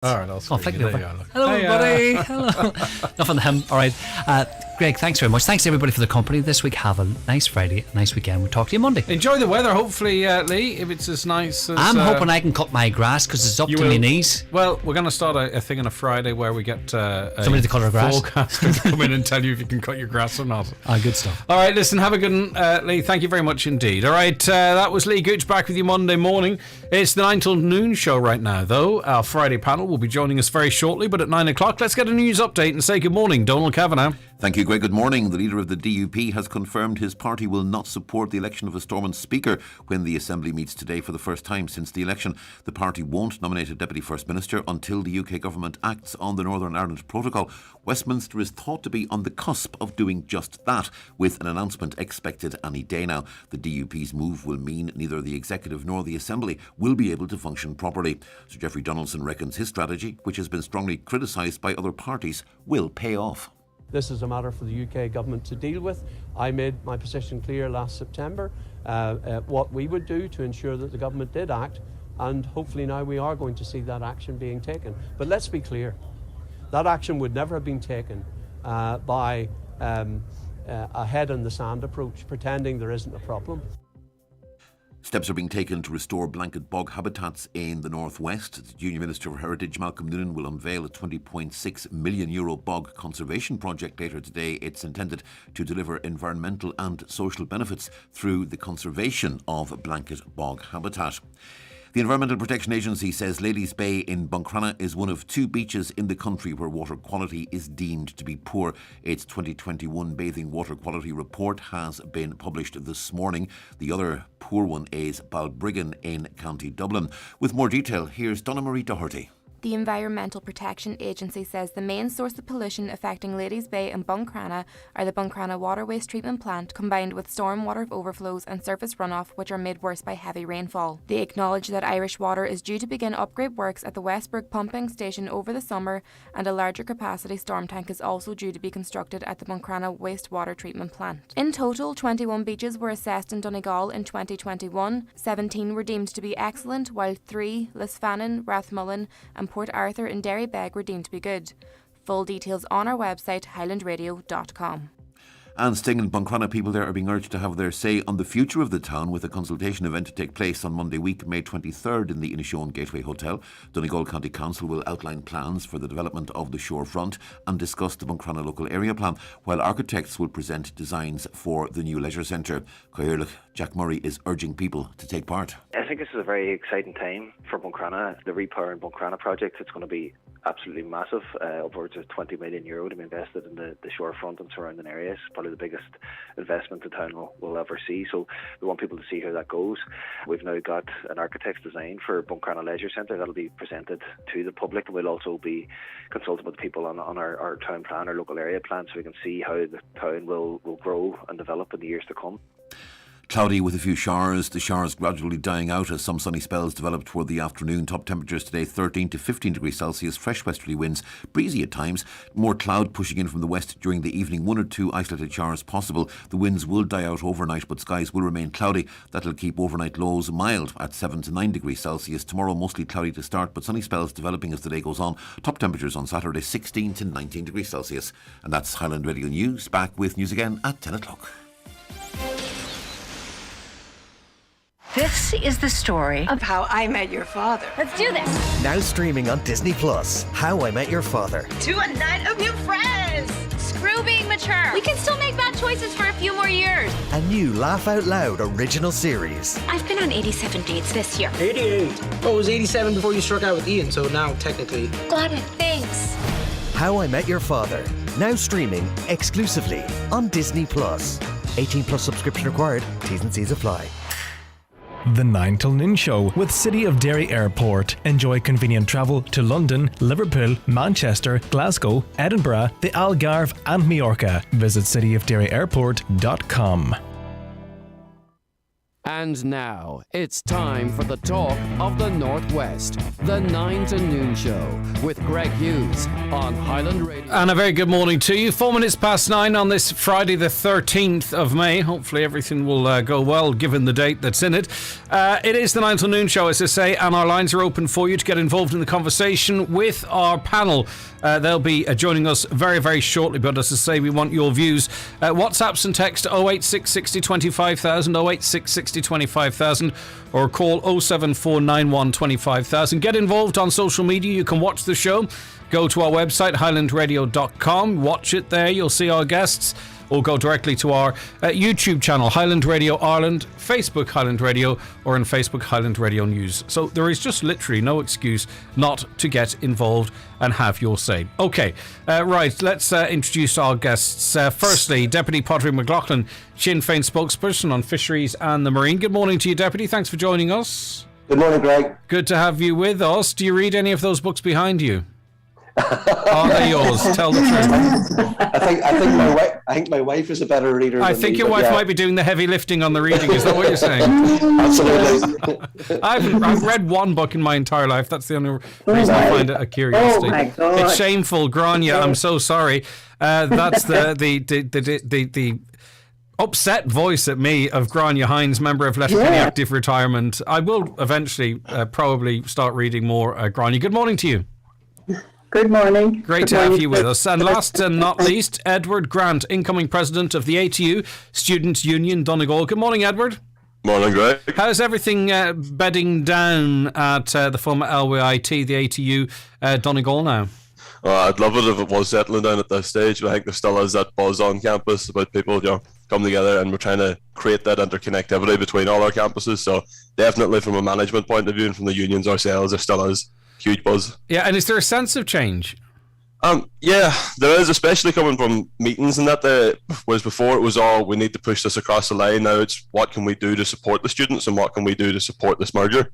All right, I'll flick it there over. you are, look. Hello, Hey, everybody. Hello. Enough on the hymn. All right. Greg, thanks very much. Thanks everybody for the company this week. Have a nice Friday, a nice weekend. We'll talk to you Monday. Enjoy the weather, hopefully, Lee, if it's as nice as... I'm hoping I can cut my grass because it's up to my knees. Well, we're going to start a thing on a Friday where we get somebody to cut our grass. Forecaster to come in and tell you if you can cut your grass or not. Good stuff. All right, listen, have a good one, Lee. Thank you very much indeed. All right, that was Lee Gooch back with you Monday morning. It's the 9 till noon show right now, though. Our Friday panel will be joining us very shortly, but at 9 o'clock, let's get a news update and say good morning. Donald Kavanagh. Thank you, Greg. Good morning. The leader of the DUP has confirmed his party will not support the election of a Stormont Speaker when the Assembly meets today for the first time since the election. The party won't nominate a Deputy First Minister until the UK Government acts on the Northern Ireland Protocol. Westminster is thought to be on the cusp of doing just that, with an announcement expected any day now. The DUP's move will mean neither the Executive nor the Assembly will be able to function properly. Sir Geoffrey Donaldson reckons his strategy, which has been strongly criticised by other parties, will pay off. This is a matter for the UK Government to deal with. I made my position clear last September, what we would do to ensure that the Government did act, and hopefully now we are going to see that action being taken. But let's be clear, that action would never have been taken by a head in the sand approach, pretending there isn't a problem. Steps are being taken to restore blanket bog habitats in the northwest. The Junior Minister for Heritage, Malcolm Noonan, will unveil a €20.6 million bog conservation project later today. It's intended to deliver environmental and social benefits through the conservation of blanket bog habitat. The Environmental Protection Agency says Ladies Bay in Buncrana is one of 2 beaches in the country where water quality is deemed to be poor. Its 2021 Bathing Water Quality Report has been published this morning. The other poor one is Balbriggan in County Dublin. With more detail, here's Donna Marie Doherty. The Environmental Protection Agency says the main source of pollution affecting Ladies Bay and Buncrana are the Buncrana Water Waste Treatment Plant combined with stormwater overflows and surface runoff, which are made worse by heavy rainfall. They acknowledge that Irish Water is due to begin upgrade works at the Westbrook pumping station over the summer, and a larger capacity storm tank is also due to be constructed at the Buncrana Wastewater Treatment Plant. In total, 21 beaches were assessed in Donegal in 2021. 17 were deemed to be excellent, while 3, Lisfannon, Rathmullen and Port Arthur and Derrybeg were deemed to be good. Full details on our website, highlandradio.com. And staying in Buncrana, people there are being urged to have their say on the future of the town, with a consultation event to take place on Monday week, May 23rd in the Inishowen Gateway Hotel. Donegal County Council will outline plans for the development of the shorefront and discuss the Buncrana local area plan, while architects will present designs for the new leisure centre. Caoirleach Jack Murray is urging people to take part. I think this is a very exciting time for Buncrana. The Repowering Buncrana project, it's going to be absolutely massive, upwards of €20 million to be invested in the shorefront and surrounding areas. Probably the biggest investment the town will ever see, so we want people to see how that goes. We've now got an architect's design for Buncrana Leisure Centre that'll be presented to the public, and we'll also be consulting with people on our town plan, our local area plan, so we can see how the town will grow and develop in the years to come. Cloudy with a few showers, the showers gradually dying out as some sunny spells develop toward the afternoon. Top temperatures today 13 to 15 degrees Celsius, fresh westerly winds, breezy at times. More cloud pushing in from the west during the evening, 1 or 2 isolated showers possible. The winds will die out overnight, but skies will remain cloudy. That'll keep overnight lows mild at 7 to 9 degrees Celsius. Tomorrow mostly cloudy to start, but sunny spells developing as the day goes on. Top temperatures on Saturday 16 to 19 degrees Celsius. And that's Highland Radio News. Back with news again at 10 o'clock. This is the story of how I met your father. Let's do this. Now streaming on Disney Plus. How I Met Your Father. To a night of new friends. Screw being mature. We can still make bad choices for a few more years. A new laugh out loud original series. I've been on 87 dates this year. 88. Oh, it was 87 before you struck out with Ian, so now technically. Got it. Thanks. How I Met Your Father. Now streaming exclusively on Disney Plus. 18 plus subscription required. T's and C's apply. The 9 till noon show with City of Derry Airport. Enjoy convenient travel to London, Liverpool, Manchester, Glasgow, Edinburgh, the Algarve and Majorca. Visit cityofderryairport.com. And now, it's time for the talk of the Northwest, the 9 to Noon Show with Greg Hughes on Highland Radio. And a very good morning to you. 4 minutes past 9 on this Friday the 13th of May. Hopefully everything will go well given the date that's in it. It is the 9 to Noon Show, as I say, and our lines are open for you to get involved in the conversation with our panel. They'll be joining us very, very shortly, but as I say, we want your views. WhatsApps and text 086 60 25000, 086 60 25000, or call 07491 25000. Get involved on social media. You can watch the show. Go to our website, highlandradio.com. Watch it there. You'll see our guests. Or go directly to our YouTube channel, Highland Radio Ireland, Facebook Highland Radio, or on Facebook Highland Radio News. So there is just literally no excuse not to get involved and have your say. Okay, right, let's introduce our guests. Firstly, Deputy Padraig McLaughlin, Sinn Féin spokesperson on Fisheries and the Marine. Good morning to you, Deputy. Thanks for joining us. Good morning, Greg. Good to have you with us. Do you read any of those books behind you? Are they yours? Tell the truth. I think my wife is a better reader. I think your wife might be doing the heavy lifting on the reading. Is that what you're saying? Absolutely. I've read one book in my entire life. That's the only reason I find it a curiosity. Oh my God. It's shameful, Grania. I'm so sorry. That's the upset voice at me of Grania Hines, member of Letterkenny Active Retirement. I will eventually probably start reading more, Grania. Good morning to you. Good morning. Great to have you with us. And last and not least, Edward Grant, incoming president of the ATU Students' Union Donegal. Good morning, Edward. Morning, Greg. How's everything bedding down at the former LWIT, the ATU Donegal now? I'd love it if it was settling down at this stage, but I think there still is that buzz on campus about people come together, and we're trying to create that interconnectivity between all our campuses. So definitely from a management point of view and from the unions ourselves, there still is huge buzz. Yeah, and is there a sense of change? Yeah, there is, especially coming from meetings and that. Whereas before it was all, we need to push this across the line. Now it's, what can we do to support the students and what can we do to support this merger?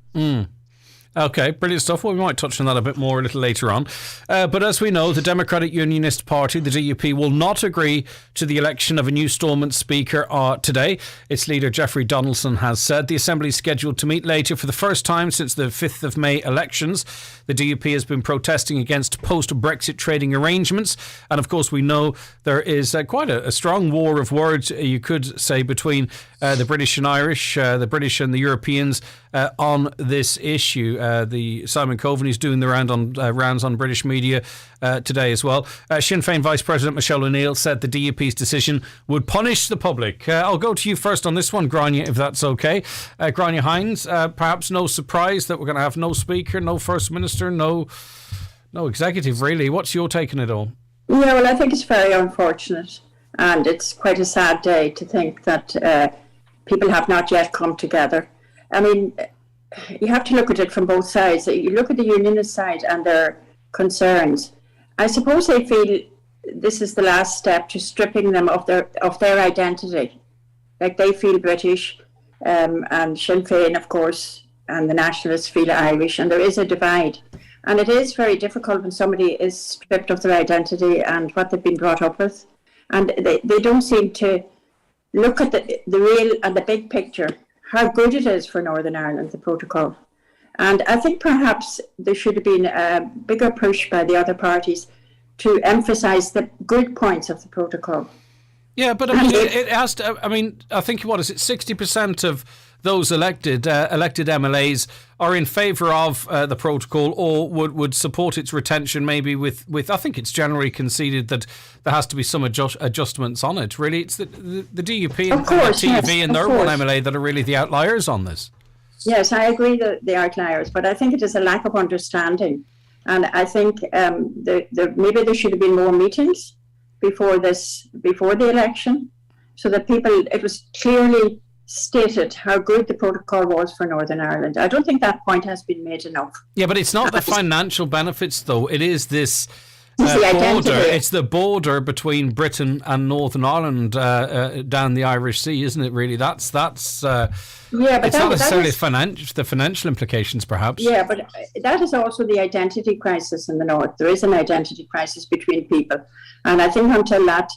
Okay, brilliant stuff. Well, we might touch on that a bit more a little later on. But as we know, the Democratic Unionist Party, the DUP, will not agree to the election of a new Stormont Speaker today. Its leader, Jeffrey Donaldson, has said the Assembly is scheduled to meet later for the first time since the 5th of May elections. The DUP has been protesting against post-Brexit trading arrangements. And of course, we know there is quite a strong war of words, you could say, between the British and Irish, the British and the Europeans on this issue. The Simon Coveney is doing the rounds on British media today as well. Sinn Féin Vice President Michelle O'Neill said the DUP's decision would punish the public. I'll go to you first on this one, Grania, if that's okay. Grania Hines, perhaps no surprise that we're going to have no Speaker, no First Minister, no Executive, really. What's your take on it all? Yeah, well, I think it's very unfortunate, and it's quite a sad day to think that people have not yet come together. I mean, you have to look at it from both sides. You look at the unionist side and their concerns. I suppose they feel this is the last step to stripping them of their identity. Like, they feel British, and Sinn Féin, of course, and the Nationalists feel Irish, and there is a divide. And it is very difficult when somebody is stripped of their identity and what they've been brought up with. And they don't seem to look at the real and the big picture, how good it is for Northern Ireland, the protocol. And I think perhaps there should have been a bigger push by the other parties to emphasise the good points of the protocol. Yeah, but I mean, it has to. I mean, I think, what is it? 60% of those elected MLAs are in favour of the protocol, or would support its retention. Maybe with I think it's generally conceded that there has to be some adjustments on it. Really, it's the DUP and TV and their one MLA that are really the outliers on this. Yes, I agree that they are outliers, but I think it is a lack of understanding, and I think maybe there should have been more meetings before the election, so that it was clearly stated how good the protocol was for Northern Ireland. I don't think that point has been made enough. Yeah, but it's not the financial benefits, though. It is this border. It's the border between Britain and Northern Ireland down the Irish Sea, isn't it? Really, that's. Yeah, but it's not necessarily the financial implications, perhaps. Yeah, but that is also the identity crisis in the North. There is an identity crisis between people, and I think until that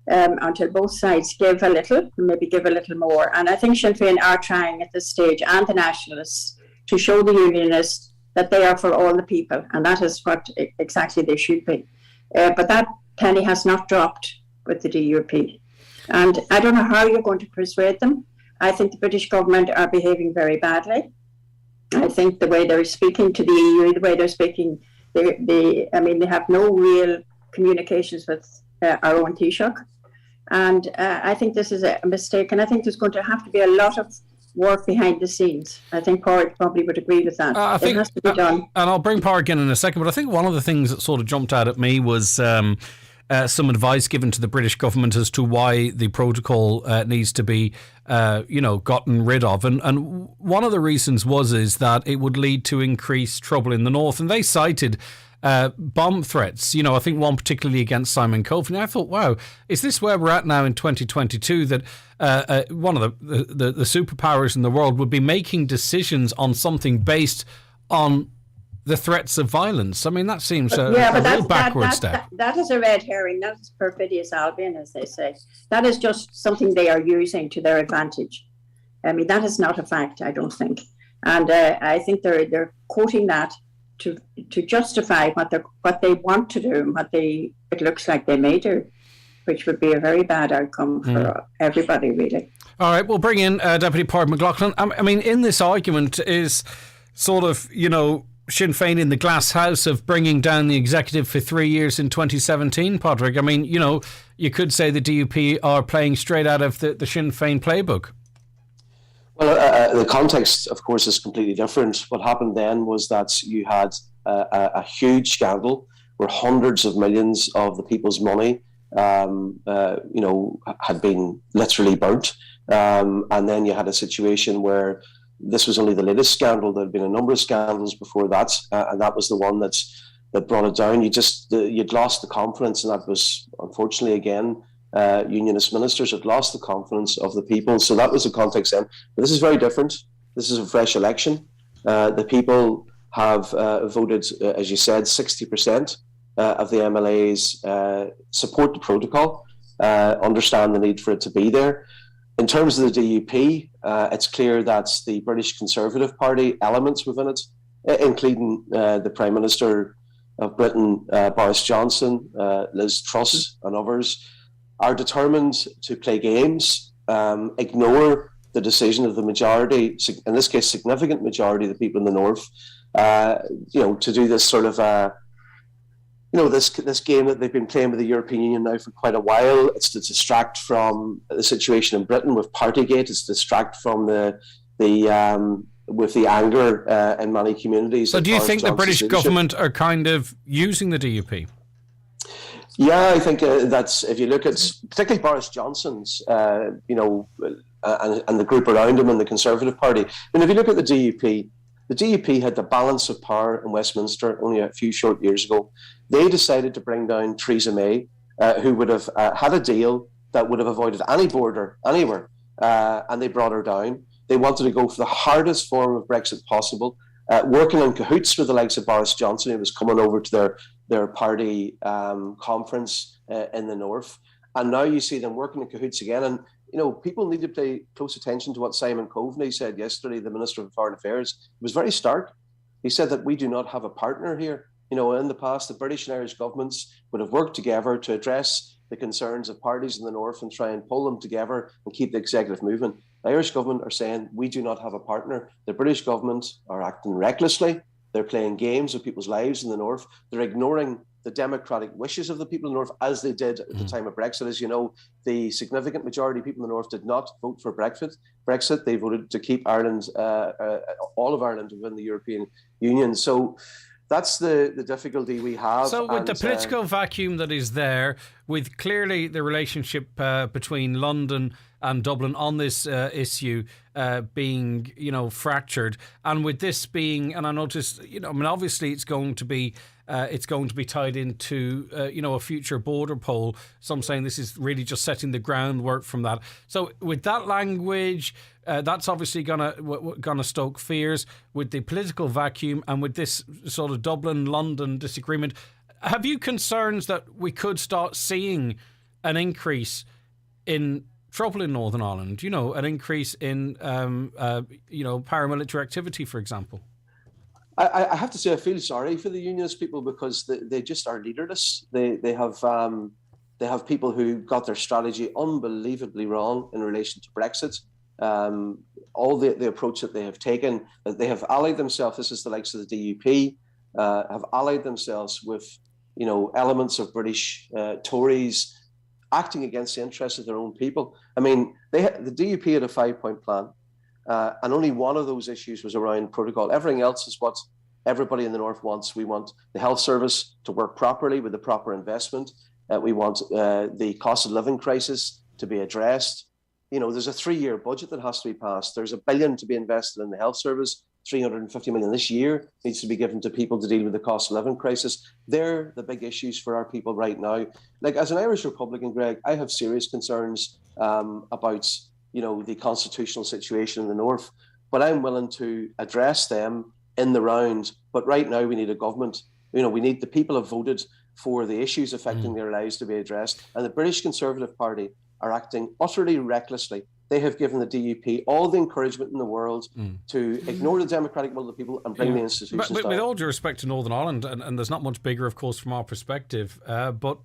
until both sides give a little, maybe give a little more. And I think Sinn Féin are trying at this stage, and the Nationalists, to show the Unionists that they are for all the people, and that is what exactly they should be. But that penny has not dropped with the DUP. And I don't know how you're going to persuade them. I think the British government are behaving very badly. I think the way they're speaking to the EU, the way they're speaking, they have no real communications with our own Taoiseach. And I think this is a mistake, and I think there's going to have to be a lot of work behind the scenes. I think Pádraig probably would agree with that. I think it has to be done. And I'll bring Pádraig in a second, but I think one of the things that sort of jumped out at me was some advice given to the British government as to why the protocol needs to be, gotten rid of. And one of the reasons is that it would lead to increased trouble in the north. And they cited bomb threats, I think one particularly against Simon Coveney. And I thought, wow, is this where we're at now in 2022, that one of the superpowers in the world would be making decisions on something based on the threats of violence? I mean, that seems a real backward step. That is a red herring. That is perfidious Albion, as they say. That is just something they are using to their advantage. I mean, that is not a fact, I don't think. And I think they're quoting that to justify what they want to do and what it looks like they may do, which would be a very bad outcome for everybody, really. All right, we'll bring in Deputy Pádraig McLaughlin. I mean, in this argument is sort of, Sinn Féin in the glass house of bringing down the executive for 3 years in 2017, Pádraig. I mean, you could say the DUP are playing straight out of the Sinn Féin playbook. Well, the context, of course, is completely different. What happened then was that you had a huge scandal where hundreds of millions of the people's money, had been literally burnt. And then you had a situation where this was only the latest scandal. There had been a number of scandals before that, and that was the one that brought it down. You'd lost the confidence, and that was, unfortunately, again, unionist ministers had lost the confidence of the people. So that was the context then. But this is very different. This is a fresh election. The people have voted, as you said, 60% of the MLAs support the protocol, understand the need for it to be there. In terms of the DUP, it's clear that the British Conservative Party elements within it, including the Prime Minister of Britain, Boris Johnson, Liz Truss and others, are determined to play games, ignore the decision of the majority, in this case significant majority of the people in the north, to do this sort of this game that they've been playing with the European Union now for quite a while. It's to distract from the situation in Britain with Partygate. It's to distract from with the anger in many communities. So do you think the British government are kind of using the DUP? Yeah, I think that's, if you look at particularly Boris Johnson's, and the group around him in the Conservative Party. I mean, if you look at the DUP had the balance of power in Westminster only a few short years ago. They decided to bring down Theresa May, who would have had a deal that would have avoided any border anywhere, and they brought her down. They wanted to go for the hardest form of Brexit possible, working in cahoots with the likes of Boris Johnson, who was coming over to their party conference in the north. And now you see them working in cahoots again. And, people need to pay close attention to what Simon Coveney said yesterday, the Minister of Foreign Affairs. It was very stark. He said that we do not have a partner here. In the past, the British and Irish governments would have worked together to address the concerns of parties in the north and try and pull them together and keep the executive moving. The Irish government are saying we do not have a partner. The British government are acting recklessly. They're playing games with people's lives in the north. They're ignoring the democratic wishes of the people in the north, as they did at the time of Brexit. As you know, the significant majority of people in the north did not vote for Brexit. They voted to keep Ireland, all of Ireland within the European Union. So that's the difficulty we have. So with the political vacuum that is there, with clearly the relationship between London and Dublin on this issue being, fractured, and with this being, and I noticed, obviously it's going to be tied into, a future border poll. Some saying this is really just setting the groundwork from that. So with that language, that's obviously gonna stoke fears with the political vacuum and with this sort of Dublin-London disagreement. Have you concerns that we could start seeing an increase in trouble in Northern Ireland? An increase in paramilitary activity, for example. I have to say I feel sorry for the unionist people because they just are leaderless. They have people who got their strategy unbelievably wrong in relation to Brexit. All the approach that they have taken, they have allied themselves. This is the likes of the DUP, have allied themselves with elements of British Tories acting against the interests of their own people. I mean, the DUP had a 5-point plan. And only one of those issues was around protocol. Everything else is what everybody in the North wants. We want the health service to work properly with the proper investment. We want the cost of living crisis to be addressed. There's a 3-year budget that has to be passed. There's $1 billion to be invested in the health service. 350 million this year needs to be given to people to deal with the cost of living crisis. They're the big issues for our people right now. Like, as an Irish Republican, Greg, I have serious concerns about the constitutional situation in the North, but I'm willing to address them in the round. But right now we need a government. We need the people have voted for the issues affecting their lives to be addressed. And the British Conservative Party are acting utterly recklessly. They have given the DUP all the encouragement in the world to ignore the democratic will of the people and bring the institutions down. With all due respect to Northern Ireland, and there's not much bigger, of course, from our perspective, but,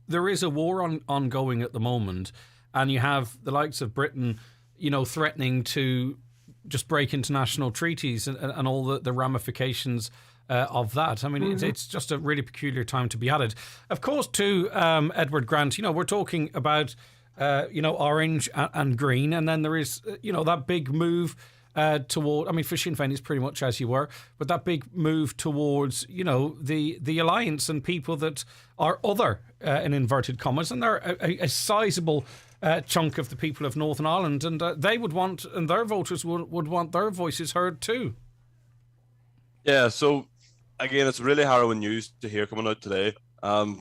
there is a war ongoing at the moment, and you have the likes of Britain, threatening to just break international treaties and all the ramifications of that. I mean, it's just a really peculiar time to be at it. Of course, to Edward Grant, we're talking about, orange and green, and then there is, that big move toward, for Sinn Féin it's pretty much as you were, but that big move towards, the alliance and people that are other, in inverted commas, and they're a sizable chunk of the people of Northern Ireland, and they would want, and their voters would want their voices heard too. Yeah, so again, it's really harrowing news to hear coming out today.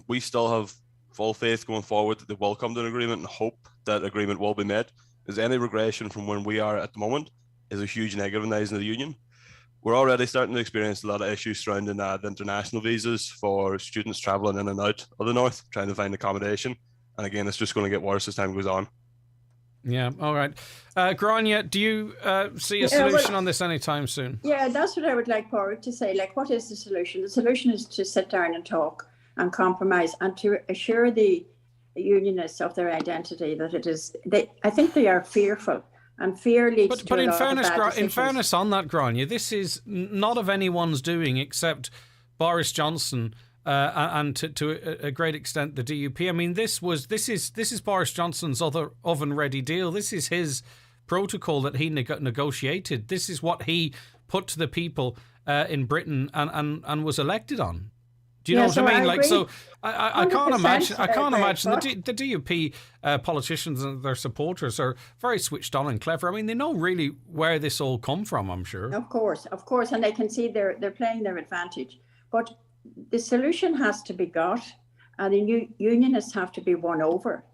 We still have full faith going forward that they will come to an agreement and hope that agreement will be met. Because any regression from where we are at the moment is a huge negative in the eyes of the union. We're already starting to experience a lot of issues surrounding the international visas for students travelling in and out of the North, trying to find accommodation. And again, it's just going to get worse as time goes on. Yeah, all right. Grania, do you see a solution on this anytime soon? Yeah, that's what I would like Porrick to say. Like, what is the solution? The solution is to sit down and talk and compromise and to assure the unionists of their identity that it is. I think they are fearful, and fear leads to but a in lot fairness, of bad decisions. in fairness on that, Grania, this is not of anyone's doing except Boris Johnson. And to a great extent, the DUP. I mean, this is Boris Johnson's oven-ready deal. This is his protocol that he negotiated. This is what he put to the people in Britain and was elected on. Do you know what I mean? Like, so I can't imagine. I can't imagine the DUP politicians and their supporters are very switched on and clever. I mean, they know really where this all come from. I'm sure. Of course, and they can see they're playing their advantage, but the solution has to be got, and the unionists have to be won over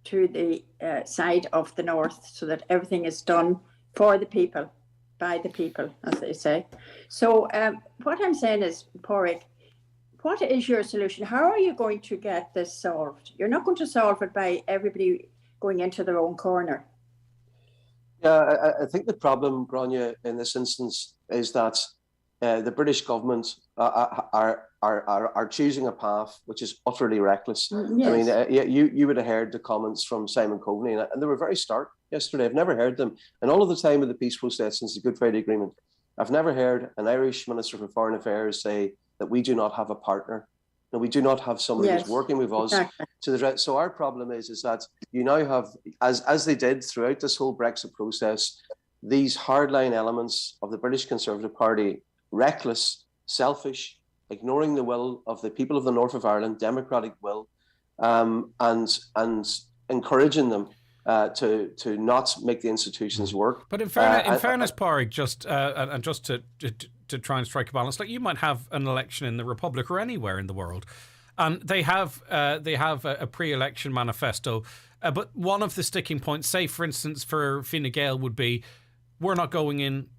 to the side of the North so that everything is done for the people, by the people, as they say. So what I'm saying is, Porrick, what is your solution? How are you going to get this solved? You're not going to solve it by everybody going into their own corner. Yeah, I think the problem, Grania, in this instance is that the British government are choosing a path which is utterly reckless. Yes. I mean, you would have heard the comments from Simon Coveney, and they were very stark yesterday. I've never heard them, and all of the time of the peace process since the Good Friday Agreement, I've never heard an Irish Minister for Foreign Affairs say that we do not have a partner. No, we do not have somebody who's working with us to the. So our problem is that you now have, as they did throughout this whole Brexit process, these hardline elements of the British Conservative Party, reckless, selfish, ignoring the will of the people of the North of Ireland, democratic will, and encouraging them to not make the institutions work. But in fairness, Porrick, just to try and strike a balance, like, you might have an election in the Republic or anywhere in the world, and they have a pre-election manifesto, but one of the sticking points, say for instance for Fine Gael, would be, we're not going in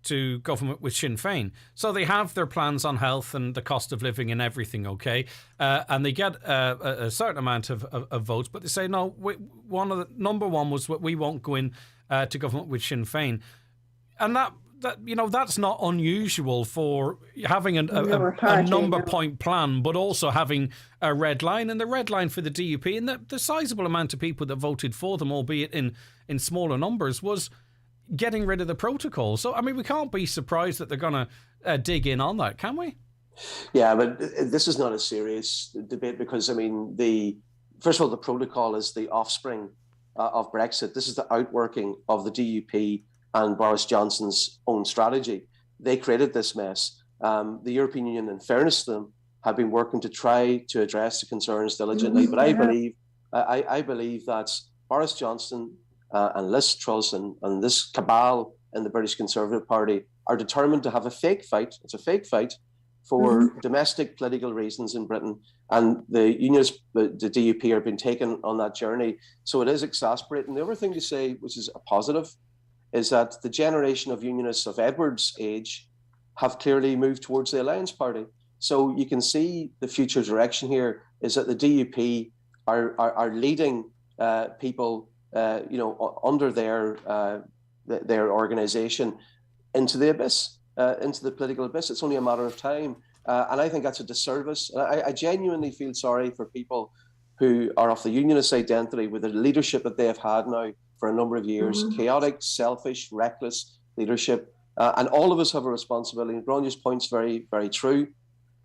to government with Sinn Féin. So they have their plans on health and the cost of living and everything, okay? And they get a certain amount of votes, but they say, no, number one was we won't go in to government with Sinn Féin. And that that's not unusual for having a number point plan, but also having a red line. And the red line for the DUP and the sizable amount of people that voted for them, albeit in smaller numbers, was getting rid of the protocol. So, I mean, we can't be surprised that they're going to dig in on that, can we? Yeah, but this is not a serious debate because, I mean, first of all, the protocol is the offspring of Brexit. This is the outworking of the DUP and Boris Johnson's own strategy. They created this mess. The European Union, in fairness to them, have been working to try to address the concerns diligently. But I believe that Boris Johnson and Liz Truss and this cabal in the British Conservative Party are determined to have a fake fight. It's a fake fight for domestic political reasons in Britain. And the unionists, the DUP, are being taken on that journey. So it is exasperating. The other thing to say, which is a positive, is that the generation of unionists of Edward's age have clearly moved towards the Alliance Party. So you can see the future direction here is that the DUP are leading people, under their organisation into the abyss, into the political abyss. It's only a matter of time. And I think that's a disservice. And I genuinely feel sorry for people who are of the unionist identity with the leadership that they have had now for a number of years, chaotic, selfish, reckless leadership. And all of us have a responsibility. And Gráinne's point's very, very true.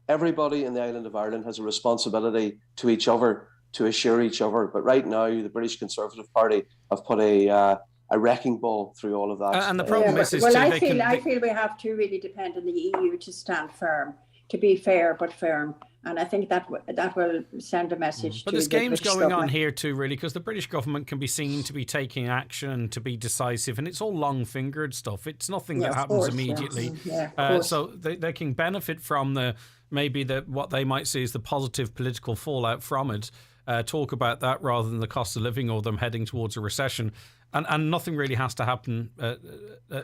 Everybody in the island of Ireland has a responsibility to each other, to assure each other. But right now, the British Conservative Party have put a wrecking ball through all of that. And the problem is I feel we have to really depend on the EU to stand firm, to be fair but firm. And I think that will send a message. But there's games going on here too, really, because the British government can be seen to be taking action, to be decisive, and it's all long-fingered stuff. It's nothing that happens immediately. Yeah, so they can benefit from what they might see as the positive political fallout from it. Talk about that rather than the cost of living or them heading towards a recession. And nothing really has to happen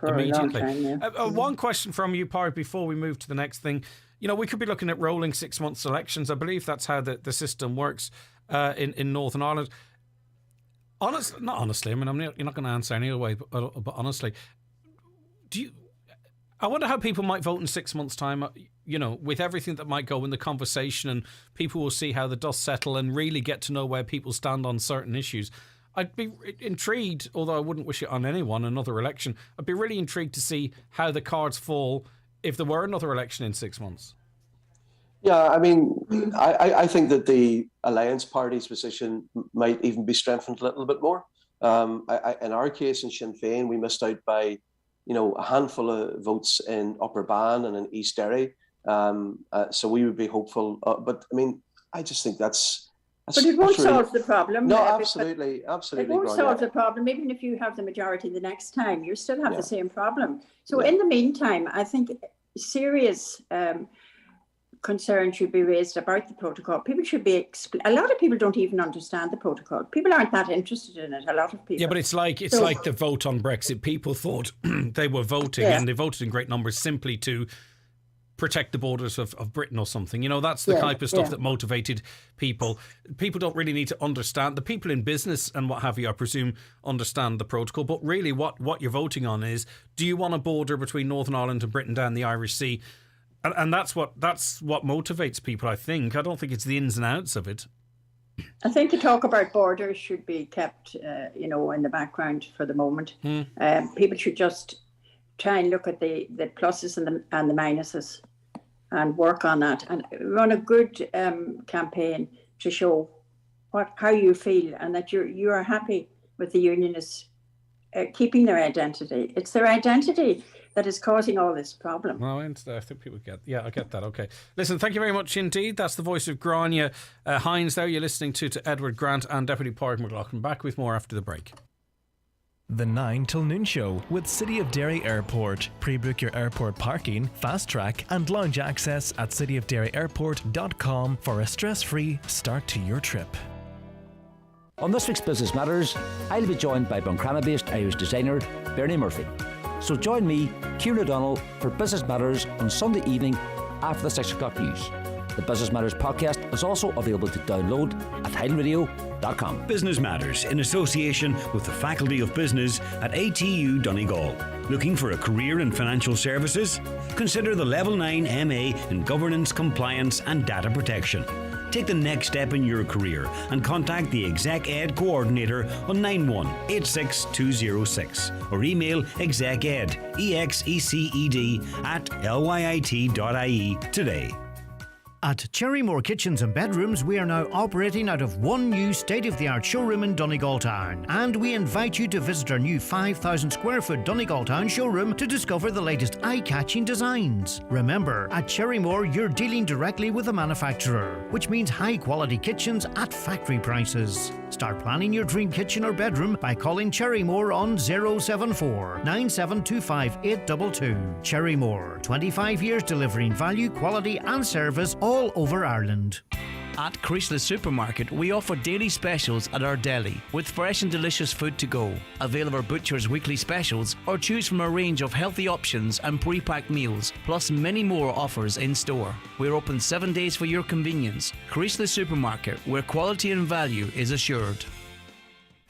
immediately. One question from you, Park, before we move to the next thing. We could be looking at rolling 6 months elections. I believe that's how the system works in Northern Ireland. Not honestly. I mean, you're not going to answer anyway, but honestly, I wonder how people might vote in 6 months' time, with everything that might go in the conversation, and people will see how the dust settle and really get to know where people stand on certain issues. I'd be intrigued, although I wouldn't wish it on anyone, another election. I'd be really intrigued to see how the cards fall if there were another election in 6 months. Yeah, I mean, I think that the Alliance Party's position might even be strengthened a little bit more. In our case, in Sinn Féin, we missed out by, a handful of votes in Upper Bann and in East Derry. So we would be hopeful. But, I mean, I just think that's but it won't solve the problem. No, absolutely. It won't solve the problem. Even if you have the majority the next time, you still have the same problem. So in the meantime, I think serious concern should be raised about the protocol. People should be a lot of people don't even understand the protocol. People aren't that interested in it. A lot of people. Yeah, but it's like the vote on Brexit. People thought they were voting, and they voted in great numbers simply to protect the borders of Britain or something. That's the type of stuff that motivated people. People don't really need to understand. The people in business and what have you, I presume, understand the protocol. But really what you're voting on is, do you want a border between Northern Ireland and Britain down the Irish Sea? And that's what motivates people, I think. I don't think it's the ins and outs of it. I think the talk about borders should be kept, in the background for the moment. People should just try and look at the pluses and the minuses and work on that and run a good campaign to show how you feel and that you are happy with the unionists keeping their identity. It's their identity that is causing all this problem. Well, I think people I get that. Okay. Listen, thank you very much indeed. That's the voice of Gráinne Hines there. You're listening to Edward Grant and Deputy Pádraig McLaughlin. Back with more after the break. The 9 till noon show with City of Derry Airport. Pre-book your airport parking, fast track and lounge access at cityofderryairport.com for a stress-free start to your trip. On this week's Business Matters, I'll be joined by Buncrana-based Irish designer Bernie Murphy. So join me, Kieran O'Donnell, for Business Matters on Sunday evening after the 6 o'clock news. The Business Matters podcast is also available to download at highlandradio.com. Business Matters in association with the Faculty of Business at ATU Donegal. Looking for a career in financial services? Consider the Level 9 MA in Governance, Compliance and Data Protection. Take the next step in your career and contact the Exec Ed Coordinator on 9186206 or email execed, execed at lyit.ie today. At Cherrymore Kitchens and Bedrooms, we are now operating out of one new state-of-the-art showroom in Donegal Town. And we invite you to visit our new 5,000 square foot Donegal Town showroom to discover the latest eye-catching designs. Remember, at Cherrymore, you're dealing directly with the manufacturer, which means high-quality kitchens at factory prices. Start planning your dream kitchen or bedroom by calling Cherrymore on 074 9725 822. Cherrymore, 25 years delivering value, quality and service all over Ireland. At Chrysalis Supermarket, we offer daily specials at our deli with fresh and delicious food to go. Avail of our butcher's weekly specials or choose from a range of healthy options and pre-packed meals, plus many more offers in store. We're open 7 days for your convenience. Chrysalis Supermarket, where quality and value is assured.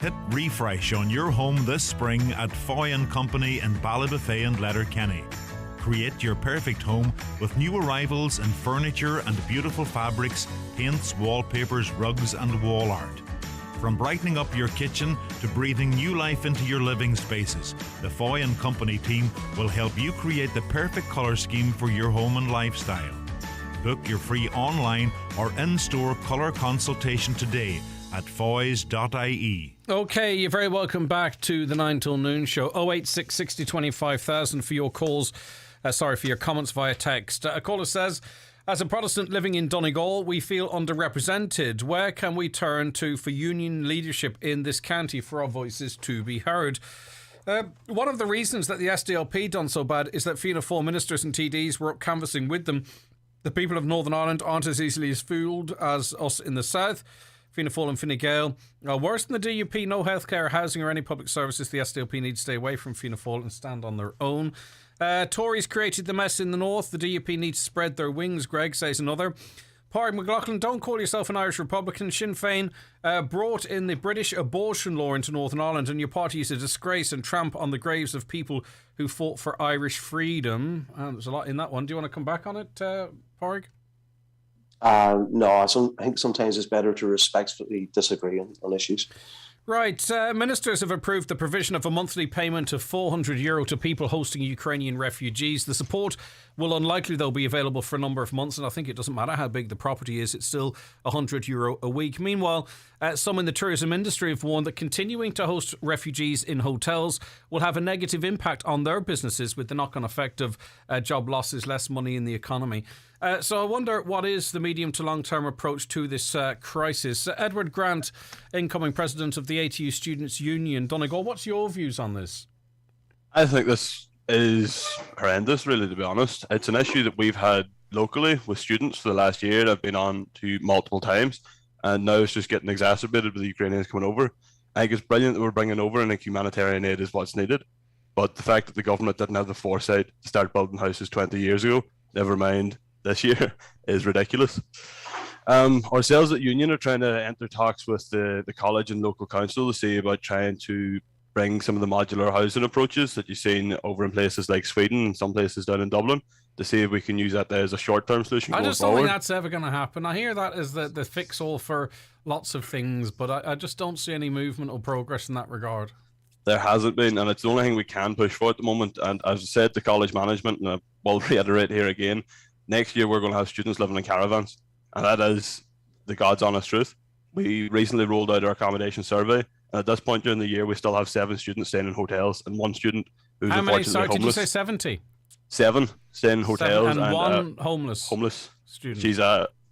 Hit refresh on your home this spring at Foy & Company in Ballybofey and Letterkenny. Create your perfect home with new arrivals in furniture and beautiful fabrics, paints, wallpapers, rugs and wall art. From brightening up your kitchen to breathing new life into your living spaces, the Foy & Company team will help you create the perfect colour scheme for your home and lifestyle. Book your free online or in-store colour consultation today at foys.ie. Okay, you're very welcome back to the 9 till noon show. 086 60 25,000 for your calls. For your comments via text. A caller says, as a Protestant living in Donegal, we feel underrepresented. Where can we turn to for union leadership in this county for our voices to be heard? One of the reasons that the SDLP done so bad is that Fianna Fáil ministers and TDs were up canvassing with them. The people of Northern Ireland aren't as easily as fooled as us in the south. Fianna Fáil and Fine Gael are worse than the DUP. No healthcare, housing or any public services. The SDLP need to stay away from Fianna Fáil and stand on their own. Tories created the mess in the north. The DUP need to spread their wings, Greg says another. Parry McLaughlin, don't call yourself an Irish Republican. Sinn Féin brought in the British abortion law into Northern Ireland, and your party is a disgrace and tramp on the graves of people who fought for Irish freedom. There's a lot in that one. Do you want to come back on it, Parry? No, I think sometimes it's better to respectfully disagree on issues. Right, ministers have approved the provision of a monthly payment of €400 to people hosting Ukrainian refugees. The support will unlikely, though, be available for a number of months, and I think it doesn't matter how big the property is, it's still €100 a week. Meanwhile, some in the tourism industry have warned that continuing to host refugees in hotels will have a negative impact on their businesses, with the knock-on effect of job losses, less money in the economy. So I wonder, what is the medium to long-term approach to this crisis? Edward Grant, incoming president of the ATU Students' Union, Donegal, what's your views on this? I think this is horrendous, really, to be honest. It's an issue that we've had locally with students for the last year. I've been on to multiple times, and now it's just getting exacerbated with the Ukrainians coming over. I think it's brilliant that we're bringing over, and I think humanitarian aid is what's needed. But the fact that the government didn't have the foresight to start building houses 20 years ago, never mind this year, is ridiculous. Ourselves at Union are trying to enter talks with the college and local council to see about trying to bring some of the modular housing approaches that you've seen over in places like Sweden and some places down in Dublin, to see if we can use that there as a short-term solution I going just don't forward. think that's ever going to happen. I hear that as the fix-all for lots of things, but I just don't see any movement or progress in that regard. There hasn't been, and it's the only thing we can push for at the moment. And as I said to college management, and I will reiterate here again, next year we're going to have students living in caravans, and that is the God's honest truth. We recently rolled out our accommodation survey, and at this point during the year we still have 7 students staying in hotels and 1 student who's How many? unfortunately Sorry, homeless. did you say 70? 7 staying in hotels, 7 and 1 homeless student. She's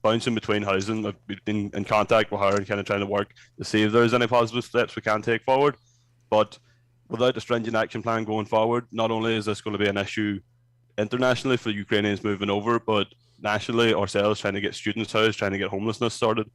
bouncing between housing. I've been in contact with her and kind of trying to work to see if there's any positive steps we can take forward. But without a stringent action plan going forward, not only is this going to be an issue internationally for Ukrainians moving over, but nationally ourselves trying to get students housed, trying to get homelessness sorted,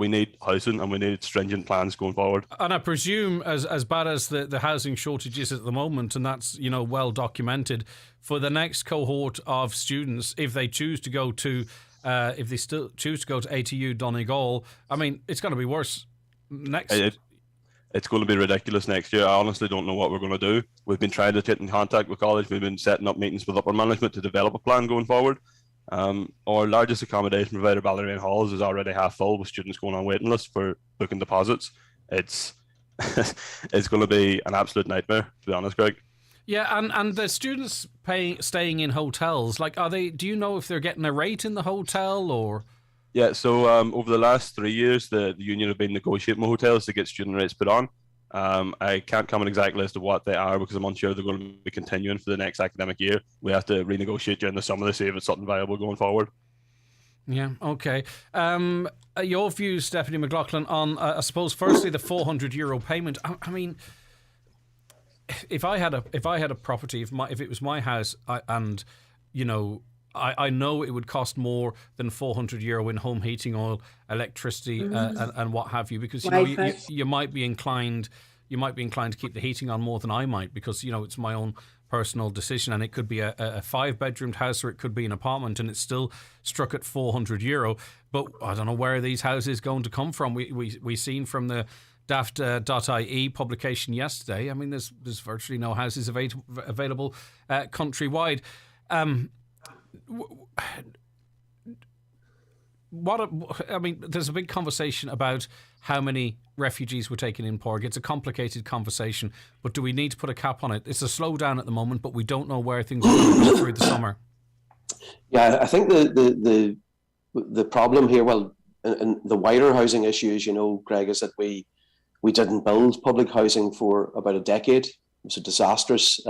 we need housing and we need stringent plans going forward. And I presume, as bad as the housing shortage is at the moment, and that's well documented, for the next cohort of students, if they choose to go to if they still choose to go to ATU Donegal, I mean, it's going to be worse next. It's going to be ridiculous next year. I honestly don't know what we're going to do. We've been trying to get in contact with college. We've been setting up meetings with upper management to develop a plan going forward. Our largest accommodation provider, Ballerine Halls, is already half full with students going on waiting lists for booking deposits. It's it's going to be an absolute nightmare, to be honest, Greg. Yeah, and the students staying in hotels, like, do you know if they're getting a rate in the hotel or? Yeah, so over the last 3 years, the union have been negotiating with hotels to get student rates put on. I can't comment exactly as to what they are because I'm unsure they're going to be continuing for the next academic year. We have to renegotiate during the summer to see if it's something viable going forward. Yeah, okay. Your views, Deputy McLaughlin, on, I suppose, firstly, the €400 payment. I mean, if I had a property, if it was my house, I know it would cost more than €400 in home heating oil, electricity, and what have you, because you might be inclined to keep the heating on more than I might, because it's my own personal decision, and it could be a 5-bedroomed house or it could be an apartment, and it's still struck at €400. But I don't know where these houses going to come from. We seen from the daft.ie publication yesterday. I mean, there's virtually no houses available countrywide. There's a big conversation about how many refugees were taken in Porg. It's a complicated conversation, but do we need to put a cap on it? It's a slowdown at the moment, but we don't know where things are going to go through the summer. Yeah, I think the problem here, and the wider housing issue, as you know, Greg, is that we didn't build public housing for about a decade. It was a disastrous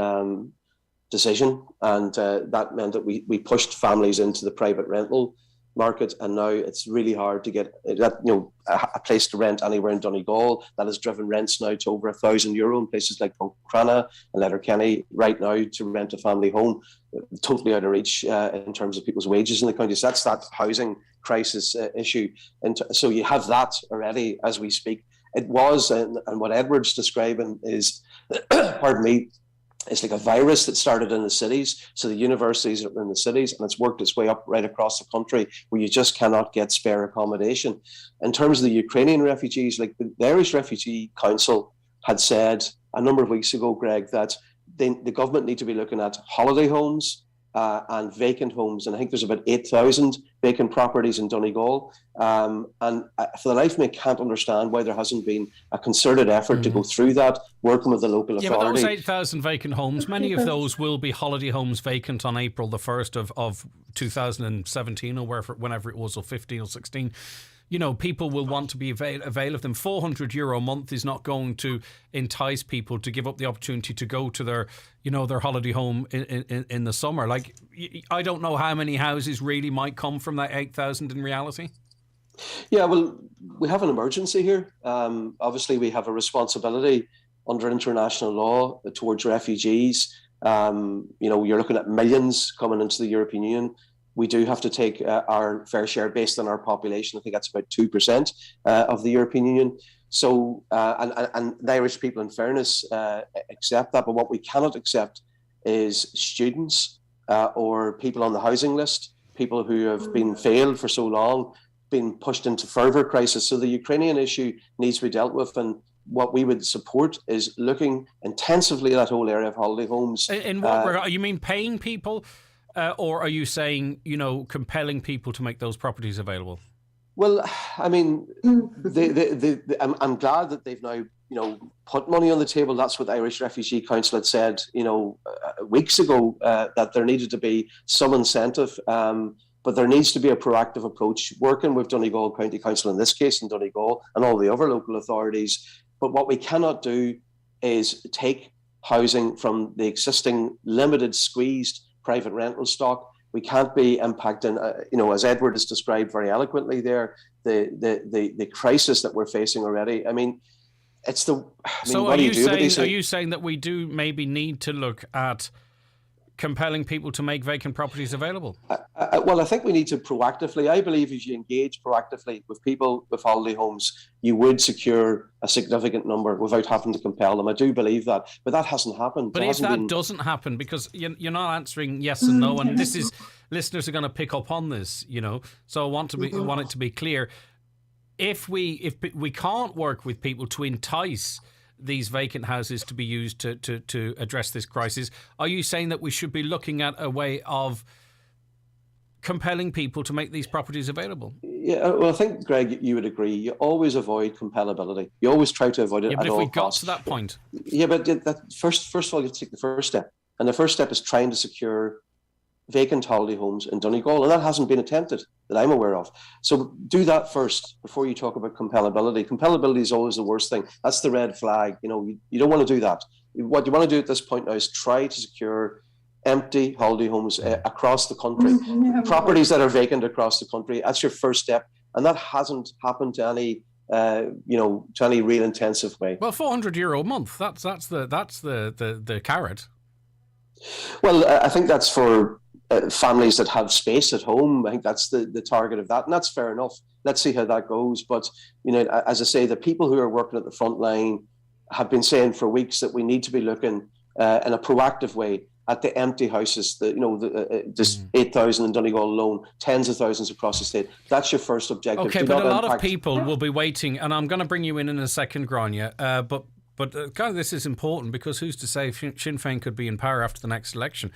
decision, and that meant that we pushed families into the private rental market, and now it's really hard to get a place to rent anywhere in Donegal. That has driven rents now to over €1,000 in places like Buncrana and Letterkenny right now to rent a family home, totally out of reach in terms of people's wages in the county. So that's that housing crisis issue, and so you have that already as we speak. It was, and what Edward's describing is, pardon me, it's like a virus that started in the cities. So the universities are in the cities, and it's worked its way up right across the country where you just cannot get spare accommodation. In terms of the Ukrainian refugees, like the Irish Refugee Council had said a number of weeks ago, Greg, that the government need to be looking at holiday homes and vacant homes. And I think there's about 8,000 vacant properties in Donegal. And for the life of me, I can't understand why there hasn't been a concerted effort to go through that, working with the local authority. Yeah, but those 8,000 vacant homes, many of those will be holiday homes vacant on April the 1st of 2017 or whenever it was, or 15 or 16. People will want to be avail of them. €400 a month is not going to entice people to give up the opportunity to go to their holiday home in the summer. Like, I don't know how many houses really might come from that 8,000 in reality. Yeah, well, we have an emergency here. Obviously, we have a responsibility under international law towards refugees. You're looking at millions coming into the European Union. We do have to take our fair share based on our population. I think that's about 2% of the European Union. So, and the Irish people, in fairness, accept that. But what we cannot accept is students or people on the housing list, people who have been failed for so long, being pushed into further crisis. So the Ukrainian issue needs to be dealt with. And what we would support is looking intensively at that whole area of holiday homes. In what regard? You mean paying people? Or are you saying, compelling people to make those properties available? Well, I mean, I'm glad that they've now, put money on the table. That's what the Irish Refugee Council had said, weeks ago, that there needed to be some incentive. But there needs to be a proactive approach, working with Donegal County Council in this case, in Donegal, and all the other local authorities. But what we cannot do is take housing from the existing limited, squeezed private rental stock. We can't be impacting, as Edward has described very eloquently there, the crisis that we're facing already. I mean, So are you saying that we do maybe need to look at compelling people to make vacant properties available? Well, I think we need to proactively. I believe if you engage proactively with people with holiday homes, you would secure a significant number without having to compel them. I do believe that, but that hasn't happened. But if that doesn't happen, because you're not answering yes and no, and this is listeners are going to pick up on this, So I want it to be clear. If we can't work with people to entice these vacant houses to be used to address this crisis, are you saying that we should be looking at a way of compelling people to make these properties available? Yeah, well, I think, Greg, you would agree. You always avoid compellability. You always try to avoid it at all costs. But if we got to that point... Yeah, but first of all, you have to take the first step. And the first step is trying to secure vacant holiday homes in Donegal, and that hasn't been attempted that I'm aware of. So do that first before you talk about compellability. Compellability is always the worst thing. That's the red flag. You don't want to do that. What you want to do at this point now is try to secure empty holiday homes across the country, properties that are vacant across the country. That's your first step, and that hasn't happened to any to any real intensive way. Well, €400 a month. That's the carrot. Well, I think that's for families that have space at home. I think that's the target of that, and that's fair enough. Let's see how that goes. But as I say, the people who are working at the front line have been saying for weeks that we need to be looking in a proactive way at the empty houses. This 8,000 in Donegal alone, tens of thousands across the state. That's your first objective. Okay, but a lot of people will be waiting, and I'm going to bring you in a second, Grania. But this is important because who's to say Sinn Féin could be in power after the next election?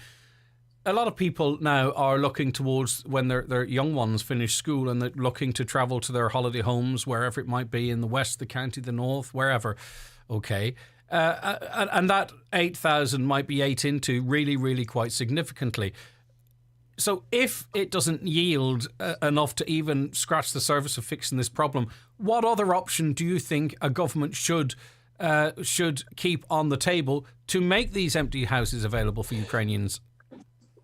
A lot of people now are looking towards when their young ones finish school, and they're looking to travel to their holiday homes, wherever it might be, in the west, the county, the north, wherever. Okay. And that 8,000 might be ate into really, really quite significantly. So if it doesn't yield enough to even scratch the surface of fixing this problem, what other option do you think a government should keep on the table to make these empty houses available for Ukrainians?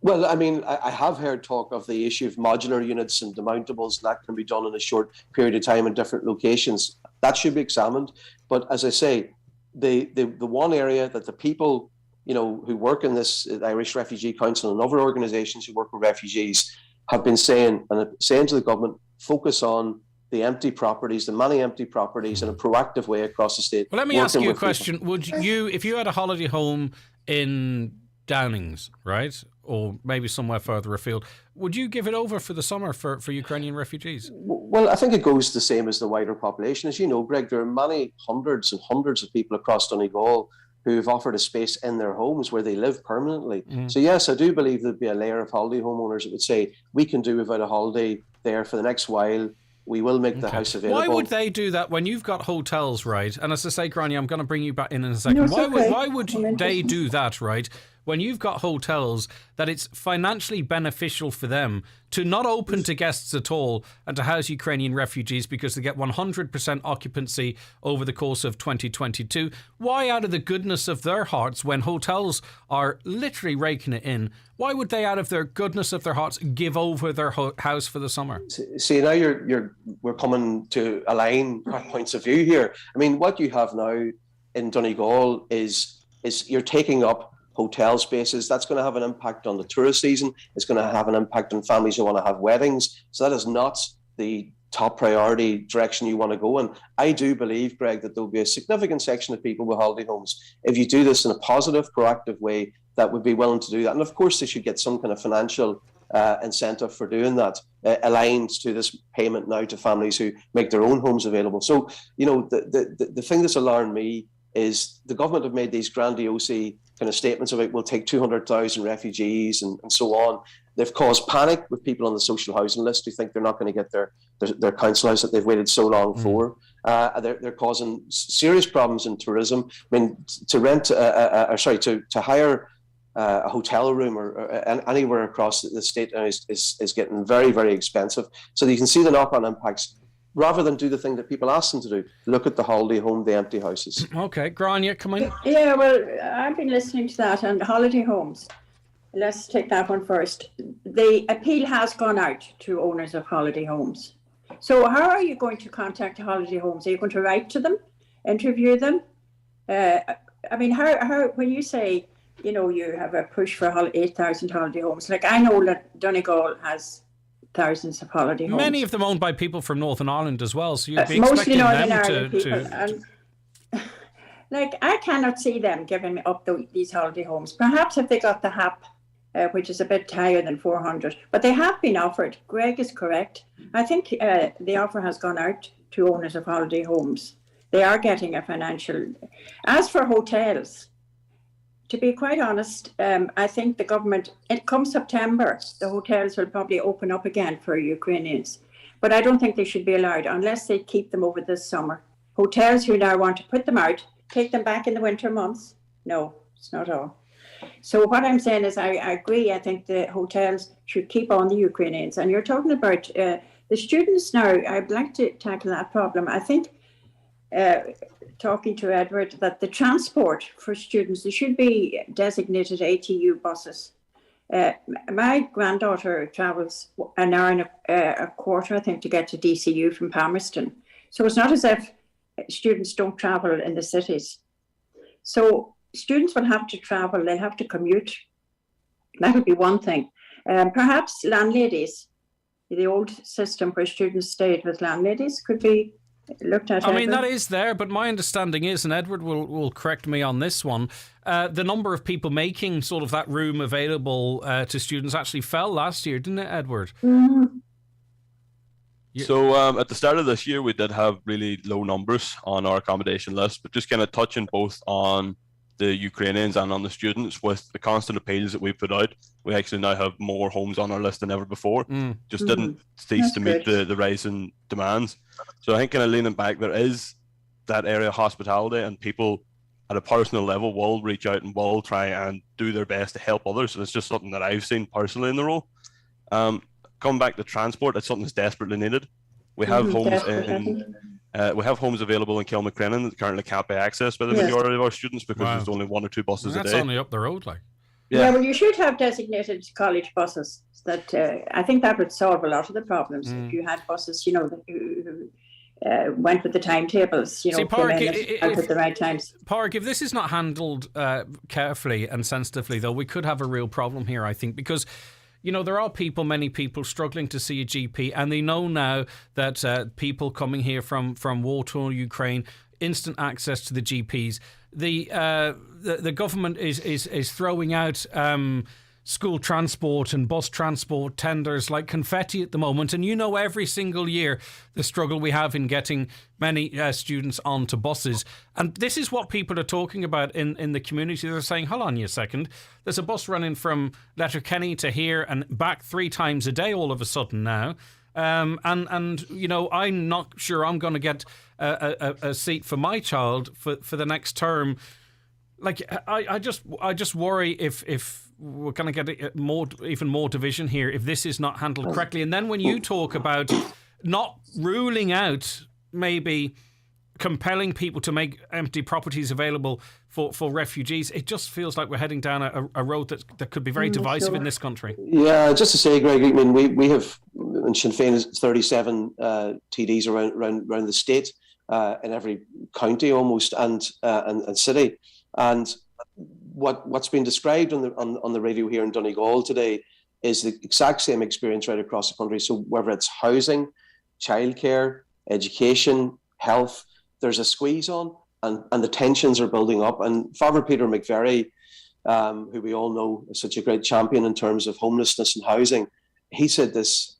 Well, I mean, I have heard talk of the issue of modular units and demountables, and that can be done in a short period of time in different locations. That should be examined. But as I say, the one area that the people, who work in this Irish Refugee Council and other organisations who work with refugees have been saying to the government, focus on the empty properties, the many empty properties in a proactive way across the state. Well, let me ask you a question. People. Would you, if you had a holiday home in Downings, right, or maybe somewhere further afield, would you give it over for the summer for Ukrainian refugees? Well, I think it goes the same as the wider population. As you know, Greg, there are many hundreds and hundreds of people across Donegal who have offered a space in their homes where they live permanently. So yes, I do believe there'd be a layer of holiday homeowners that would say, we can do without a holiday there for the next while. We will make the house available. Why would they do that when you've got hotels, right? And as I say, Granny, I'm going to bring you back in a second. No, why would they do that, right? When you've got hotels that it's financially beneficial for them to not open to guests at all and to house Ukrainian refugees because they get 100% occupancy over the course of 2022. Why, out of the goodness of their hearts, when hotels are literally raking it in, why would they, out of their goodness of their hearts, give over their house for the summer? See, now we're coming to align our points of view here. I mean, what you have now in Donegal is you're taking up hotel spaces. That's going to have an impact on the tourist season. It's going to have an impact on families who want to have weddings. So that is not the top priority direction you want to go in. I do believe, Greg, that there'll be a significant section of people with holiday homes, if you do this in a positive, proactive way, that would be willing to do that. And of course, they should get some kind of financial incentive for doing that, aligned to this payment now to families who make their own homes available. So, the thing that's alarmed me is the government have made these grandiose kind of statements about we'll take 200,000 refugees and so on. They've caused panic with people on the social housing list who think they're not going to get their council house that they've waited so long for. They're causing serious problems in tourism. I mean, to hire a hotel room or anywhere across the state is getting very, very expensive. So you can see the knock-on impacts. Rather than do the thing that people ask them to do, look at the holiday home, the empty houses. Okay, Grania, come in. Yeah, well, I've been listening to that, and holiday homes. Let's take that one first. The appeal has gone out to owners of holiday homes. So how are you going to contact the holiday homes? Are you going to write to them, interview them? I mean, how when you say you have a push for 8,000 holiday homes. Like, I know that Donegal has thousands of holiday homes. Many of them owned by people from Northern Ireland as well, so you'd be mostly expecting Northern them Ireland people. to... And, like, I cannot see them giving up these holiday homes. Perhaps if they got the HAP, which is a bit higher than 400, but they have been offered. Greg is correct. I think the offer has gone out to owners of holiday homes. They are getting a financial... As for hotels, to be quite honest, I think the government, come September, the hotels will probably open up again for Ukrainians. But I don't think they should be allowed unless they keep them over this summer. Hotels who now want to put them out, take them back in the winter months. No, it's not all. So what I'm saying is I agree. I think the hotels should keep on the Ukrainians. And you're talking about the students now. I'd like to tackle that problem. I think, talking to Edward, that the transport for students, there should be designated ATU buses. My granddaughter travels an hour and a quarter, I think, to get to DCU from Palmerston. So it's not as if students don't travel in the cities. So students will have to travel, they'll have to commute. That would be one thing. Perhaps landladies, the old system where students stayed with landladies, could be looked at. I mean, that is there, but my understanding is, and Edward will correct me on this one, the number of people making sort of that room available to students actually fell last year, didn't it, Edward? Mm-hmm. So at the start of this year, we did have really low numbers on our accommodation list, but just kind of touching both on the Ukrainians and on the students, with the constant appeals that we put out, we actually now have more homes on our list than ever before. Just didn't cease to meet the rising demands. So I think, kind of leaning back, there is that area of hospitality, and people at a personal level will reach out and will try and do their best to help others. So it's just something that I've seen personally in the role. Coming back to transport, it's something that's desperately needed. We have homes we have homes available in Kilmacrennan that currently can't be accessed by the majority of our students because there's only 1 or 2 buses a day. That's only up the road, like. Yeah, well, you should have designated college buses. That I think that would solve a lot of the problems. If you had buses, who went with the timetables, See, came Park, in at the right times. Park, if this is not handled carefully and sensitively, though, we could have a real problem here, I think, because there are many people struggling to see a GP, and they know now that people coming here from war-torn Ukraine, instant access to the GPs. The government is throwing out school transport and bus transport tenders like confetti at the moment, and every single year the struggle we have in getting many students onto buses. And this is what people are talking about in the community. They're saying, hold on a second, there's a bus running from Letterkenny to here and back 3 times a day all of a sudden now. And I'm not sure I'm going to get a seat for my child for the next term. Like, I just worry if we're going to get even more division here if this is not handled correctly. And then when you talk about not ruling out, maybe compelling people to make empty properties available for refugees, it just feels like we're heading down a road that could be very divisive in this country. Yeah, just to say, Greg, I mean, we have, in Sinn Féin, 37 TDs around the state, in every county almost, and city. And what's been described on the radio here in Donegal today is the exact same experience right across the country. So whether it's housing, childcare, education, health, there's a squeeze on, and the tensions are building up. And Father Peter McVerry, who we all know is such a great champion in terms of homelessness and housing, he said this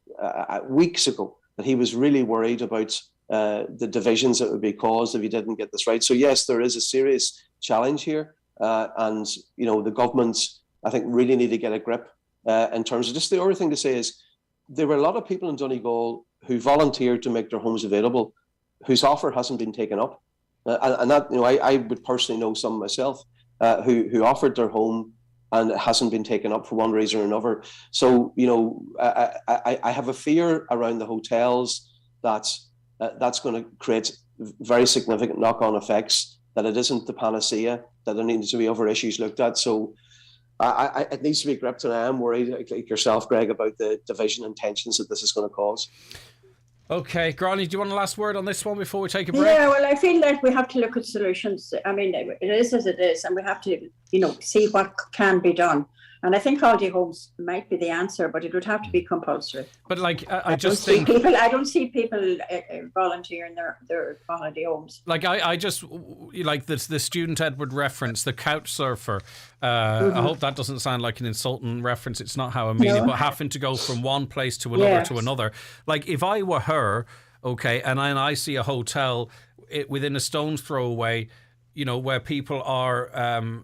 weeks ago, that he was really worried about the divisions that would be caused if he didn't get this right. So yes, there is a serious challenge here. And the governments, I think, really need to get a grip in terms of, just the other thing to say is, there were a lot of people in Donegal who volunteered to make their homes available, whose offer hasn't been taken up. And that, I would personally know some myself who offered their home and it hasn't been taken up for one reason or another. So, I have a fear around the hotels that that's going to create very significant knock-on effects, that it isn't the panacea, that there needs to be other issues looked at. So it needs to be gripped, and I am worried, like yourself, Greg, about the division and tensions that this is going to cause. Okay, Granny, do you want a last word on this one before we take a break? Yeah, well, I feel that we have to look at solutions. I mean, it is as it is, and we have to, see what can be done. And I think holiday homes might be the answer, but it would have to be compulsory. But I don't see people volunteering their holiday homes. Like I just like the student Edward reference, the couch surfer. I hope that doesn't sound like an insulting reference. It's not how I mean it, but having to go from one place to another to another. Like if I were her, okay, and I see a hotel within a stone's throw away, where people are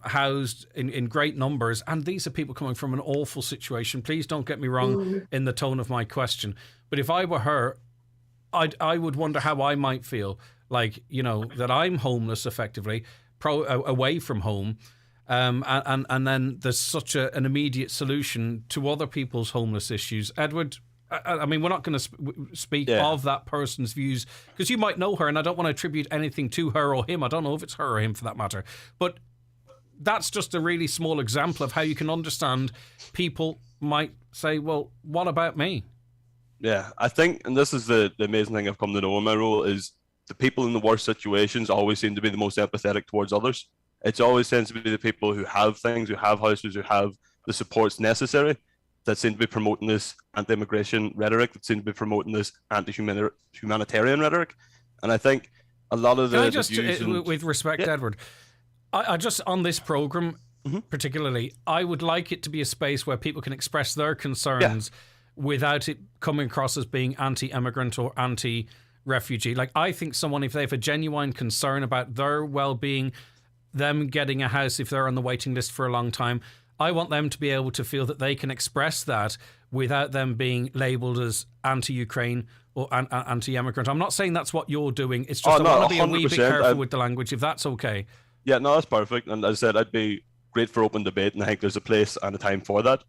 housed in great numbers, and these are people coming from an awful situation. Please don't get me wrong in the tone of my question, but if I were her, I would wonder how I might feel, like, that I'm homeless effectively, away from home, and then there's such an immediate solution to other people's homeless issues. Edward, I mean, we're not going to speak of that person's views because you might know her, and I don't want to attribute anything to her or him. I don't know if it's her or him for that matter. But that's just a really small example of how you can understand people might say, well, what about me? Yeah, I think, and this is the amazing thing I've come to know in my role, is the people in the worst situations always seem to be the most empathetic towards others. It always tends to be the people who have things, who have houses, who have the supports necessary, that seem to be promoting this anti-immigration rhetoric, that seem to be promoting this anti-humanitarian rhetoric. And I think a lot of with respect, Edward, I just, on this programme particularly, I would like it to be a space where people can express their concerns without it coming across as being anti-immigrant or anti-refugee. Like, I think someone, if they have a genuine concern about their well-being, them getting a house if they're on the waiting list for a long time, I want them to be able to feel that they can express that without them being labelled as anti-Ukraine or anti-immigrant. I'm not saying that's what you're doing. It's just I want to be a wee bit careful with the language, if that's okay. Yeah, no, that's perfect. And as I said, I'd be great for open debate, and I think there's a place and a time for that.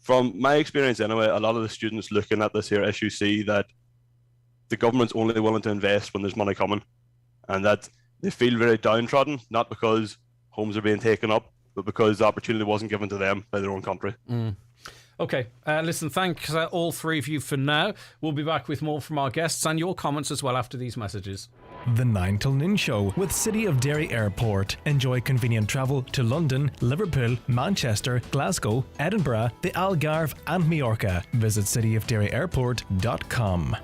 From my experience anyway, a lot of the students looking at this here issue see that the government's only willing to invest when there's money coming, and that they feel very downtrodden, not because homes are being taken up, but because the opportunity wasn't given to them by their own country. Okay, listen, thanks all three of you for now. We'll be back with more from our guests and your comments as well after these messages. The 9 till noon show with City of Derry Airport. Enjoy convenient travel to London, Liverpool, Manchester, Glasgow, Edinburgh, the Algarve and Majorca. Visit cityofderryairport.com.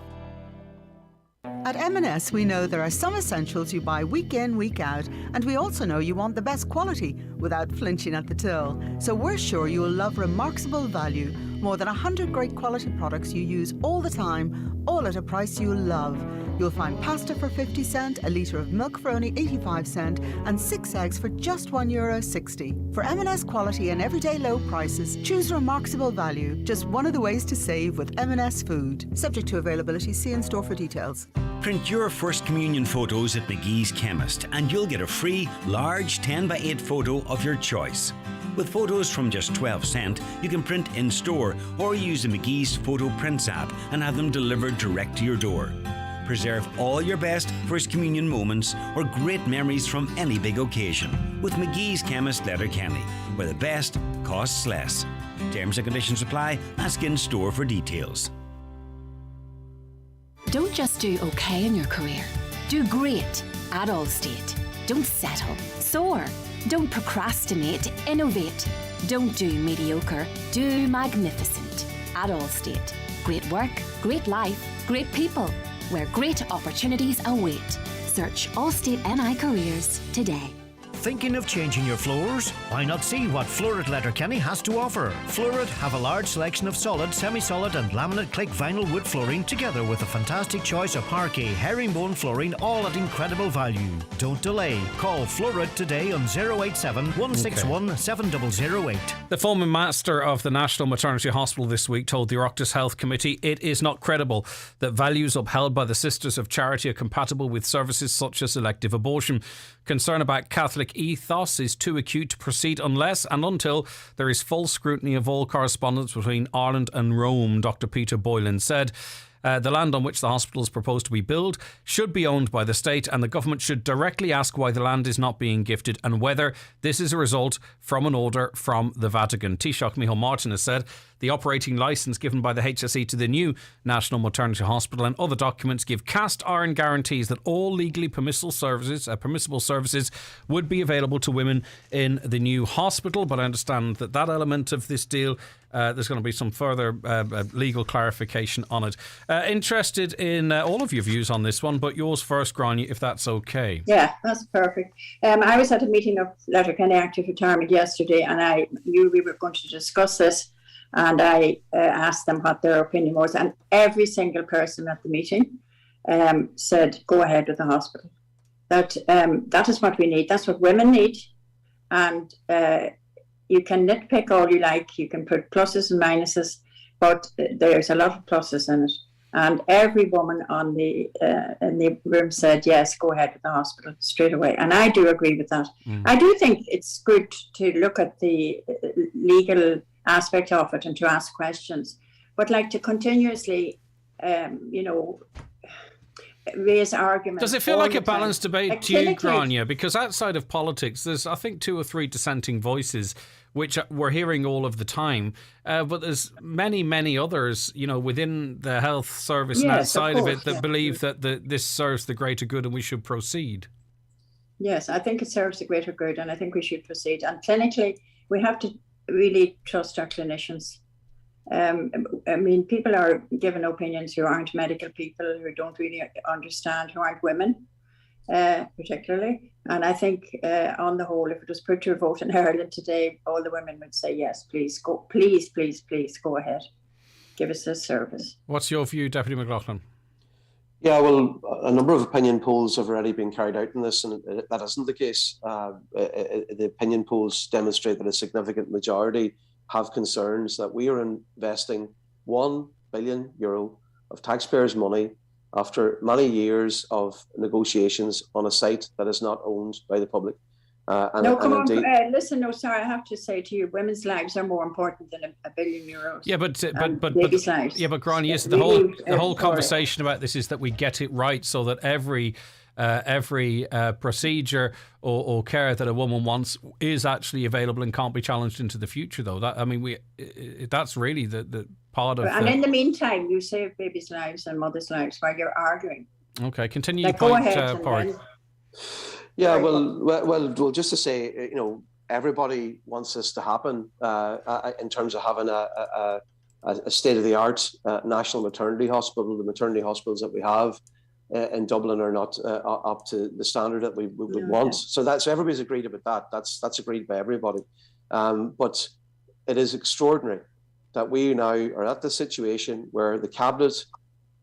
At M&S, we know there are some essentials you buy week in, week out, and we also know you want the best quality without flinching at the till. So we're sure you will love remarkable value. More than 100 great quality products you use all the time, all at a price you'll love. You'll find pasta for 50 cents, a litre of milk for only 85 cents, and 6 eggs for just €1.60. For M&S quality and everyday low prices, choose remarkable value. Just one of the ways to save with M&S Food. Subject to availability, see in store for details. Print your First Communion photos at McGee's Chemist and you'll get a free, large 10x8 photo of your choice. With photos from just 12 cents, you can print in store or use the McGee's Photo Prints app and have them delivered direct to your door. Preserve all your best First Communion moments or great memories from any big occasion with McGee's Chemist Letterkenny, where the best costs less. Terms and conditions apply. Ask in store for details. Don't just do okay in your career. Do great at Allstate. Don't settle. Soar. Don't procrastinate. Innovate. Don't do mediocre. Do magnificent. At Allstate. Great work, great life, great people, where great opportunities await. Search Allstate NI Careers today. Thinking of changing your floors? Why not see what Florid Letterkenny has to offer? Florid have a large selection of solid, semi-solid and laminate click vinyl wood flooring together with a fantastic choice of parquet, herringbone flooring, all at incredible value. Don't delay. Call Florid today on 087 161 7008. The former master of the National Maternity Hospital this week told the Oireachtas Health Committee it is not credible that values upheld by the Sisters of Charity are compatible with services such as elective abortion. Concern about Catholic ethos is too acute to proceed unless and until there is full scrutiny of all correspondence between Ireland and Rome, Dr. Peter Boylan said. The land on which the hospital is proposed to be built should be owned by the state, and the government should directly ask why the land is not being gifted and whether this is a result from an order from the Vatican. Taoiseach Micheál Martin has said the operating licence given by the HSE to the new National Maternity Hospital and other documents give cast iron guarantees that all legally permissible services would be available to women in the new hospital. But I understand that element of this deal, there's going to be some further legal clarification on it. Interested in all of your views on this one, but yours first, Grania, if that's okay. Yeah, that's perfect. I was at a meeting of Letterkenny Active Retirement yesterday, and I knew we were going to discuss this, and I asked them what their opinion was, and every single person at the meeting said, go ahead with the hospital. That is what we need. That's what women need. And you can nitpick all you like. You can put pluses and minuses, but there's a lot of pluses in it. And every woman in the room said, yes, go ahead with the hospital straight away. And I do agree with that. I do think it's good to look at the legal aspect of it and to ask questions. But like to continuously, raise arguments. Does it feel like a balanced debate to you, Grania? Because outside of politics, there's, I think, 2 or 3 dissenting voices, which we're hearing all of the time. But there's many, many others, within the health service and outside of it that believe that this serves the greater good and we should proceed. Yes, I think it serves the greater good and I think we should proceed. And clinically, we have to really trust our clinicians. People are given opinions who aren't medical people, who don't really understand, who aren't women, particularly. And I think, on the whole, if it was put to a vote in Ireland today, all the women would say, yes, please, go ahead. Give us this service. What's your view, Deputy McLaughlin? Yeah, well, a number of opinion polls have already been carried out in this, and that isn't the case. The opinion polls demonstrate that a significant majority have concerns that we are investing €1 billion of taxpayers' money after many years of negotiations on a site that is not owned by the public. Listen, sorry, I have to say to you, women's lives are more important than €1 billion. Yeah, but babies' lives. Yeah, but Grania, the whole conversation about this is that we get it right, so that every procedure or care that a woman wants is actually available and can't be challenged into the future, though. That's really the part of. And in the meantime, you save babies' lives and mothers' lives while you're arguing. Okay, continue your point, Pádraig. Yeah, well, just to say, everybody wants this to happen in terms of having a state-of-the-art national maternity hospital. The maternity hospitals that we have in Dublin are not up to the standard that we would want. So everybody's agreed about that. That's agreed by everybody. But it is extraordinary that we now are at the situation where the Cabinet,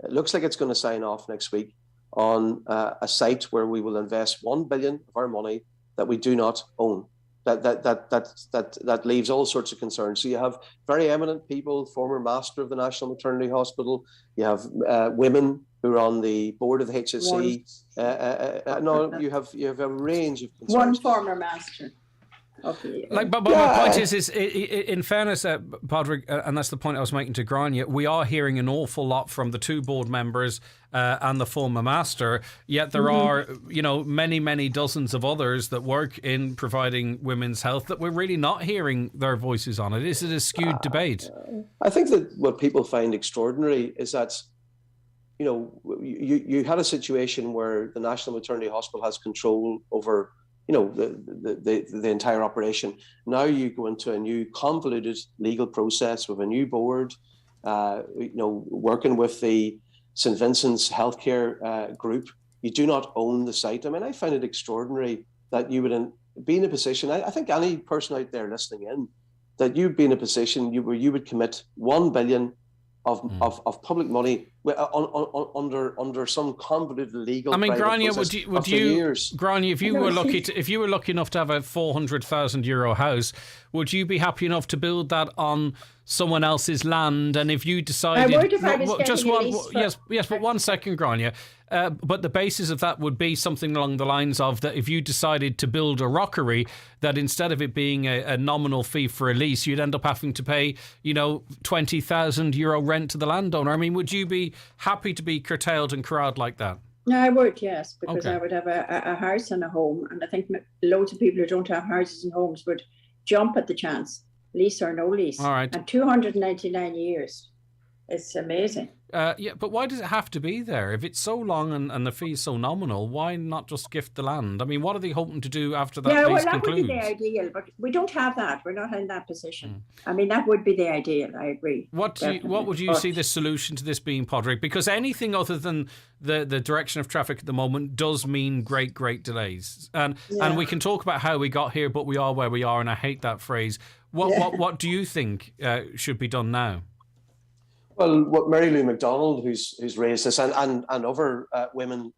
it looks like it's going to sign off next week on a site where we will invest $1 billion of our money that we do not own. That leaves all sorts of concerns. So you have very eminent people, former master of the National Maternity Hospital. You have women who are on the board of the HSE. You have a range of concerns. One former master. Okay. But my point is in fairness, Pádraig, and that's the point I was making to Grania, we are hearing an awful lot from the 2 board members and the former master, yet there are, many, many dozens of others that work in providing women's health that we're really not hearing their voices on it. Is it a skewed debate? I think that what people find extraordinary is that, you had a situation where the National Maternity Hospital has control over the entire operation. Now you go into a new convoluted legal process with a new board, working with the St. Vincent's Healthcare Group. You do not own the site. I mean, I find it extraordinary that you would be in a position, I think any person out there listening in, that you'd be in a position where you would commit $1 billion of public money under some convoluted legal. I mean, Grania, would you Grania, if you were lucky enough to have a €400,000 house, would you be happy enough to build that on someone else's land? And if you decided, but 1 second, Grania. But the basis of that would be something along the lines of that if you decided to build a rockery, that instead of it being a nominal fee for a lease, you'd end up having to pay, €20,000 rent to the landowner. I mean, would you be happy to be curtailed and corralled like that? No, I would, yes, because I would have a house and a home. And I think loads of people who don't have houses and homes would jump at the chance lease or no lease. All right. And 299 years. It's amazing. Yeah, but why does it have to be there? If it's so long and the fee is so nominal, why not just gift the land? I mean, what are they hoping to do after that lease that concludes? would be the ideal, but we don't have that. We're not in that position. I mean, that would be the ideal. I agree. What would you see the solution to this being, Padraig? Because anything other than the direction of traffic at the moment does mean great delays. And we can talk about how we got here, but we are where we are, and I hate that phrase. What do you think should be done now? Well, what Mary Lou McDonald, who's raised this, and other women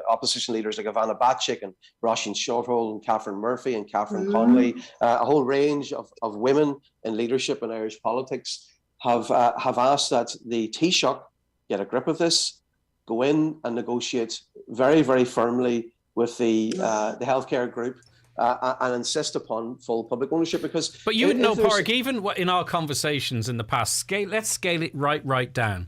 opposition leaders like Ivana Batchik and Roisin Shorthole and Catherine Murphy and Catherine Conley, a whole range of women in leadership in Irish politics have asked that the Taoiseach get a grip of this, go in and negotiate very, very firmly with the healthcare group. And insist upon full public ownership, because... But you would know, Padraig, even in our conversations in the past, let's scale it right down.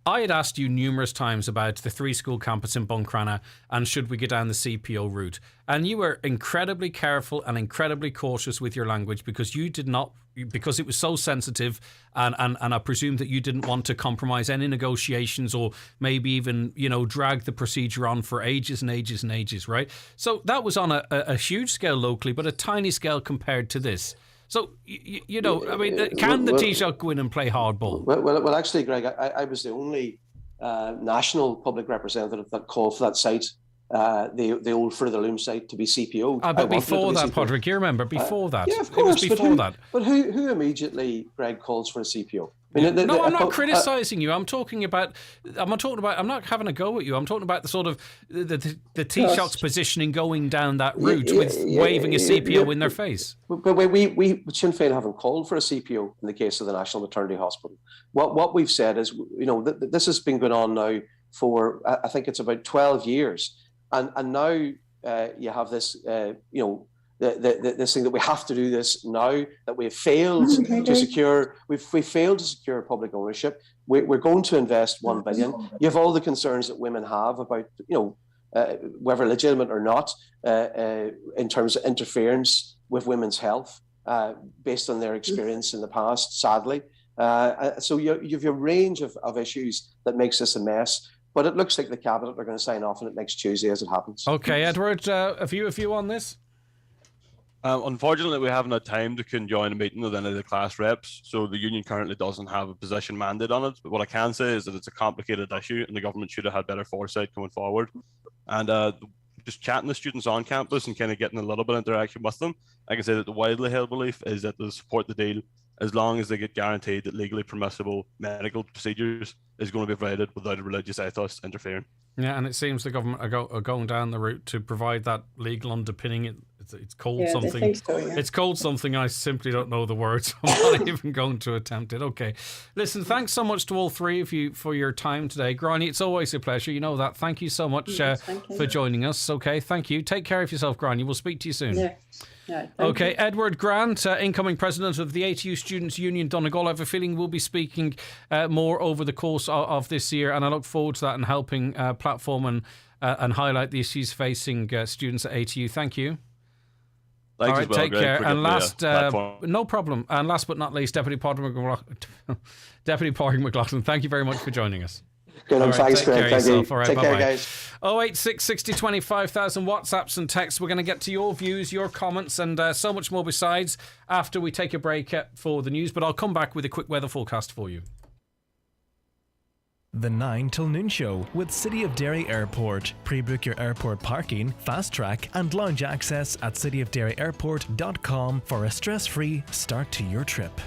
I had asked you numerous times about the 3-school campus in Buncrana and should we go down the CPO route. And you were incredibly careful and incredibly cautious with your language because you did not, because it was so sensitive, and I presume that you didn't want to compromise any negotiations or maybe even, drag the procedure on for ages and ages and ages, right? So that was on a huge scale locally, but a tiny scale compared to this. So, I mean, can the Taoiseach go in and play hardball? Well, actually, Greg, I was the only national public representative that called for that site, the old Further Loom site, to be CPO. But before that, Padraig, you remember, before that. Yeah, of course. It was before that. But who immediately, Greg, calls for a CPO? I mean, no, I'm not criticising you. I'm not having a go at you. I'm talking about the sort of the Taoiseach's positioning going down that route with waving a CPO in their face. But we Sinn Féin haven't called for a CPO in the case of the National Maternity Hospital. What we've said is, this has been going on now for, I think it's about 12 years. And now you have this, this thing that we have to do this now, that we have failed to secure. We failed to secure public ownership. We're going to invest $1 billion. You have all the concerns that women have about, whether legitimate or not, in terms of interference with women's health, based on their experience in the past, sadly. So you have a range of issues that makes this a mess. But it looks like the Cabinet are going to sign off on it next Tuesday as it happens. Okay, Edward, a view on this? Unfortunately, we haven't had time to conjoin a meeting with any of the class reps, so the union currently doesn't have a position mandate on it. But what I can say is that it's a complicated issue, and the government should have had better foresight going forward. And just chatting to students on campus and kind of getting a little bit of interaction with them, I can say that the widely held belief is that they'll support the deal as long as they get guaranteed that legally permissible medical procedures is going to be provided without a religious ethos interfering. Yeah, and it seems the government are going down the route to provide that legal underpinning. It's called something. They think so, yeah. It's called something. I simply don't know the words. I'm not even going to attempt it. Okay. Listen, thanks so much to all three of you for your time today. Gráinne, it's always a pleasure. You know that. Thank you so much for joining us. Okay, thank you. Take care of yourself, Gráinne. We'll speak to you soon. Yeah. Yeah, okay, you. Edward Grant, incoming president of the ATU Students' Union Donegal. I have a feeling we'll be speaking more over the course of this year, and I look forward to that and helping platform and highlight the issues facing students at ATU. Thank you. Thanks. All right, well, take Greg, care. And last, no problem. And last but not least, Deputy Padraig McLaughlin. Thank you very much for joining us. Good, right, thanks, Greg. Thank you. All right, take bye-bye. care, guys. 086 60 25,000 WhatsApps and texts. We're going to get to your views, your comments, and so much more besides after we take a break for the news. But I'll come back with a quick weather forecast for you. The 9 till noon show with City of Derry Airport. Pre-book your airport parking, fast track and lounge access at cityofderryairport.com for a stress-free start to your trip.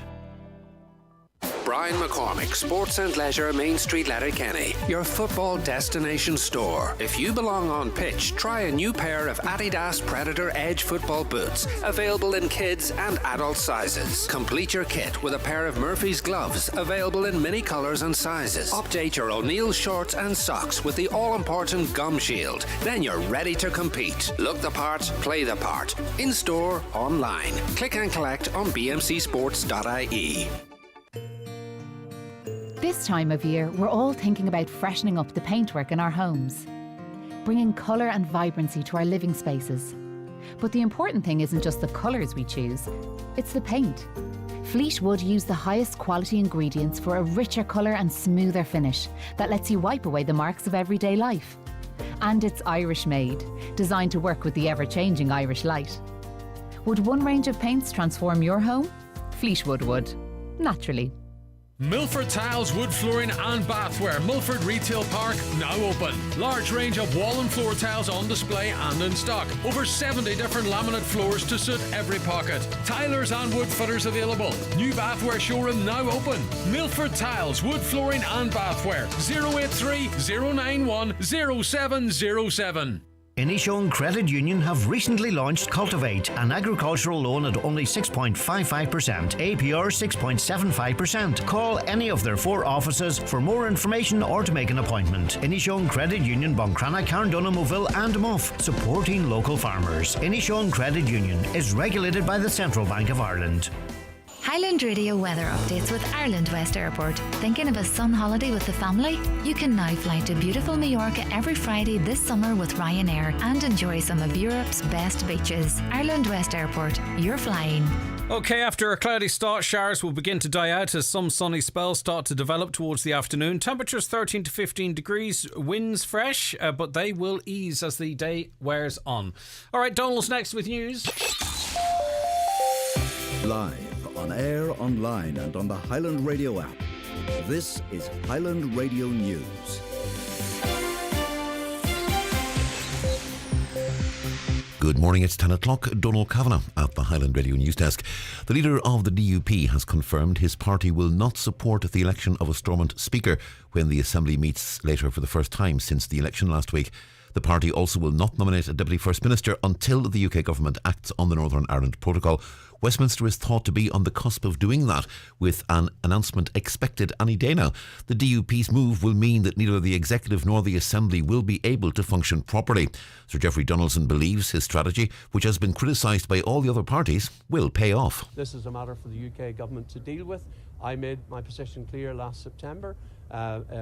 Brian McCormick, Sports and Leisure, Main Street, Letterkenny, your football destination store. If you belong on pitch, try a new pair of Adidas Predator Edge football boots, available in kids and adult sizes. Complete your kit with a pair of Murphy's gloves, available in many colours and sizes. Update your O'Neill shorts and socks with the all-important Gum Shield. Then you're ready to compete. Look the part, play the part. In store, online. Click and collect on bmcsports.ie. This time of year, we're all thinking about freshening up the paintwork in our homes, bringing colour and vibrancy to our living spaces. But the important thing isn't just the colours we choose, it's the paint. Fleetwood use the highest quality ingredients for a richer colour and smoother finish that lets you wipe away the marks of everyday life. And it's Irish made, designed to work with the ever-changing Irish light. Would one range of paints transform your home? Fleetwood would, naturally. Milford Tiles, Wood Flooring and Bathware. Milford Retail Park now open. Large range of wall and floor tiles on display and in stock. Over 70 different laminate floors to suit every pocket. Tilers and wood fitters available. New Bathware showroom now open. Milford Tiles, Wood Flooring and Bathware. 083 091 0707. Inishowen Credit Union have recently launched Cultivate, an agricultural loan at only 6.55%, APR 6.75%. Call any of their 4 offices for more information or to make an appointment. Inishowen Credit Union, Buncrana, Carndona, Moville and Muff, supporting local farmers. Inishowen Credit Union is regulated by the Central Bank of Ireland. Highland Radio weather updates with Ireland West Airport. Thinking of a sun holiday with the family? You can now fly to beautiful Mallorca every Friday this summer with Ryanair and enjoy some of Europe's best beaches. Ireland West Airport, you're flying. Okay, after a cloudy start, showers will begin to die out as some sunny spells start to develop towards the afternoon. Temperatures 13 to 15 degrees, winds fresh, but they will ease as the day wears on. All right, Donald's next with news. Live, on air, online and on the Highland Radio app. This is Highland Radio News. Good morning, it's 10 o'clock. Donald Kavanagh at the Highland Radio News Desk. The leader of the DUP has confirmed his party will not support the election of a Stormont Speaker when the Assembly meets later for the first time since the election last week. The party also will not nominate a Deputy First Minister until the UK Government acts on the Northern Ireland Protocol. Westminster is thought to be on the cusp of doing that, with an announcement expected any day now. The DUP's move will mean that neither the Executive nor the Assembly will be able to function properly. Sir Geoffrey Donaldson believes his strategy, which has been criticised by all the other parties, will pay off. This is a matter for the UK Government to deal with. I made my position clear last September,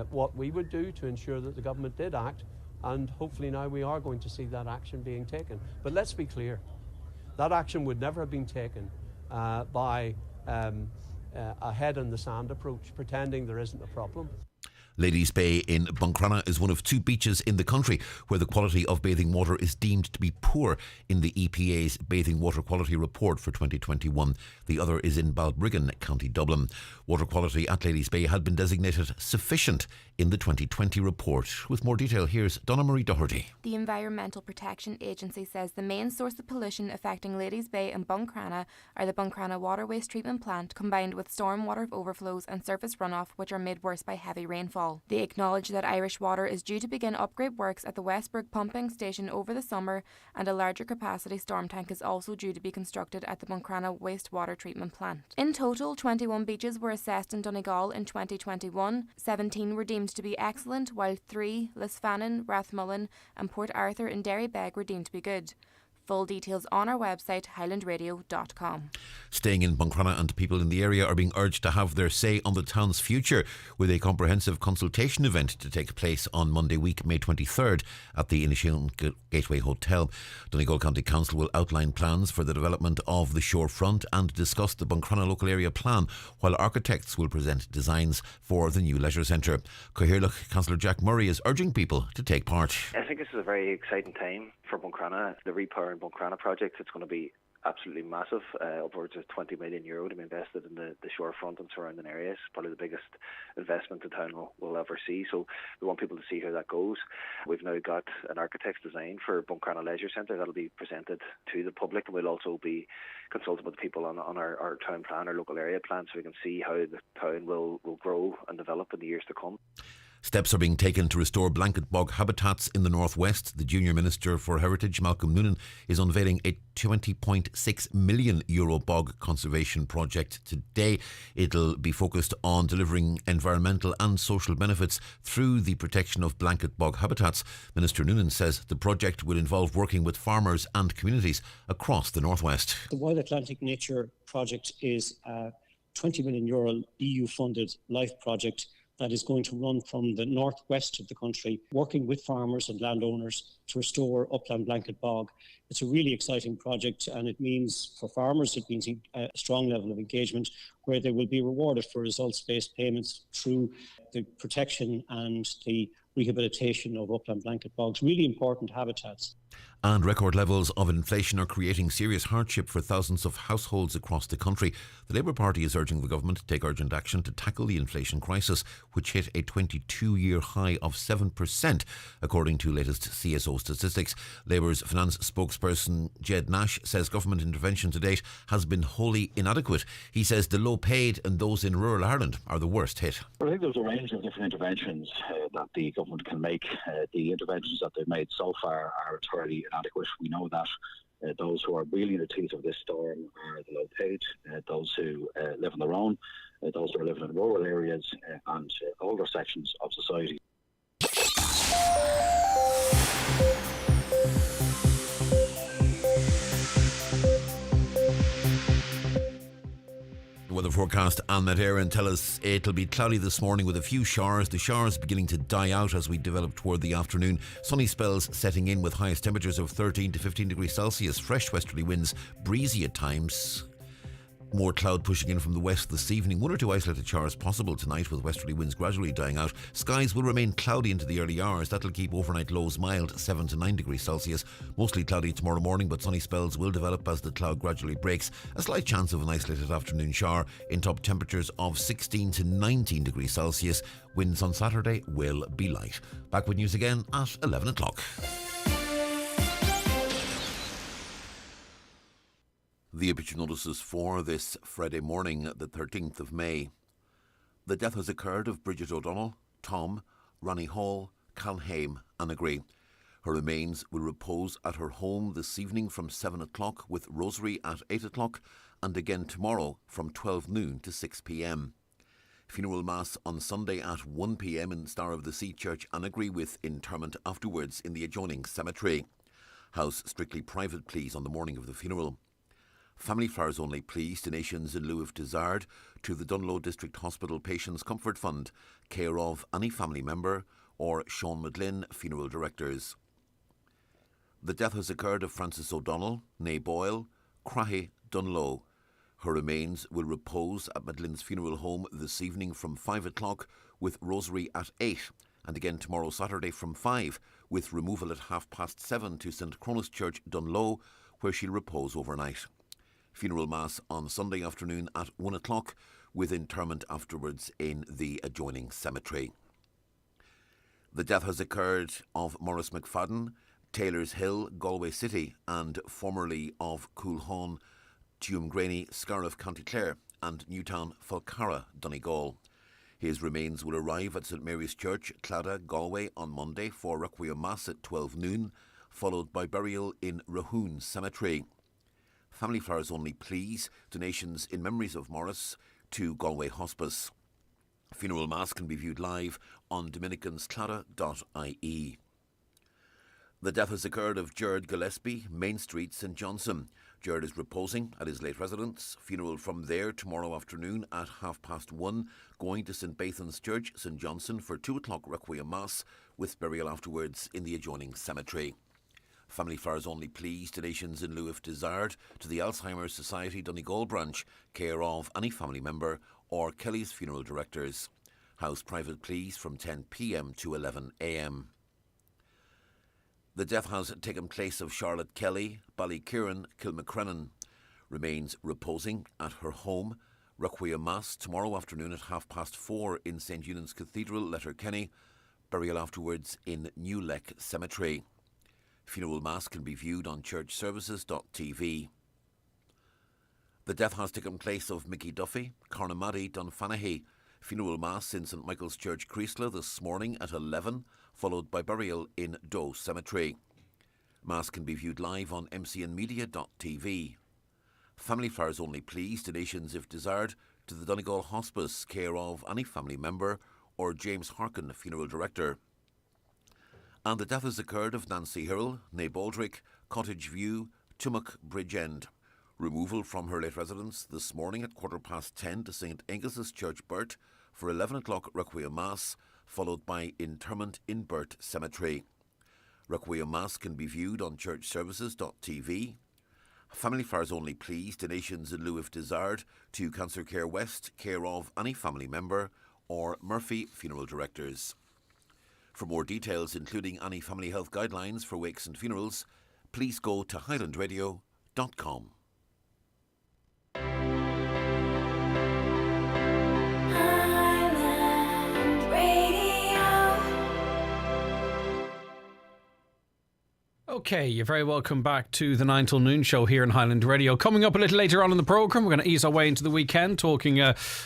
what we would do to ensure that the Government did act, and hopefully now we are going to see that action being taken. But let's be clear. That action would never have been taken by a head in the sand approach, pretending there isn't a problem. Ladies Bay in Buncrana is one of 2 beaches in the country where the quality of bathing water is deemed to be poor in the EPA's Bathing Water Quality Report for 2021. The other is in Balbriggan, County Dublin. Water quality at Ladies Bay had been designated sufficient in the 2020 report. With more detail, here's Donna Marie Doherty. The Environmental Protection Agency says the main source of pollution affecting Ladies Bay and Buncrana are the Buncrana Water Waste Treatment Plant combined with stormwater overflows and surface runoff, which are made worse by heavy rainfall. They acknowledge that Irish Water is due to begin upgrade works at the Westbrook pumping station over the summer, and a larger capacity storm tank is also due to be constructed at the Buncrana Wastewater Treatment Plant. In total, 21 beaches were assessed in Donegal in 2021. 17 were deemed to be excellent, while 3, Lisfannon, Rathmullen and Port Arthur and Derrybeg were deemed to be good. Full details on our website, highlandradio.com. Staying in Buncrana, and people in the area are being urged to have their say on the town's future, with a comprehensive consultation event to take place on Monday week, May 23rd at the Inishowen Gateway Hotel. Donegal County Council will outline plans for the development of the shorefront and discuss the Buncrana local area plan, while architects will present designs for the new leisure centre. Coherloch Councillor Jack Murray is urging people to take part. I think this is a very exciting time for Buncrana. The Repowering Buncrana project, it's going to be absolutely massive, upwards of €20 million to be invested in the shorefront and surrounding areas. Probably the biggest investment the town will ever see, so we want people to see how that goes. We've now got an architect's design for Buncrana Leisure Centre that'll be presented to the public, and we'll also be consulting with people on our town plan, our local area plan, so we can see how the town will grow and develop in the years to come. Steps are being taken to restore blanket bog habitats in the northwest. The Junior Minister for Heritage, Malcolm Noonan, is unveiling a €20.6 million bog conservation project today. It'll be focused on delivering environmental and social benefits through the protection of blanket bog habitats. Minister Noonan says the project will involve working with farmers and communities across the northwest. The Wild Atlantic Nature project is a €20 million EU-funded LIFE project that is going to run from the northwest of the country, working with farmers and landowners to restore upland blanket bog. It's a really exciting project, and it means for farmers, it means a strong level of engagement where they will be rewarded for results-based payments through the protection and the rehabilitation of upland blanket bogs, really important habitats. And record levels of inflation are creating serious hardship for thousands of households across the country. The Labour Party is urging the government to take urgent action to tackle the inflation crisis, which hit a 22-year high of 7%, according to latest CSO statistics. Labour's finance spokesperson Jed Nash says government intervention to date has been wholly inadequate. He says the low-paid and those in rural Ireland are the worst hit. I think there's a range of different interventions that the government can make. The interventions that they've made so far are entirely inadequate. We know that those who are really in the teeth of this storm are the low-paid, those who live on their own, those who are living in rural areas and older sections of society. Weather forecast, Annette Aaron tell us it'll be cloudy this morning with a few showers. The showers beginning to die out as we develop toward the afternoon. Sunny spells setting in with highest temperatures of 13 to 15 degrees Celsius. Fresh westerly winds, breezy at times. More cloud pushing in from the west this evening. 1 or 2 isolated showers possible tonight with westerly winds gradually dying out. Skies will remain cloudy into the early hours. That'll keep overnight lows mild, 7 to 9 degrees Celsius. Mostly cloudy tomorrow morning, but sunny spells will develop as the cloud gradually breaks. A slight chance of an isolated afternoon shower in top temperatures of 16 to 19 degrees Celsius. Winds on Saturday will be light. Back with news again at 11 o'clock. The obituary notices for this Friday morning, the 13th of May. The death has occurred of Bridget O'Donnell, Tom, Ronnie Hall, Calhaim and Agree. Her remains will repose at her home this evening from 7 o'clock with rosary at 8 o'clock and again tomorrow from 12 noon to 6 p.m. Funeral Mass on Sunday at 1 p.m. in Star of the Sea Church and Agree with interment afterwards in the adjoining cemetery. House strictly private please on the morning of the funeral. Family flowers only please, donations in lieu of desired to the Dunloe District Hospital Patients Comfort Fund, care of any family member or Sean McGlynn, funeral directors. The death has occurred of Frances O'Donnell, née Boyle, Crahy, Dunloe. Her remains will repose at McGlynn's funeral home this evening from 5 o'clock with rosary at 8 and again tomorrow Saturday from 5 with removal at 7:30 to St Cronus Church, Dunloe, where she'll repose overnight. Funeral Mass on Sunday afternoon at 1 o'clock with interment afterwards in the adjoining cemetery. The death has occurred of Maurice McFadden, Taylor's Hill, Galway City and formerly of Coolhawn, Tuamgraney, Scariff, County Clare and Newtown, Falcarra, Donegal. His remains will arrive at St Mary's Church, Claddagh, Galway on Monday for Requiem Mass at 12 noon, followed by burial in Rahoon Cemetery. Family flowers only please, donations in memories of Morris to Galway Hospice. Funeral Mass can be viewed live on dominicansclada.ie. The death has occurred of Gerard Gillespie, Main Street, St Johnson. Gerard is reposing at his late residence. Funeral from there tomorrow afternoon at 1:30, going to St Bathan's Church, St Johnson for 2 o'clock Requiem Mass with burial afterwards in the adjoining cemetery. Family flowers only please, donations in lieu of desired to the Alzheimer's Society Donegal branch, care of any family member or Kelly's funeral directors. House private please from 10 p.m. to 11 a.m. The death has taken place of Charlotte Kelly, Ballykieran, Kilmacrennan. Remains reposing at her home. Requiem Mass tomorrow afternoon at 4:30 in St Eunan's Cathedral, Letterkenny. Burial afterwards in New Leck Cemetery. Funeral Mass can be viewed on churchservices.tv. The death has taken place of Mickey Duffy, Carnamaddy, Dunfanaghy. Funeral Mass in St Michael's Church, Chrysalis this morning at 11, followed by burial in Doe Cemetery. Mass can be viewed live on mcnmedia.tv. Family flowers only please, donations if desired to the Donegal Hospice, care of any family member or James Harkin, funeral director. And the death has occurred of Nancy Hirrell, née Baldrick, Cottage View, Tummock Bridge End. Removal from her late residence this morning at 10:15 to St Angus's Church, Burt, for 11 o'clock Requiem Mass, followed by interment in Burt Cemetery. Requiem Mass can be viewed on churchservices.tv. Family Flowers Only Please, donations in lieu if desired, to Cancer Care West, care of any family member, or Murphy Funeral Directors. For more details, including any family health guidelines for wakes and funerals, please go to highlandradio.com. Okay, you're very welcome back to the 9 till noon show here in Highland Radio. Coming up a little later on in the programme, we're going to ease our way into the weekend, talking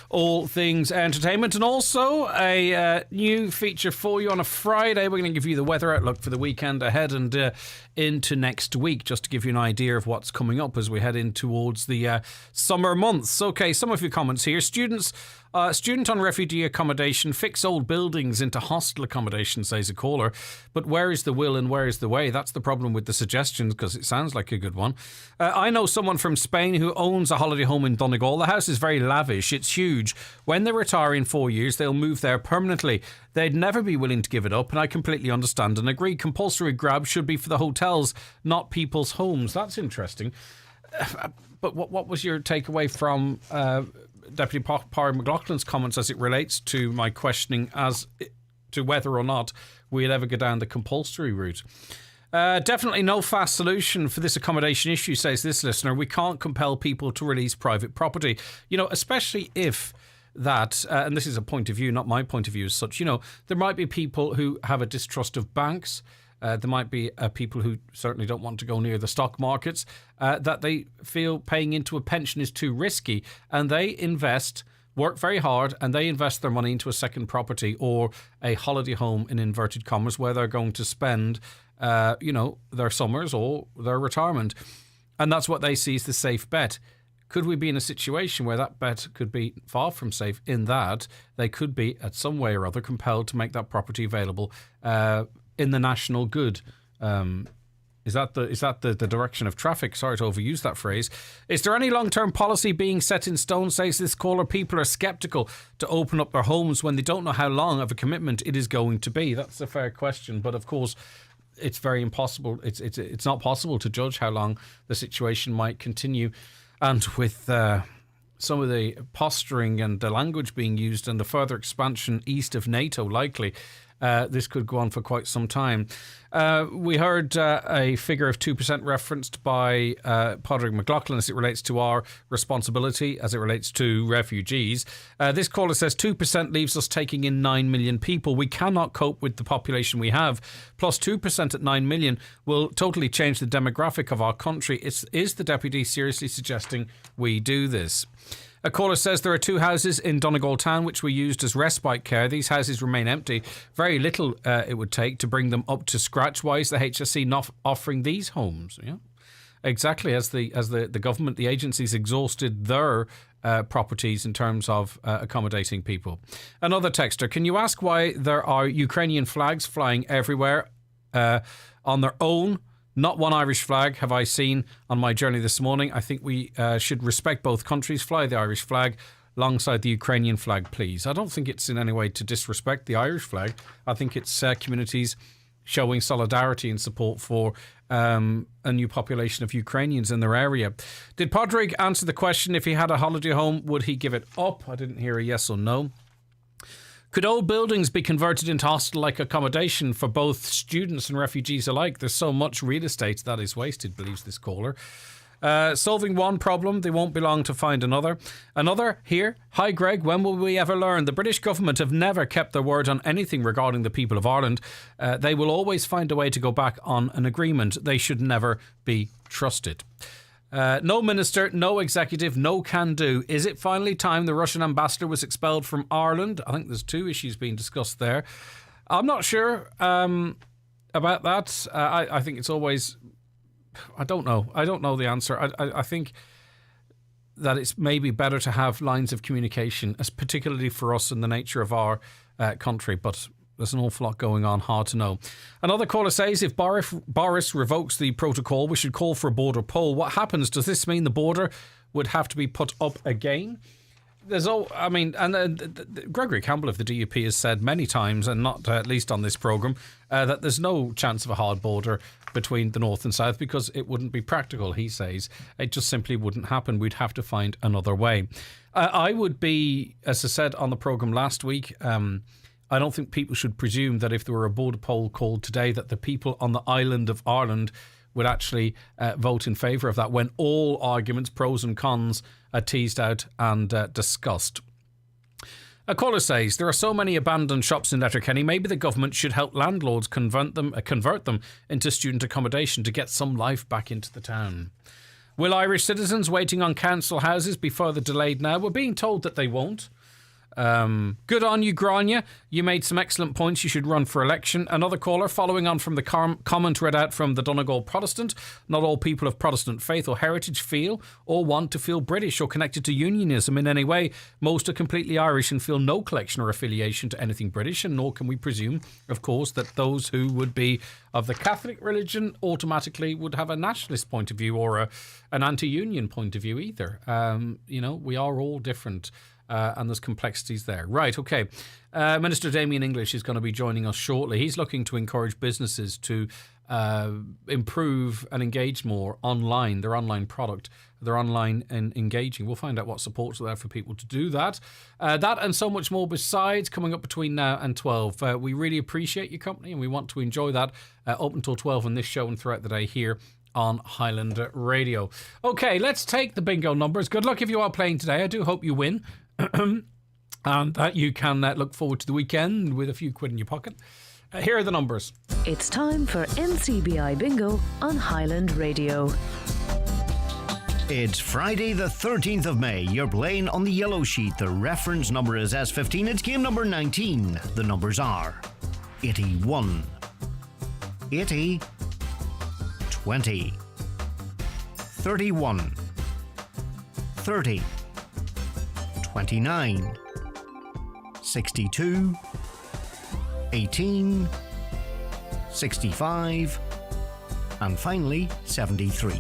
all things entertainment, and also a new feature for you on a Friday. We're going to give you the weather outlook for the weekend ahead and into next week, just to give you an idea of what's coming up as we head in towards the summer months. Okay, some of your comments here. Student on refugee accommodation, fix old buildings into hostel accommodation, says a caller. But where is the will and where is the way? That's the problem with the suggestions, because it sounds like a good one. I know someone from Spain who owns a holiday home in Donegal. The house is very lavish. It's huge. When they retire in 4 years, they'll move there permanently. They'd never be willing to give it up, and I completely understand and agree. Compulsory grab should be for the hotels, not people's homes. That's interesting. But what was your takeaway from Deputy Power McLaughlin's comments as it relates to my questioning as to whether or not we'll ever go down the compulsory route? Definitely no fast solution for this accommodation issue, says this listener. We can't compel people to release private property. You know, especially if that, and this is a point of view, not my point of view as such, you know, there might be people who have a distrust of banks. There might be people who certainly don't want to go near the stock markets, that they feel paying into a pension is too risky, and they work very hard, and they invest their money into a second property or a holiday home, in inverted commas, where they're going to spend, their summers or their retirement. And that's what they see as the safe bet. Could we be in a situation where that bet could be far from safe, in that they could be, at some way or other, compelled to make that property available in the national good? Is that the direction of traffic? Sorry to overuse that phrase. Is there any long-term policy being set in stone, says this caller? People are sceptical to open up their homes when they don't know how long of a commitment it is going to be. That's a fair question, but of course it's very impossible. It's not possible to judge how long the situation might continue. And with some of the posturing and the language being used and the further expansion east of NATO likely, this could go on for quite some time. We heard a figure of 2% referenced by Padraig McLaughlin as it relates to our responsibility, as it relates to refugees. This caller says 2% leaves us taking in 9 million people. We cannot cope with the population we have. Plus 2% at 9 million will totally change the demographic of our country. Is the Deputy seriously suggesting we do this? A caller says there are 2 houses in Donegal town which were used as respite care. These houses remain empty. Very little it would take to bring them up to scratch. Why is the HSE not offering these homes? Yeah, exactly. As the government, the agencies exhausted their properties in terms of accommodating people. Another texter: can you ask why there are Ukrainian flags flying everywhere on their own? Not one Irish flag have I seen on my journey this morning. I think we should respect both countries. Fly the Irish flag alongside the Ukrainian flag, please. I don't think it's in any way to disrespect the Irish flag. I think it's communities showing solidarity and support for a new population of Ukrainians in their area. Did Padraig answer the question? If he had a holiday home, would he give it up? I didn't hear a yes or no. Could old buildings be converted into hostel-like accommodation for both students and refugees alike? There's so much real estate that is wasted, believes this caller. Solving one problem, they won't be long to find another. Another here: hi Greg, when will we ever learn? The British government have never kept their word on anything regarding the people of Ireland. They will always find a way to go back on an agreement. They should never be trusted. No minister, no executive, no can do. Is it finally time the Russian ambassador was expelled from Ireland? I think there's 2 issues being discussed there. I'm not sure about that. I think it's always... I don't know. I don't know the answer. I think that it's maybe better to have lines of communication, as particularly for us in the nature of our country, but there's an awful lot going on, hard to know. Another caller says, if Boris revokes the protocol, we should call for a border poll. What happens? Does this mean the border would have to be put up again? Gregory Campbell of the DUP has said many times, and not at least on this programme, that there's no chance of a hard border between the north and south because it wouldn't be practical, he says. It just simply wouldn't happen. We'd have to find another way. I would be, as I said on the programme last week, I don't think people should presume that if there were a border poll called today that the people on the island of Ireland would actually vote in favour of that when all arguments, pros and cons, are teased out and discussed. A caller says, there are so many abandoned shops in Letterkenny, maybe the government should help landlords convert them into student accommodation to get some life back into the town. Will Irish citizens waiting on council houses be further delayed now? We're being told that they won't. Good on you, Grania. You made some excellent points. You should run for election. Another caller, following on from the comment read out from the Donegal Protestant. Not all people of Protestant faith or heritage feel or want to feel British or connected to unionism in any way. Most are completely Irish and feel no connection or affiliation to anything British, and nor can we presume, of course, that those who would be of the Catholic religion automatically would have a nationalist point of view or an anti-union point of view either. We are all different. And there's complexities there. Right, okay. Minister Damien English is going to be joining us shortly. He's looking to encourage businesses to improve and engage more online, their online product, their online and engaging. We'll find out what supports are there for people to do that. That and so much more besides coming up between now and 12. We really appreciate your company and we want to enjoy that up until 12 on this show and throughout the day here on Highland Radio. Okay, let's take the bingo numbers. Good luck if you are playing today. I do hope you win. And that you can look forward to the weekend with a few quid in your pocket. Here are the numbers. It's time for Ncbi Bingo on Highland Radio. It's Friday the 13th of May. You're playing on the yellow sheet. The reference number is S15. It's game number 19. The numbers are 81, 80, 20, 31, 30, 29, 62, 18, 65, and finally 73.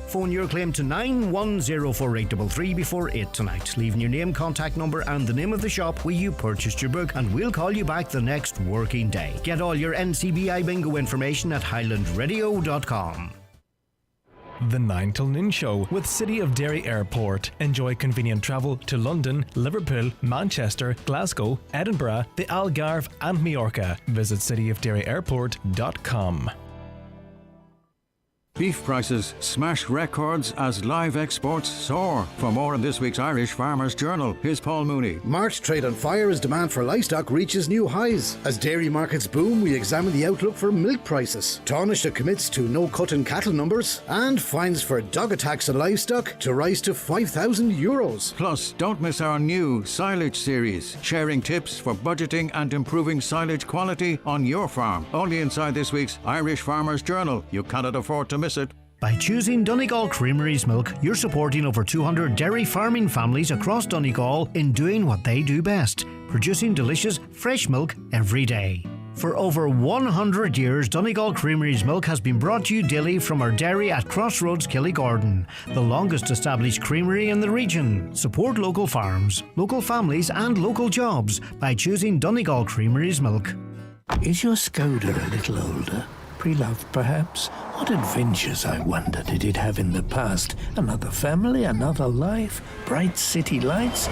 Phone your claim to 9104833 before 8 tonight, leaving your name, contact number and the name of the shop where you purchased your book, and we'll call you back the next working day. Get all your NCBI Bingo information at highlandradio.com. The 9 till noon show with City of Derry Airport. Enjoy convenient travel to London, Liverpool, Manchester, Glasgow, Edinburgh, the Algarve and Majorca. Visit cityofderryairport.com. Beef prices smash records as live exports soar. For more on this week's Irish Farmers Journal, here's Paul Mooney. March trade on fire as demand for livestock reaches new highs. As dairy markets boom, we examine the outlook for milk prices. Taoiseach commits to no cut in cattle numbers, and fines for dog attacks on livestock to rise to €5,000. Plus, don't miss our new silage series, sharing tips for budgeting and improving silage quality on your farm. Only inside this week's Irish Farmers Journal. You cannot afford to miss it. By choosing Donegal Creameries milk, you're supporting over 200 dairy farming families across Donegal in doing what they do best, producing delicious, fresh milk every day. For over 100 years, Donegal Creameries milk has been brought to you daily from our dairy at Crossroads, Killygordon, the longest established creamery in the region. Support local farms, local families and local jobs by choosing Donegal Creameries milk. Is your Skoda a little older? Pre-loved, perhaps? What adventures, I wonder, did it have in the past? Another family, another life, bright city lights,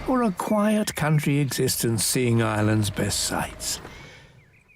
or a quiet country existence seeing Ireland's best sights?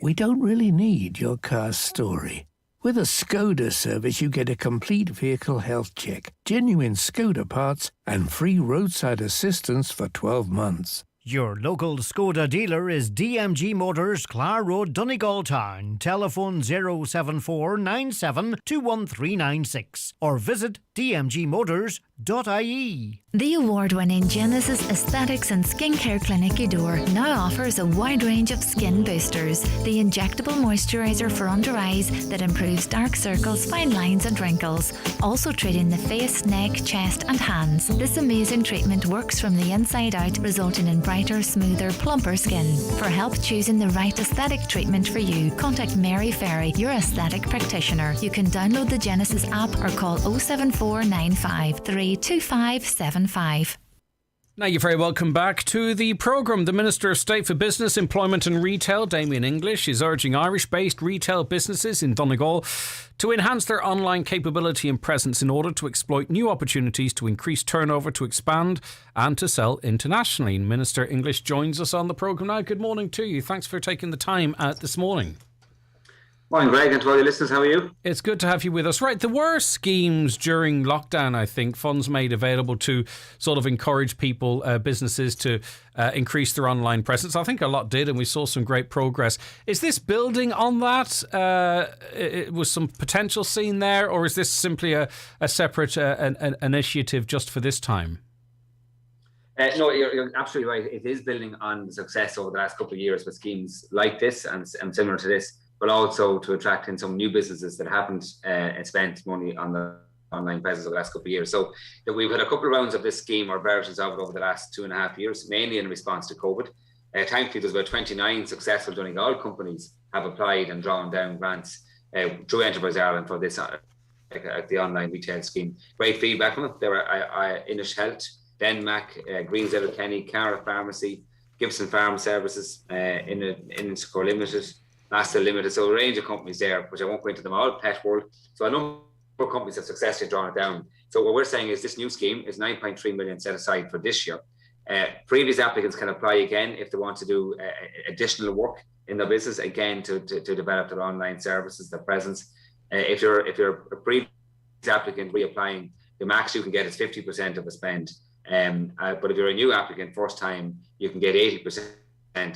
We don't really need your car's story. With a Skoda service, you get a complete vehicle health check, genuine Skoda parts, and free roadside assistance for 12 months. Your local Skoda dealer is DMG Motors, Clar Road, Donegal Town. Telephone 07497211396 or visit dmgmotors.ie. The award-winning Genesis Aesthetics and Skincare Clinic Udor now offers a wide range of skin boosters. The injectable moisturiser for under eyes that improves dark circles, fine lines and wrinkles. Also treating the face, neck, chest and hands. This amazing treatment works from the inside out, resulting in brighter, smoother, plumper skin. For help choosing the right aesthetic treatment for you, contact Mary Ferry, your aesthetic practitioner. You can download the Genesis app or call 07495 32575. Now you're very welcome back to the programme. The Minister of State for Business, Employment and Retail, Damien English, is urging Irish-based retail businesses in Donegal to enhance their online capability and presence in order to exploit new opportunities to increase turnover, to expand and to sell internationally. Minister English joins us on the programme now. Good morning to you. Thanks for taking the time this morning. Morning, Greg, and to all your listeners. How are you? It's good to have you with us. Right, there were schemes during lockdown, I think, funds made available to sort of encourage people, businesses to increase their online presence. I think a lot did, and we saw some great progress. Is this building on that? Was some potential seen there, or is this simply a separate an initiative just for this time? No, you're absolutely right. It is building on the success over the last couple of years with schemes like this and similar to this, but also to attract in some new businesses that haven't spent money on the online presence over the last couple of years. So we've had a couple of rounds of this scheme or versions of it over the last 2.5 years, mainly in response to COVID. Thankfully, there's about 29 successful Donegal companies have applied and drawn down grants through Enterprise Ireland for this the online retail scheme. Great feedback from it. There were Inish Health, Denmac, Greensdale Kenny, Cara Pharmacy, Gibson Farm Services, Inscore Limited, Master Limited, so a range of companies there, which I won't go into them all, Pet World. So a number of companies have successfully drawn it down. So what we're saying is this new scheme is 9.3 million set aside for this year. Previous applicants can apply again if they want to do additional work in their business, again, to develop their online services, their presence. If you're a previous applicant reapplying, the max you can get is 50% of the spend. But if you're a new applicant, first time, you can get 80%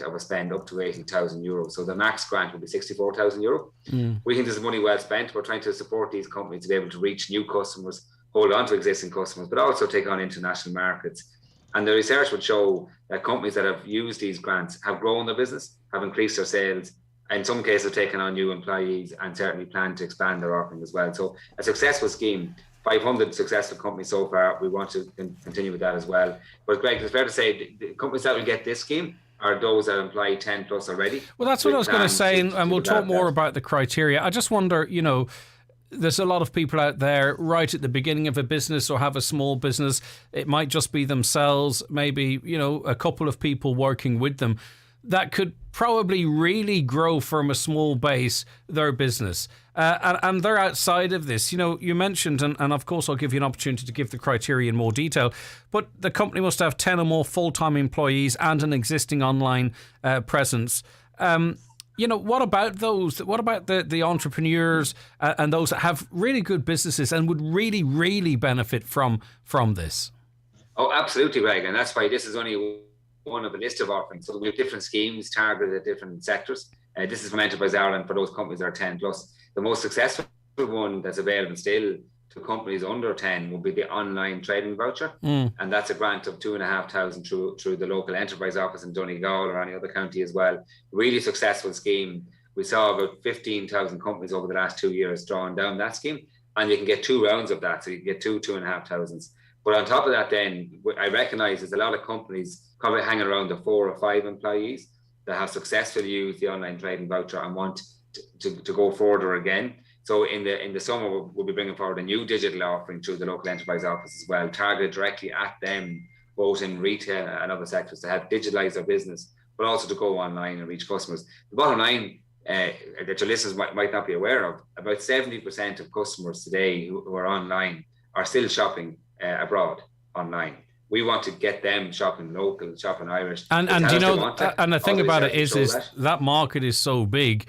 of a spend up to €80,000. So the max grant will be €64,000. We think this is money well spent. We're trying to support these companies to be able to reach new customers, hold on to existing customers, but also take on international markets. And the research would show that companies that have used these grants have grown their business, have increased their sales, in some cases taken on new employees, and certainly plan to expand their offering as well. So a successful scheme. 500 successful companies so far. We want to continue with that as well. But Greg, it's fair to say the companies that will get this scheme are those that employ 10 plus already. Well, that's what I was going to say, and we'll talk more about the criteria. I just wonder, there's a lot of people out there right at the beginning of a business or have a small business. It might just be themselves, maybe, a couple of people working with them that could probably really grow from a small base their business. And they're outside of this. You mentioned, and of course I'll give you an opportunity to give the criteria in more detail, but the company must have 10 or more full-time employees and an existing online presence. What about those? What about the entrepreneurs and those that have really good businesses and would really, really benefit from this? Oh, absolutely, Greg. And that's why this is only one of a list of offerings. So we have different schemes targeted at different sectors. This is from Enterprise Ireland for those companies that are 10 plus. The most successful one that's available still to companies under 10 will be the online trading voucher. And that's a grant of €2,500 through the local enterprise office in Donegal or any other county as well. Really successful scheme. We saw about 15,000 companies over the last 2 years drawing down that scheme, and you can get 2 rounds of that. So you can get 2,500. But on top of that, then I recognise there's a lot of companies probably hanging around the 4 or 5 employees that have successfully used the online trading voucher and want to go further again. So in the summer, we'll be bringing forward a new digital offering through the local enterprise office as well, targeted directly at them, both in retail and other sectors, to help digitalise their business, but also to go online and reach customers. The bottom line that your listeners might not be aware of, about 70% of customers today who are online are still shopping abroad online. We want to get them shopping local, shopping Irish. And the thing about it is that market is so big,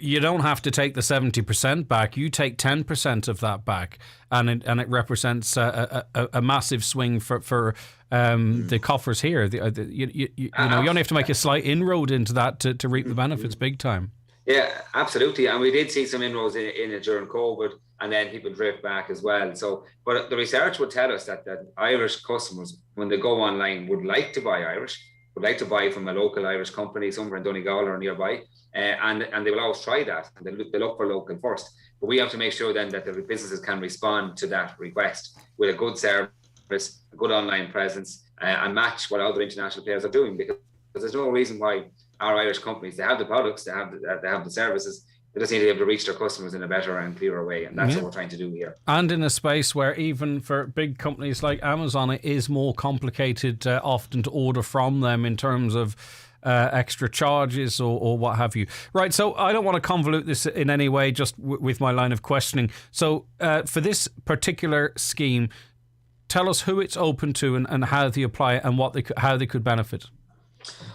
you don't have to take the 70% back. You take 10% of that back, and it represents a massive swing for the coffers here. You only have to make a slight inroad into that to reap the benefits big time. Yeah, absolutely. And we did see some inroads in it during COVID, and then people drift back as well. So, but the research would tell us that Irish customers, when they go online, would like to buy Irish, would like to buy from a local Irish company somewhere in Donegal or nearby, and they will always try that, and they look for local first. But we have to make sure then that the businesses can respond to that request with a good service, a good online presence, and match what other international players are doing, because there's no reason why our Irish companies, they have the products, they have the services, They just need to be able to reach their customers in a better and clearer way, and that's what we're trying to do here. And in a space where even for big companies like Amazon, it is more complicated often to order from them in terms of extra charges or what have you. Right, so I don't want to convolute this in any way, just with my line of questioning. So for this particular scheme, tell us who it's open to and how they apply it and how they could benefit.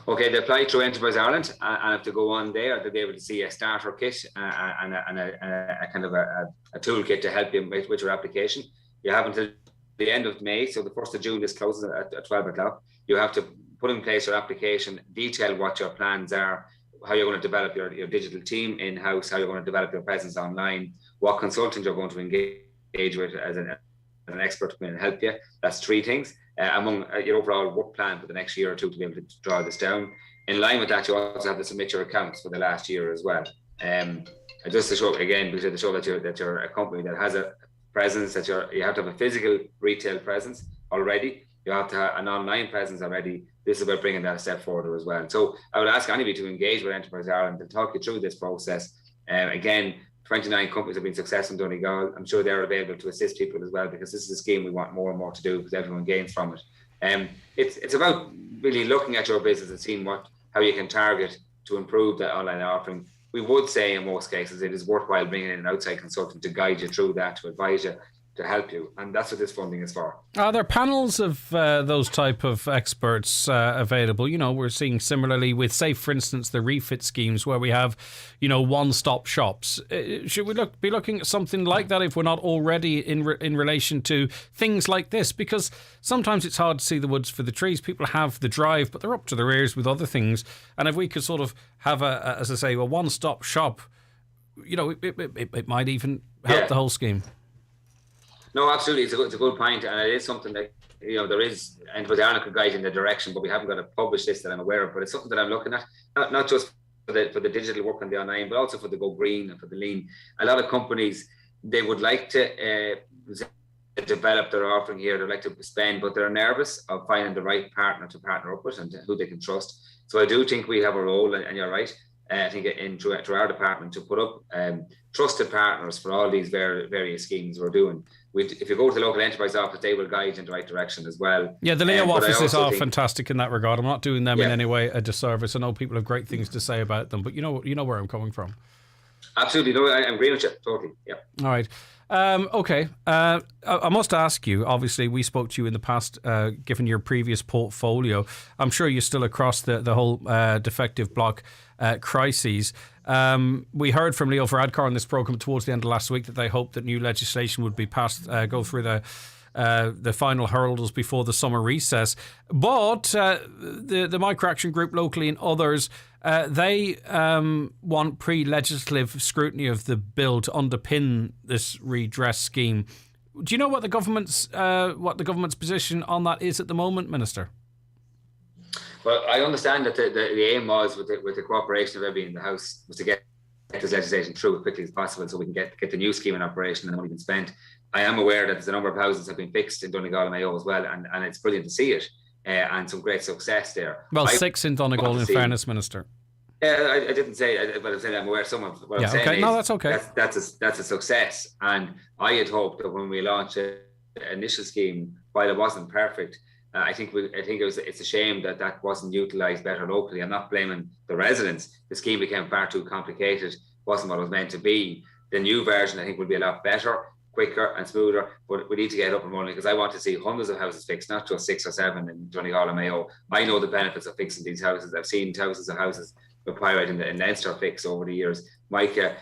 Okay, they apply through Enterprise Ireland, and if they go on there, they'll be able to see a starter kit and a kind of a toolkit to help you with your application. You have until the end of May, so the 1st of June this closes at 12 o'clock. You have to put in place your application, detail what your plans are, how you're going to develop your digital team in-house, how you're going to develop your presence online, what consultant you're going to engage with as an expert to come in and help you. That's 3 things. Among your overall work plan for the next year or 2 to be able to draw this down. In line with that, you also have to submit your accounts for the last year as well. Just to show, again, to show that you're a company that has a presence, that you have to have a physical retail presence already. You have to have an online presence already. This is about bringing that a step forward as well. So I would ask anybody to engage with Enterprise Ireland and talk you through this process. Again, 29 companies have been successful in Donegal. I'm sure they're available to assist people as well, because this is a scheme we want more and more to do because everyone gains from it. It's about really looking at your business and seeing how you can target to improve the online offering. We would say in most cases it is worthwhile bringing in an outside consultant to guide you through that, to advise you, to help you, and that's what this funding is for. Are there panels of those type of experts available? You know, we're seeing similarly with, say, for instance, the refit schemes where we have, one-stop shops. Should we be looking at something like that if we're not already in relation to things like this? Because sometimes it's hard to see the woods for the trees. People have the drive, but they're up to their ears with other things. And if we could sort of have as I say, a one-stop shop, it might even help the whole scheme. No, absolutely. It's a good point, and it is something that, there is, Enterprise Ireland could guide in the direction, but we haven't got a published list that I'm aware of. But it's something that I'm looking at, not just for the digital work on the online, but also for the Go Green and for the Lean. A lot of companies, they would like to develop their offering here, they'd like to spend, but they're nervous of finding the right partner to partner up with and who they can trust. So I do think we have a role, and you're right, I think through our department to put up trusted partners for all these various schemes we're doing. If you go to the local enterprise office, they will guide you in the right direction as well. Yeah, the Leo offices are fantastic in that regard. I'm not doing them in any way a disservice. I know people have great things to say about them, but you know where I'm coming from. Absolutely. No, I'm agreeing with you. Totally. Yeah. All right. Okay. I must ask you, obviously, we spoke to you in the past, given your previous portfolio. I'm sure you're still across the whole defective block crises. We heard from Leo Varadkar on this programme towards the end of last week that they hoped that new legislation would be passed, go through the final hurdles before the summer recess. But the Microaction Group locally and others, they want pre-legislative scrutiny of the bill to underpin this redress scheme. Do you know what the government's position on that is at the moment, Minister? Well, I understand that the aim was with the cooperation of everybody in the House was to get this legislation through as quickly as possible so we can get the new scheme in operation and the money being spent. I am aware that there's a number of houses have been fixed in Donegal and Mayo as well, and it's brilliant to see it and some great success there. Well, 6 in Donegal, in fairness, Minister. I didn't say, but I'm saying I'm aware of some of what I'm saying. Okay. No, that's okay. That's a success, and I had hoped that when we launched the initial scheme, while it wasn't perfect, I think it's a shame that wasn't utilised better locally. I'm not blaming the residents. The scheme became far too complicated, wasn't what it was meant to be. The new version, I think, will be a lot better, quicker and smoother, but we need to get up and running because I want to see hundreds of houses fixed, not just 6 or 7 in Donegal and Mayo. I know the benefits of fixing these houses. I've seen thousands of houses with pyrite in Leinster fixed over the years. Micah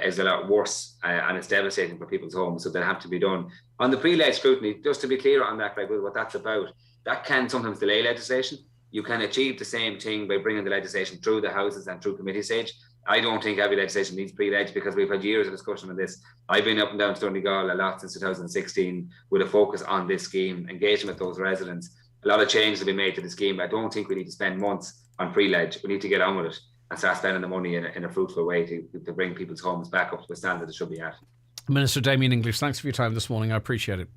is a lot worse and it's devastating for people's homes, so they have to be done. On the pre-leg scrutiny, just to be clear on that, Greg, what that's about, that can sometimes delay legislation. You can achieve the same thing by bringing the legislation through the Houses and through committee stage. I don't think every legislation needs pre-leg because we've had years of discussion on this. I've been up and down to Donegal a lot since 2016 with a focus on this scheme, engaging with those residents. A lot of changes have been made to the scheme. I don't think we need to spend months on pre-leg. We need to get on with it and start spending the money in a fruitful way to bring people's homes back up to the standard it should be at. Minister Damien English, thanks for your time this morning. I appreciate it.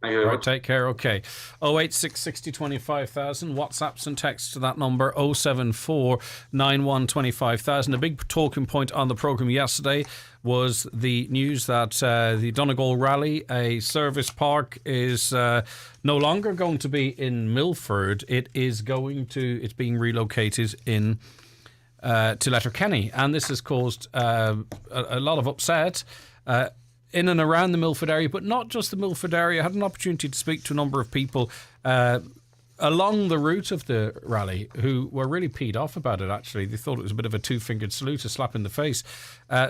Thank you very Right, much. take care. Okay. 086 60 25,000. WhatsApps and texts to that number 074 91 25,000. A big talking point on the programme yesterday was the news that the Donegal Rally, a service park, is no longer going to be in Milford. It's being relocated in to Letterkenny, and this has caused a lot of upset in and around the Milford area, but not just the Milford area. I had an opportunity to speak to a number of people along the route of the rally who were really peed off about it, actually. They thought it was a bit of a two-fingered salute, a slap in the face.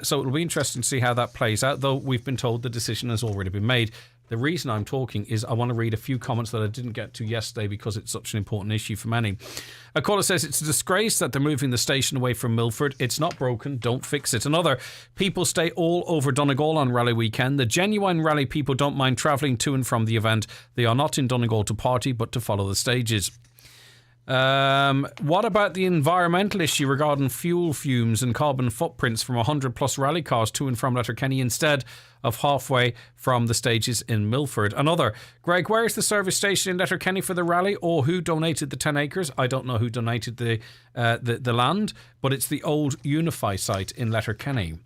So it'll be interesting to see how that plays out, though we've been told the decision has already been made. The reason I'm talking is I want to read a few comments that I didn't get to yesterday because it's such an important issue for many. A caller says it's a disgrace that they're moving the station away from Milford. It's not broken. Don't fix it. Another, people stay all over Donegal on rally weekend. The genuine rally people don't mind travelling to and from the event. They are not in Donegal to party but to follow the stages. What about the environmental issue regarding fuel fumes and carbon footprints from 100 plus rally cars to and from Letterkenny instead of halfway from the stages in Milford? Another, Greg, where's the service station in Letterkenny for the rally, or who donated the 10 acres? I don't know who donated the land, but it's the old Unify site in Letterkenny.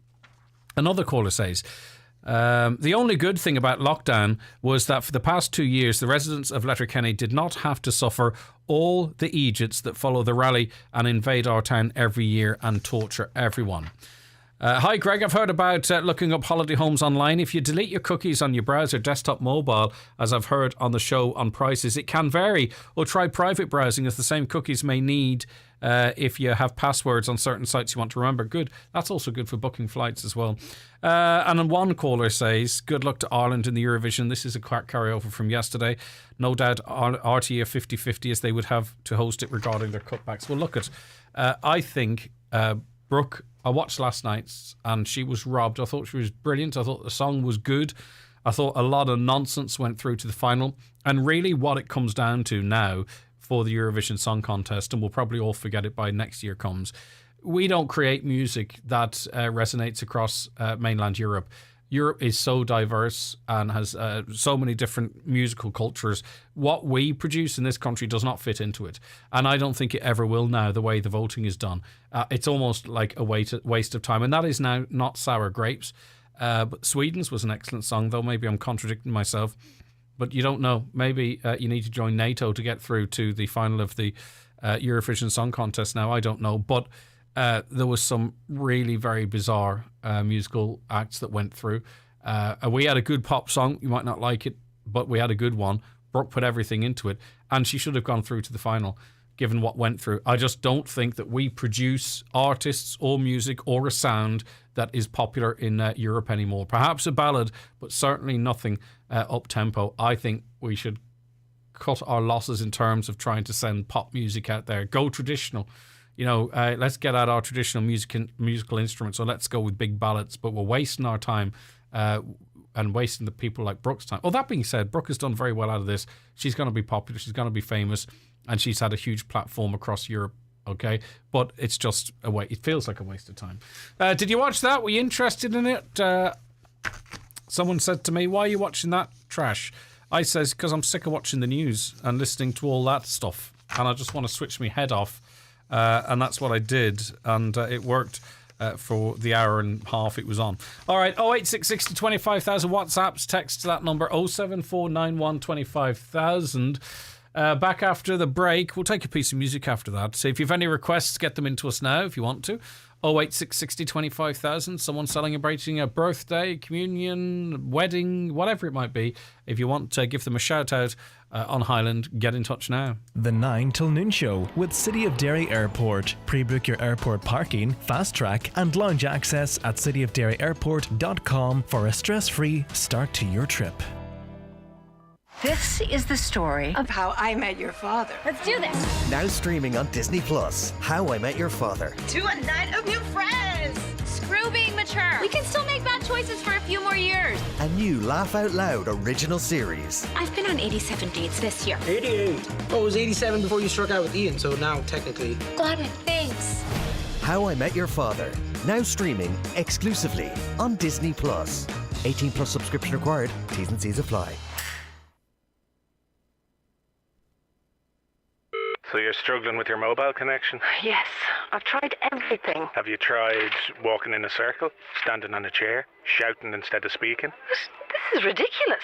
Another caller says, the only good thing about lockdown was that for the past 2 years, the residents of Letterkenny did not have to suffer all the Egypts that follow the rally and invade our town every year and torture everyone. Hi, Greg. I've heard about looking up holiday homes online. If you delete your cookies on your browser, desktop, mobile, as I've heard on the show on prices, it can vary. Or try private browsing, as the same cookies may need if you have passwords on certain sites you want to remember. Good. That's also good for booking flights as well. And then one caller says, good luck to Ireland in the Eurovision. This is a carryover from yesterday. No doubt RTE are 50-50 as they would have to host it regarding their cutbacks. Well, look at, I think Brooke, I watched last night's and she was robbed. I thought she was brilliant. I thought the song was good. I thought a lot of nonsense went through to the final. And really what it comes down to now for the Eurovision Song Contest, and we'll probably all forget it by next year comes, we don't create music that resonates across mainland Europe. Europe is so diverse and has so many different musical cultures. What we produce in this country does not fit into it. And I don't think it ever will now, the way the voting is done. It's almost like a waste of time. And that is now not sour grapes. But Sweden's was an excellent song, though maybe I'm contradicting myself. But you don't know. Maybe you need to join NATO to get through to the final of the Eurovision Song Contest now. I don't know. But there was some really very bizarre musical acts that went through. We had a good pop song. You might not like it, but we had a good one. Brooke put everything into it, and she should have gone through to the final, given what went through. I just don't think that we produce artists or music or a sound that is popular in Europe anymore. Perhaps a ballad, but certainly nothing up-tempo. I think we should cut our losses in terms of trying to send pop music out there. Go traditional. You know, let's get out our traditional musical instruments, so let's go with big ballads, but we're wasting our time and wasting the people like Brooke's time. Oh, that being said, Brooke has done very well out of this. She's going to be popular, she's going to be famous, and she's had a huge platform across Europe, okay? But it's just a waste. It feels like a waste of time. Did you watch that? Were you interested in it? Someone said to me, why are you watching that trash? I says, because I'm sick of watching the news and listening to all that stuff, and I just want to switch my head off. And that's what I did, and it worked for the hour and a half it was on. All right, 08660 25,000 WhatsApps, text to that number 07491 25,000. Back after the break, we'll take a piece of music after that. So if you have any requests, get them into us now if you want to. 08660 25,000. Someone celebrating a birthday, communion, wedding, whatever it might be. If you want to give them a shout out on Highland, get in touch now. The 9 till noon show with City of Derry Airport. Pre-book your airport parking, fast track and lounge access at cityofderryairport.com for a stress-free start to your trip. This is the story of how I met your father. Let's do this. Now streaming on Disney Plus. How I Met Your Father. To a night of new friends. Screw being mature. We can still make bad choices for a few more years. A new laugh out loud original series. I've been on 87 dates this year. 88. Oh, it was 87 before you struck out with Ian, so now technically. Got it, thanks. How I Met Your Father. Now streaming exclusively on Disney Plus. 18 plus subscription required. T's and C's apply. So you're struggling with your mobile connection? Yes, I've tried everything. Have you tried walking in a circle, standing on a chair, shouting instead of speaking? This is ridiculous.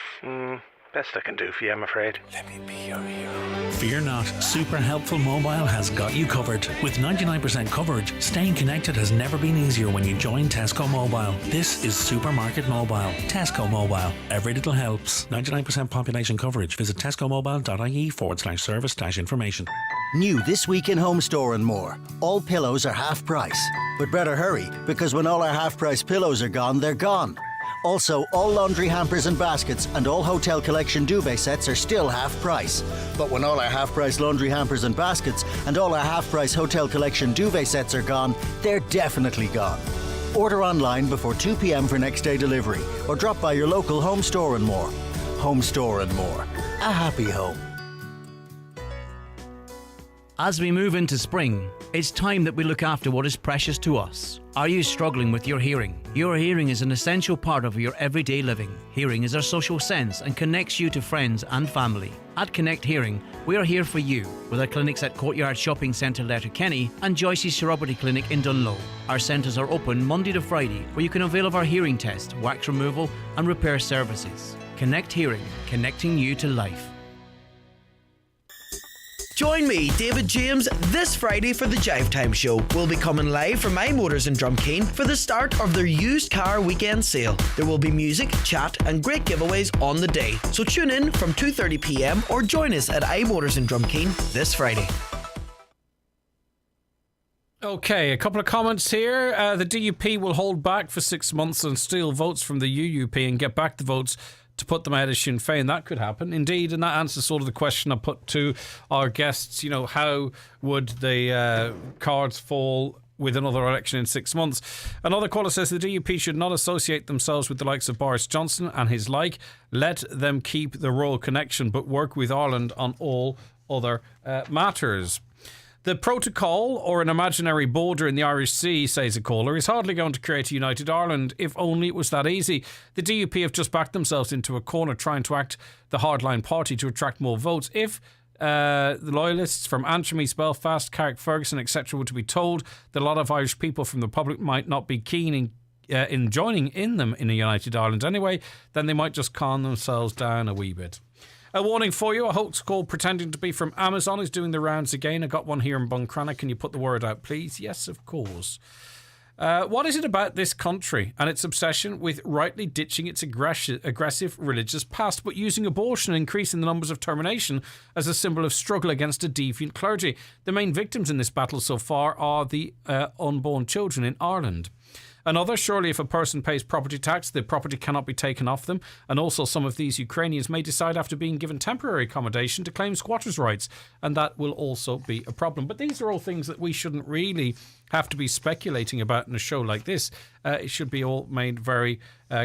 Best I can do for you, I'm afraid. Let me be your hero. Fear not, Super Helpful Mobile has got you covered. With 99% coverage, staying connected has never been easier when you join Tesco Mobile. This is Supermarket Mobile. Tesco Mobile. Every little helps. 99% population coverage. Visit tescomobile.ie/service-information. New this week in Home Store and More. All pillows are half price. But better hurry, because when all our half price pillows are gone, they're gone. Also, all laundry hampers and baskets and all hotel collection duvet sets are still half price. But when all our half price laundry hampers and baskets and all our half price hotel collection duvet sets are gone, they're definitely gone. Order online before 2 p.m. for next day delivery or drop by your local Home Store and More. Home Store and More. A happy home. As we move into spring, it's time that we look after what is precious to us. Are you struggling with your hearing? Your hearing is an essential part of your everyday living. Hearing is our social sense and connects you to friends and family. At Connect Hearing, we are here for you with our clinics at Courtyard Shopping Centre, Letterkenny and Joyce's Chiropody Clinic in Dunlow. Our centres are open Monday to Friday, where you can avail of our hearing test, wax removal and repair services. Connect Hearing, connecting you to life. Join me, David James, this Friday for the Jive Time Show. We'll be coming live from My Motors in Drumkeen for the start of their used car weekend sale. There will be music, chat and great giveaways on the day. So tune in from 2:30 p.m. or join us at iMotors in Drumkeen this Friday. Okay, a couple of comments here. The DUP will hold back for 6 months and steal votes from the UUP and get back the votes to put them ahead of Sinn Féin. That could happen, indeed, and that answers sort of the question I put to our guests. You know, how would the cards fall with another election in 6 months? Another caller says the DUP should not associate themselves with the likes of Boris Johnson and his like. Let them keep the royal connection, but work with Ireland on all other matters. The protocol, or an imaginary border in the Irish Sea, says a caller, is hardly going to create a united Ireland, if only it was that easy. The DUP have just backed themselves into a corner trying to act the hardline party to attract more votes. If the loyalists from Antrim, Belfast, Carrickferguson, etc. were to be told that a lot of Irish people from the public might not be keen in joining in them in a united Ireland anyway, then they might just calm themselves down a wee bit. A warning for you, a hoax call pretending to be from Amazon is doing the rounds again. I got one here in Buncrana. Can you put the word out, please? Yes, of course. What is it about this country and its obsession with rightly ditching its aggressive religious past, but using abortion and increasing the numbers of termination as a symbol of struggle against a deviant clergy? The main victims in this battle so far are the unborn children in Ireland. Another, surely if a person pays property tax, the property cannot be taken off them. And also some of these Ukrainians may decide after being given temporary accommodation to claim squatters' rights. And that will also be a problem. But these are all things that we shouldn't really have to be speculating about in a show like this. It should be all made very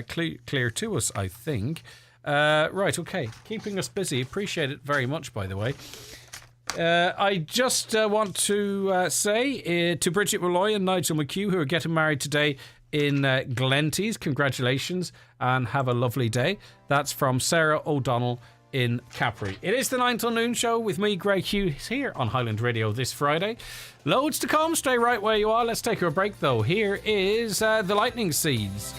clear to us, I think. Right, okay. Keeping us busy. Appreciate it very much, by the way. I just want to say to Bridget Malloy and Nigel McHugh, who are getting married today in Glenties, congratulations and have a lovely day. That's from Sarah O'Donnell in Capri. It is the 9 till noon show with me, Greg Hughes, here on Highland Radio this Friday. Loads to come. Stay right where you are. Let's take a break, though. Here is the Lightning Seeds.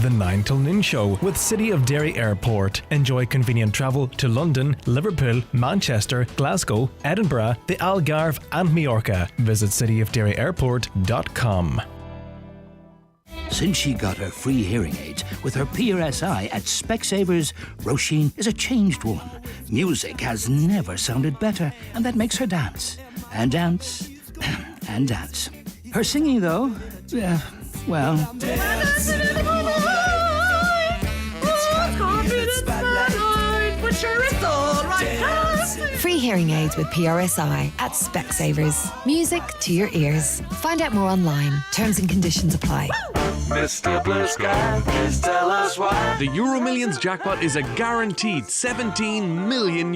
The 9 till noon show with City of Derry Airport. Enjoy convenient travel to London, Liverpool, Manchester, Glasgow, Edinburgh, the Algarve and Majorca. Visit cityofderryairport.com. Since she got her free hearing aids with her PRSI at Specsavers, Roisin is a changed woman. Music has never sounded better, and that makes her dance. And dance. And dance. Her singing, though, well... Free hearing aids with PRSI at Specsavers. Music to your ears. Find out more online. Terms and conditions apply. Mr. Blue Sky, please tell us why. The Euro Millions jackpot is a guaranteed €17 million.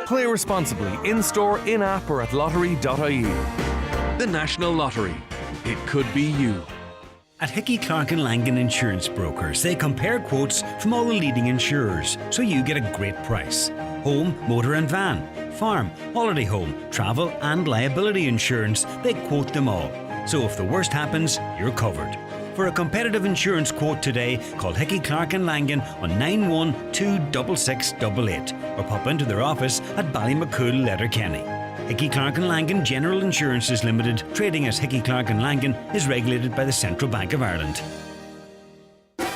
Play responsibly, in-store, in-app or at lottery.ie. The National Lottery. It could be you. At Hickey, Clark and Langan Insurance Brokers, they compare quotes from all the leading insurers, so you get a great price. Home, motor and van, farm, holiday home, travel and liability insurance, they quote them all. So if the worst happens, you're covered. For a competitive insurance quote today, call Hickey, Clark and Langan on 9126688 or pop into their office at Ballymacool, Letterkenny. Hickey, Clark and Langan General Insurances Limited, trading as Hickey, Clark and Langan, is regulated by the Central Bank of Ireland.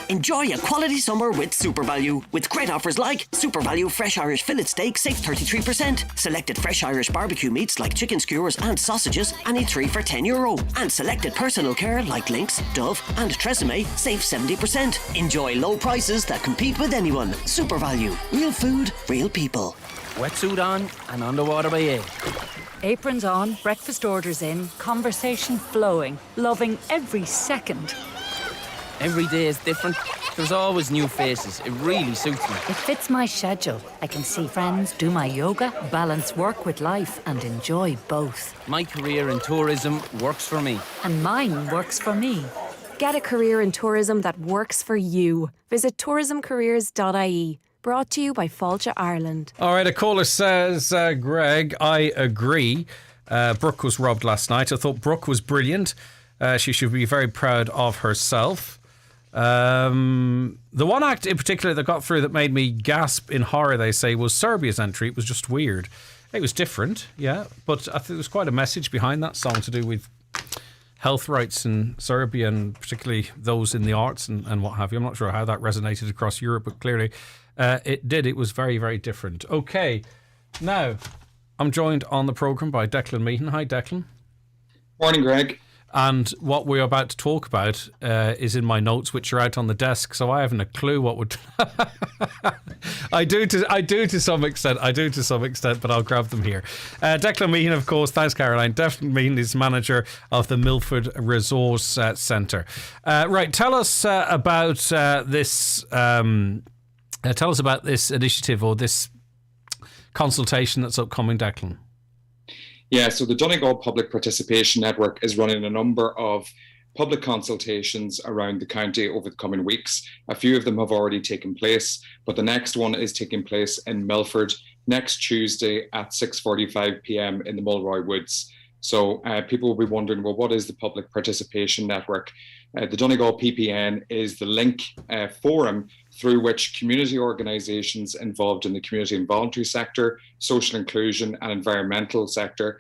Enjoy a quality summer with SuperValue. With great offers like SuperValue Fresh Irish Fillet Steak, save 33%. Selected Fresh Irish barbecue meats like chicken skewers and sausages, any 3 for €10. And selected personal care like Lynx, Dove and Tresemme, save 70%. Enjoy low prices that compete with anyone. SuperValue. Real food, real people. Wetsuit on and underwater by air. Aprons on, breakfast orders in, conversation flowing, loving every second. Every day is different. There's always new faces. It really suits me. It fits my schedule. I can see friends, do my yoga, balance work with life and enjoy both. My career in tourism works for me. And mine works for me. Get a career in tourism that works for you. Visit tourismcareers.ie. Brought to you by Fáilte Ireland. All right, a caller says, Greg, I agree. Brooke was robbed last night. I thought Brooke was brilliant. She should be very proud of herself. The one act in particular that got through that made me gasp in horror, they say, was Serbia's entry. It was just weird. It was different, yeah, but I think there was quite a message behind that song to do with health rights in Serbia and particularly those in the arts and what have you. I'm not sure how that resonated across Europe, but clearly it did. It was very, very different. Okay, now I'm joined on the programme by Declan Meehan. Hi, Declan. Morning, Greg. And what we're about to talk about is in my notes, which are out on the desk, so I haven't a clue what would. I do to some extent, but I'll grab them here. Declan Meehan, of course. Thanks, Caroline. Declan Meehan is manager of the Milford Resource Centre. Right, tell us about this. Tell us about this initiative or this consultation that's upcoming, Declan. Yeah, so the Donegal Public Participation Network is running a number of public consultations around the county over the coming weeks. A few of them have already taken place, but the next one is taking place in Milford next Tuesday at 6:45 p.m. in the Mulroy Woods. So people will be wondering, well, what is the Public Participation Network? The Donegal PPN is the link forum through which community organisations involved in the community and voluntary sector, social inclusion and environmental sector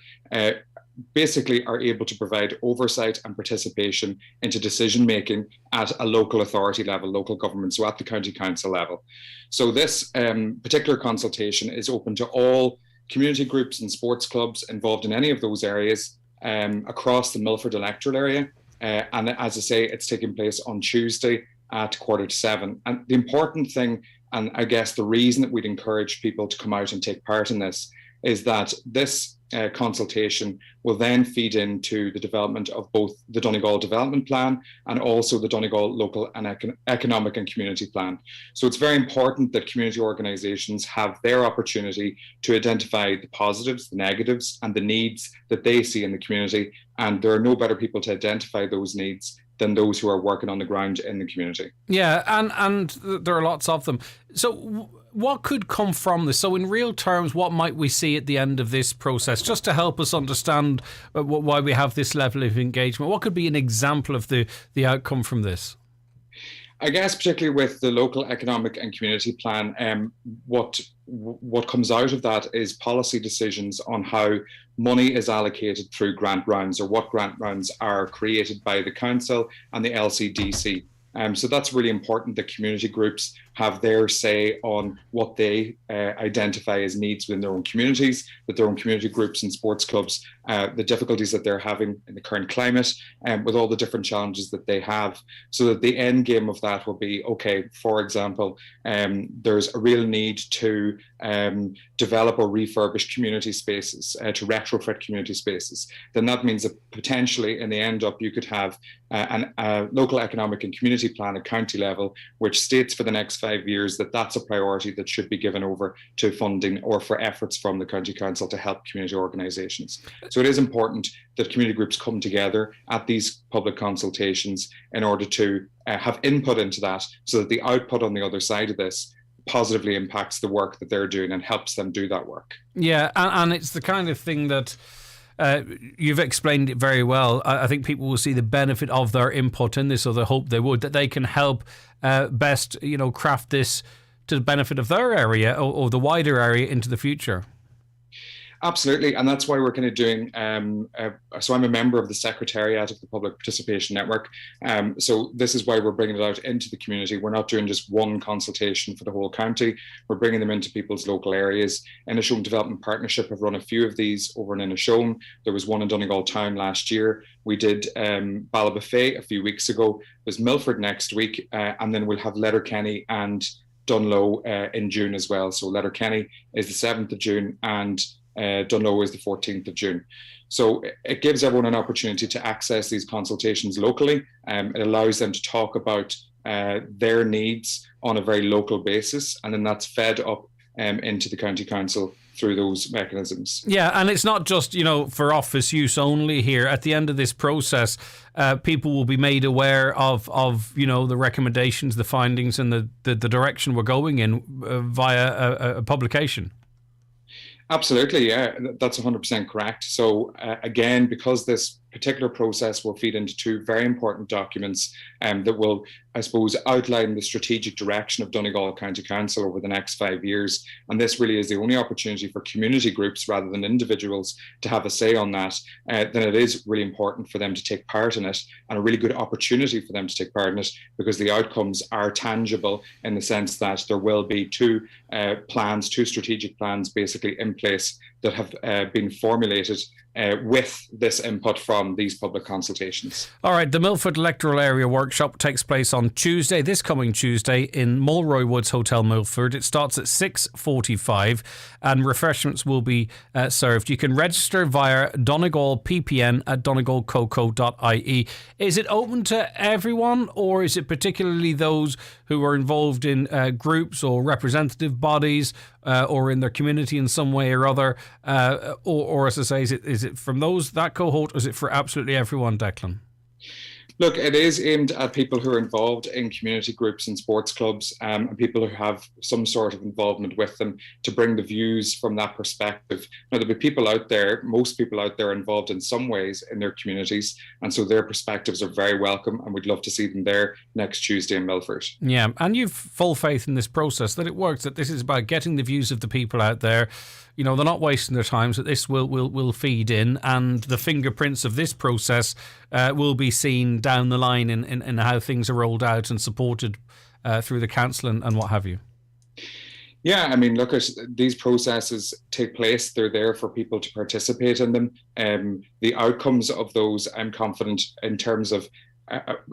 basically are able to provide oversight and participation into decision making at a local authority level, local government, so at the county council level. So this particular consultation is open to all community groups and sports clubs involved in any of those areas across the Milford electoral area. And as I say, it's taking place on Tuesday at 7:15. And the important thing, and I guess the reason that we'd encourage people to come out and take part in this, is that this consultation will then feed into the development of both the Donegal Development Plan and also the Donegal Local and Economic and Community Plan. So it's very important that community organisations have their opportunity to identify the positives, the negatives and the needs that they see in the community. And there are no better people to identify those needs than those who are working on the ground in the community. Yeah, and there are lots of them. So what could come from this? So in real terms, what might we see at the end of this process, just to help us understand why we have this level of engagement? What could be an example of the outcome from this? I guess particularly with the local economic and community plan, what comes out of that is policy decisions on how money is allocated through grant rounds, or what grant rounds are created by the council and the LCDC. So that's really important that community groups have their say on what they identify as needs within their own communities, that their own community groups and sports clubs, the difficulties that they're having in the current climate, with all the different challenges that they have, so that the end game of that will be, okay, for example, there's a real need to develop or refurbish community spaces, to retrofit community spaces. Then that means that potentially in the end up you could have a local economic and community plan at county level, which states for the next 5 years that that's a priority that should be given over to funding or for efforts from the county council to help community organisations. So it is important that community groups come together at these public consultations in order to have input into that, so that the output on the other side of this positively impacts the work that they're doing and helps them do that work. Yeah, and it's the kind of thing that you've explained it very well. I think people will see the benefit of their input in this, or they hope they would, that they can help best, craft this to the benefit of their area or the wider area into the future. Absolutely, and that's why we're kind of doing, so I'm a member of the Secretariat of the Public Participation Network, so this is why we're bringing it out into the community. We're not doing just one consultation for the whole county, we're bringing them into people's local areas. Inishowen Development Partnership have run a few of these over in Inishowen. There was one in Donegal Town last year. We did Ballabafay a few weeks ago. There's Milford next week, and then we'll have Letterkenny and Dunlow in June as well. So Letterkenny is the 7th of June and Dunlow is the 14th of June. So it gives everyone an opportunity to access these consultations locally. It allows them to talk about their needs on a very local basis, and then that's fed up into the county council through those mechanisms. Yeah, and it's not just, for office use only here. At the end of this process, people will be made aware of the recommendations, the findings, and the direction we're going in via a publication. Absolutely, yeah, that's 100% correct. So again, because this particular process will feed into two very important documents that will, I suppose, outline the strategic direction of Donegal County Council over the next 5 years. And this really is the only opportunity for community groups rather than individuals to have a say on that. Then it is really important for them to take part in it, and a really good opportunity for them to take part in it, because the outcomes are tangible in the sense that there will be two strategic plans basically in place that have been formulated with this input from these public consultations. All right, the Milford Electoral Area Workshop takes place on Tuesday, this coming Tuesday, in Mulroy Woods Hotel, Milford. It starts at 6:45 and refreshments will be served. You can register via Donegal PPN at donegalcoco.ie. Is it open to everyone, or is it particularly those who are involved in groups or representative bodies or in their community in some way or other? Or as I say, is it from that cohort, or is it for absolutely everyone, Declan? Look, it is aimed at people who are involved in community groups and sports clubs, and people who have some sort of involvement with them, to bring the views from that perspective. Now, there'll be people out there, most people out there involved in some ways in their communities, and so their perspectives are very welcome, and we'd love to see them there next Tuesday in Milford. Yeah, and you've full faith in this process, that it works, that this is about getting the views of the people out there. They're not wasting their time, so this will feed in, and the fingerprints of this process will be seen down the line in how things are rolled out and supported through the council and what have you. Yeah, I mean, look, these processes take place. They're there for people to participate in them. The outcomes of those, I'm confident, in terms of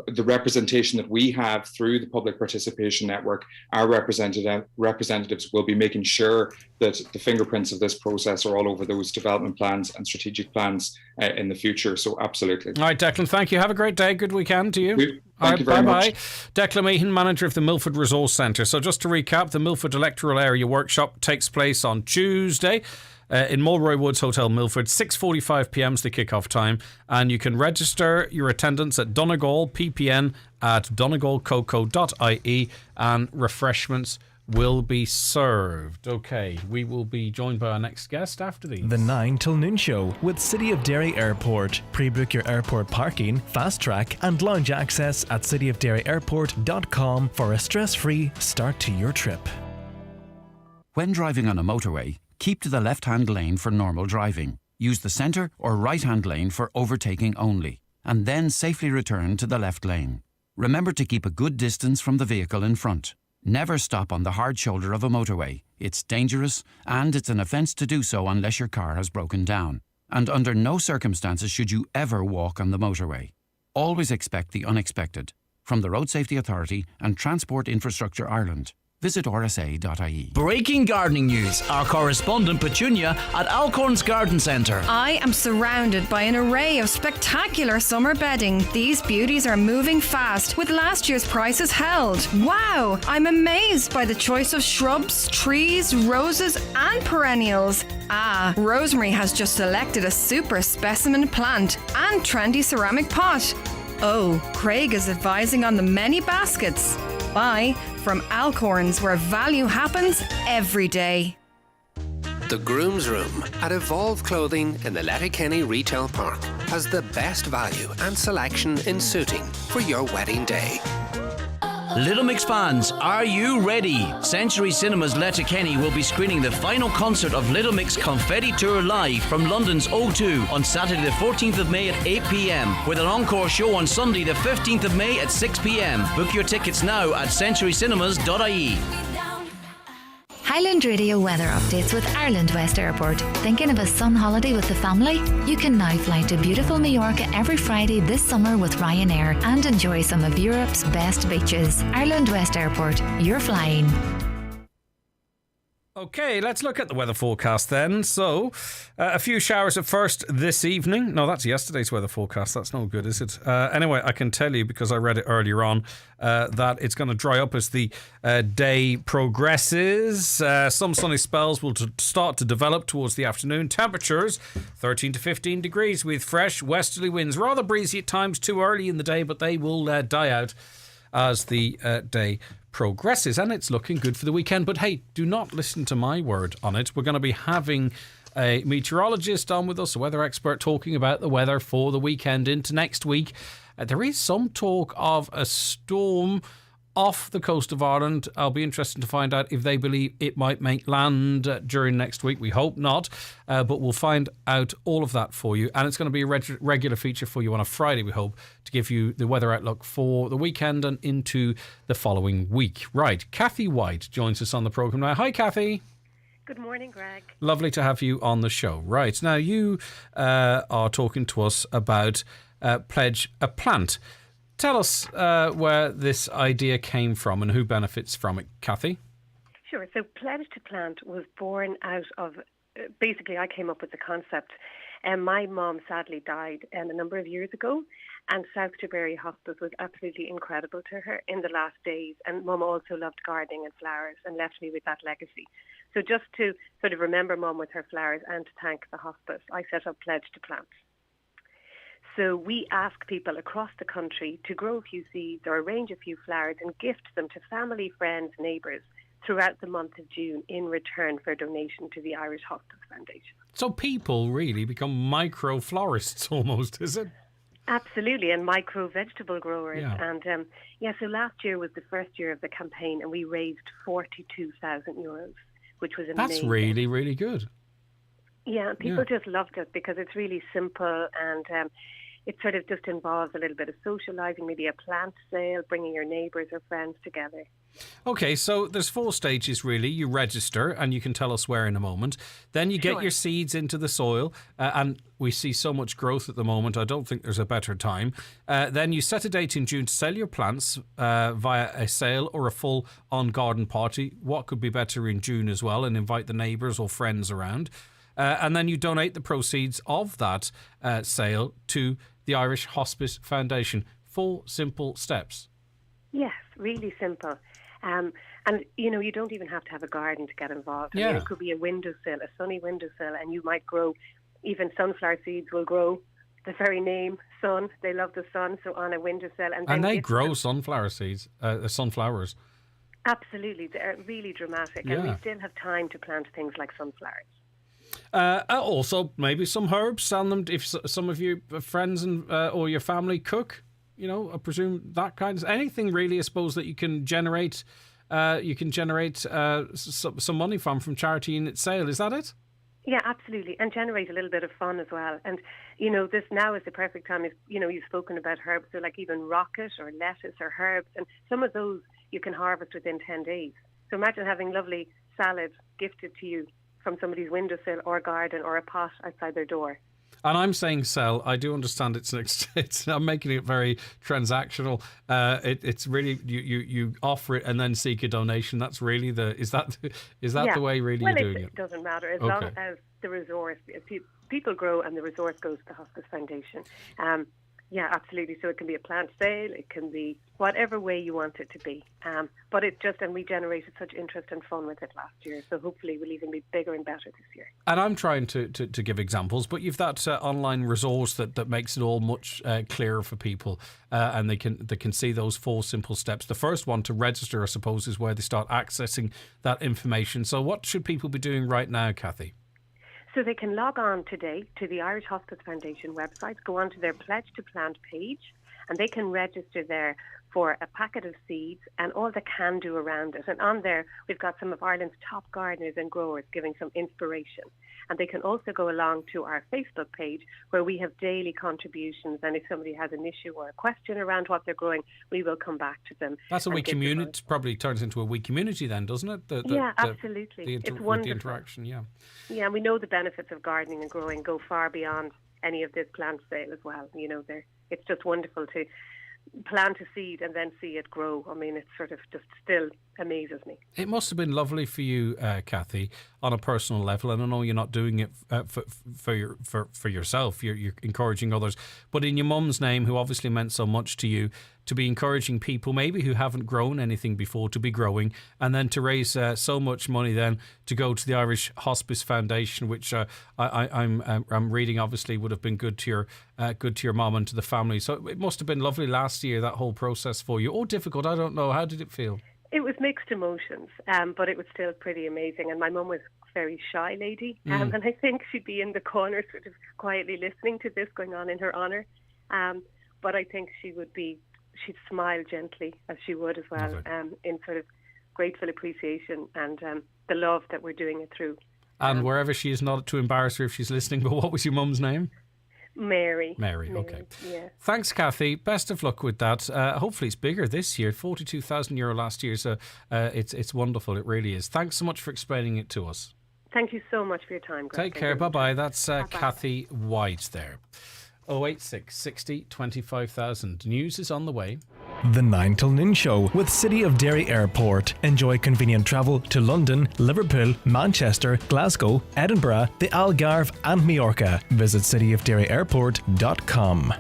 the representation that we have through the Public Participation Network, our representatives will be making sure that the fingerprints of this process are all over those development plans and strategic plans in the future. So absolutely. All right, Declan, thank you. Have a great day. Good weekend to you. Thank you very much. Declan Meehan, manager of the Milford Resource Centre. So just to recap, the Milford Electoral Area Workshop takes place on Tuesday in Mulroy Woods Hotel, Milford. 6:45pm is the kick-off time, and you can register your attendance at Donegal PPN at donegalcoco.ie, and refreshments will be served. Okay, we will be joined by our next guest after these. The 9 till noon show with City of Derry Airport. Pre-book your airport parking, fast track and lounge access at cityofderryairport.com for a stress-free start to your trip. When driving on a motorway, keep to the left-hand lane for normal driving. Use the centre or right-hand lane for overtaking only, and then safely return to the left lane. Remember to keep a good distance from the vehicle in front. Never stop on the hard shoulder of a motorway. It's dangerous, and it's an offence to do so unless your car has broken down. And under no circumstances should you ever walk on the motorway. Always expect the unexpected. From the Road Safety Authority and Transport Infrastructure Ireland. Visit rsa.ie. Breaking gardening news. Our correspondent Petunia at Alcorn's Garden Centre. I am surrounded by an array of spectacular summer bedding. These beauties are moving fast, with last year's prices held. Wow! I'm amazed by the choice of shrubs, trees, roses and perennials. Ah, Rosemary has just selected a super specimen plant and trendy ceramic pot. Oh, Craig is advising on the many baskets. Buy from Alcorns, where value happens every day. The Groom's Room at Evolve Clothing in the Letterkenny Retail Park has the best value and selection in suiting for your wedding day. Little Mix fans, are you ready? Century Cinemas Letterkenny will be screening the final concert of Little Mix Confetti Tour live from London's O2 on Saturday the 14th of May at 8 p.m, with an encore show on Sunday the 15th of May at 6 p.m. Book your tickets now at centurycinemas.ie. Highland Radio weather updates with Ireland West Airport. Thinking of a sun holiday with the family? You can now fly to beautiful Mallorca every Friday this summer with Ryanair and enjoy some of Europe's best beaches. Ireland West Airport, you're flying. Okay, let's look at the weather forecast then. So, a few showers at first this evening. No, that's yesterday's weather forecast. That's no good, is it? Anyway, I can tell you, because I read it earlier on, that it's going to dry up as the day progresses. Some sunny spells will start to develop towards the afternoon. Temperatures 13 to 15 degrees with fresh westerly winds. Rather breezy at times, too early in the day, but they will die out as the day progresses, and it's looking good for the weekend. But hey, do not listen to my word on it. We're going to be having a meteorologist on with us, a weather expert, talking about the weather for the weekend into next week. There is some talk of a storm off the coast of Ireland. I'll be interested to find out if they believe it might make land during next week. We hope not, but we'll find out all of that for you. And it's going to be a regular feature for you on a Friday, we hope, to give you the weather outlook for the weekend and into the following week. Right, Kathy White joins us on the programme now. Hi, Kathy. Good morning, Greg. Lovely to have you on the show. Right, now you are talking to us about Pledge a Plant. Tell us where this idea came from and who benefits from it, Kathy. Sure. So Pledge to Plant was born out of, basically I came up with the concept. My mum sadly died a number of years ago, and South Tipperary Hospice was absolutely incredible to her in the last days. And Mum also loved gardening and flowers and left me with that legacy. So just to sort of remember Mum with her flowers and to thank the hospice, I set up Pledge to Plant. So we ask people across the country to grow a few seeds or arrange a few flowers and gift them to family, friends, neighbours throughout the month of June in return for a donation to the Irish Hospice Foundation. So people really become micro florists almost, is it? Absolutely, and micro vegetable growers. Yeah. And so last year was the first year of the campaign and we raised €42,000, which was amazing. That's really, really good. Yeah, people just loved it because it's really simple and it sort of just involves a little bit of socialising, maybe a plant sale, bringing your neighbours or friends together. Okay, so there's 4 stages really. You register, and you can tell us where in a moment. Then you get your seeds into the soil, and we see so much growth at the moment, I don't think there's a better time. Then you set a date in June to sell your plants via a sale or a full on-garden party. What could be better in June as well, and invite the neighbours or friends around. And then you donate the proceeds of that sale to the Irish Hospice Foundation. 4 simple steps. Yes, really simple. And, you know, you don't even have to have a garden to get involved. I mean, it could be a windowsill, a sunny windowsill, and you might grow, even sunflower seeds will grow. The very name, sun, they love the sun, so on a windowsill. And they grow sunflower seeds, sunflowers. Absolutely. They're really dramatic. And we still have time to plant things like sunflowers. Also, maybe some herbs. Sell them if some of your friends and or your family cook. You know, I presume that kind of anything really. I suppose that you can generate. Some money from charity in its sale. Is that it? Yeah, absolutely, and generate a little bit of fun as well. And you know, this now is the perfect time. If you know, you've spoken about herbs, so like even rocket or lettuce or herbs, and some of those you can harvest within 10 days. So imagine having lovely salad gifted to you from somebody's windowsill or garden or a pot outside their door. And I'm saying sell. I do understand it's I'm making it very transactional. It's really you offer it and then seek a donation. That's really is that the way really you're doing it? It doesn't matter as long as the resource people grow and the resource goes to the Hospice Foundation. Yeah, absolutely. So it can be a plant sale, it can be whatever way you want it to be. But it just, and we generated such interest and fun with it last year. So hopefully we'll even be bigger and better this year. And I'm trying to give examples, but you've that online resource that makes it all much clearer for people, and they can see those 4 simple steps. The first one to register, I suppose, is where they start accessing that information. So what should people be doing right now, Kathy? So they can log on today to the Irish Hospice Foundation website, go on to their Pledge to Plant page, and they can register there for a packet of seeds and all the can do around it. And on there, we've got some of Ireland's top gardeners and growers giving some inspiration. And they can also go along to our Facebook page where we have daily contributions. And if somebody has an issue or a question around what they're growing, we will come back to them. That's a wee community, probably turns into a wee community then, doesn't it? Absolutely. It's wonderful. The interaction, yeah. Yeah, and we know the benefits of gardening and growing go far beyond any of this plant sale as well. You know, it's just wonderful to plant a seed and then see it grow. I mean, it sort of just still amazes me. It must have been lovely for you, Kathy, on a personal level. And I know you're not doing it for yourself. You're encouraging others, but in your mum's name, who obviously meant so much to you, to be encouraging people maybe who haven't grown anything before to be growing, and then to raise so much money then to go to the Irish Hospice Foundation, which I'm reading obviously would have been good to your mum and to the family. So it must have been lovely last year, that whole process for you, or difficult. I don't know. How did it feel? It was mixed emotions, but it was still pretty amazing. And my mum was a very shy lady, and I think she'd be in the corner sort of quietly listening to this going on in her honour. But I think she'd smile gently, as she would as well, in sort of grateful appreciation and the love that we're doing it through. And wherever she is, not to embarrass her if she's listening, but what was your mum's name? Mary, okay. Yeah. Thanks, Kathy. Best of luck with that. Hopefully it's bigger this year. €42,000 last year, so it's wonderful. It really is. Thanks so much for explaining it to us. Thank you so much for your time, Greg. Take care. Bye-bye. That's Kathy White there. 086 60 25,000. News is on the way. The 9 till noon show with City of Derry Airport. Enjoy convenient travel to London, Liverpool, Manchester, Glasgow, Edinburgh, the Algarve and Majorca. Visit cityofderryairport.com.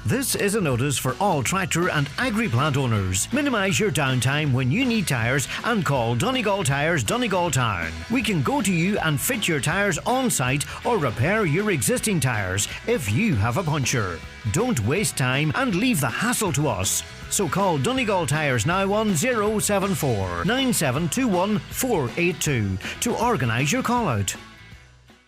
This is a notice for all tractor and agri-plant owners. Minimise your downtime when you need tyres and call Donegal Tyres Donegal Town. We can go to you and fit your tyres on site or repair your existing tyres if you have a puncture. Don't waste time and leave the hassle to us. So call Donegal Tyres now on 074 9721 482 to organise your call out.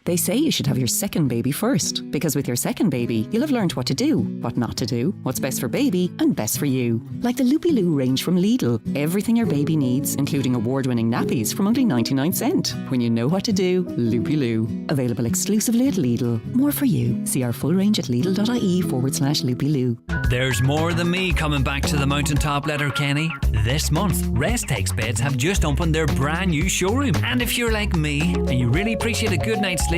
They say you should have your second baby first, because with your second baby, you'll have learned what to do, what not to do, what's best for baby and best for you. Like the Loopy Loo range from Lidl. Everything your baby needs, including award-winning nappies from only 99 cent. When you know what to do, Loopy Loo. Available exclusively at Lidl. More for you. See our full range at lidl.ie/Loopy Loo. There's more than me coming back to the Mountaintop Letterkenny. This month, Rest Takes Beds have just opened their brand new showroom. And if you're like me and you really appreciate a good night's sleep,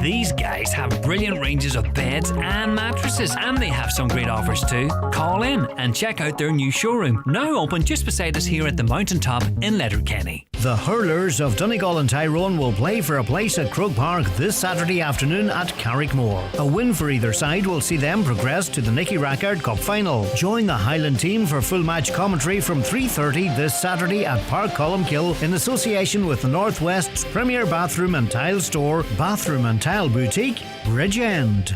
these guys have brilliant ranges of beds and mattresses, and they have some great offers too. Call in and check out their new showroom, now open just beside us here at the Mountaintop in Letterkenny. The Hurlers of Donegal and Tyrone will play for a place at Croke Park this Saturday afternoon at Carrickmore. A win for either side will see them progress to the Nicky Rackard Cup final. Join the Highland team for full match commentary from 3:30 this Saturday at Park Columkill in association with the Northwest's premier bathroom and tile store, Bathroom and Tile Boutique, Bridge End.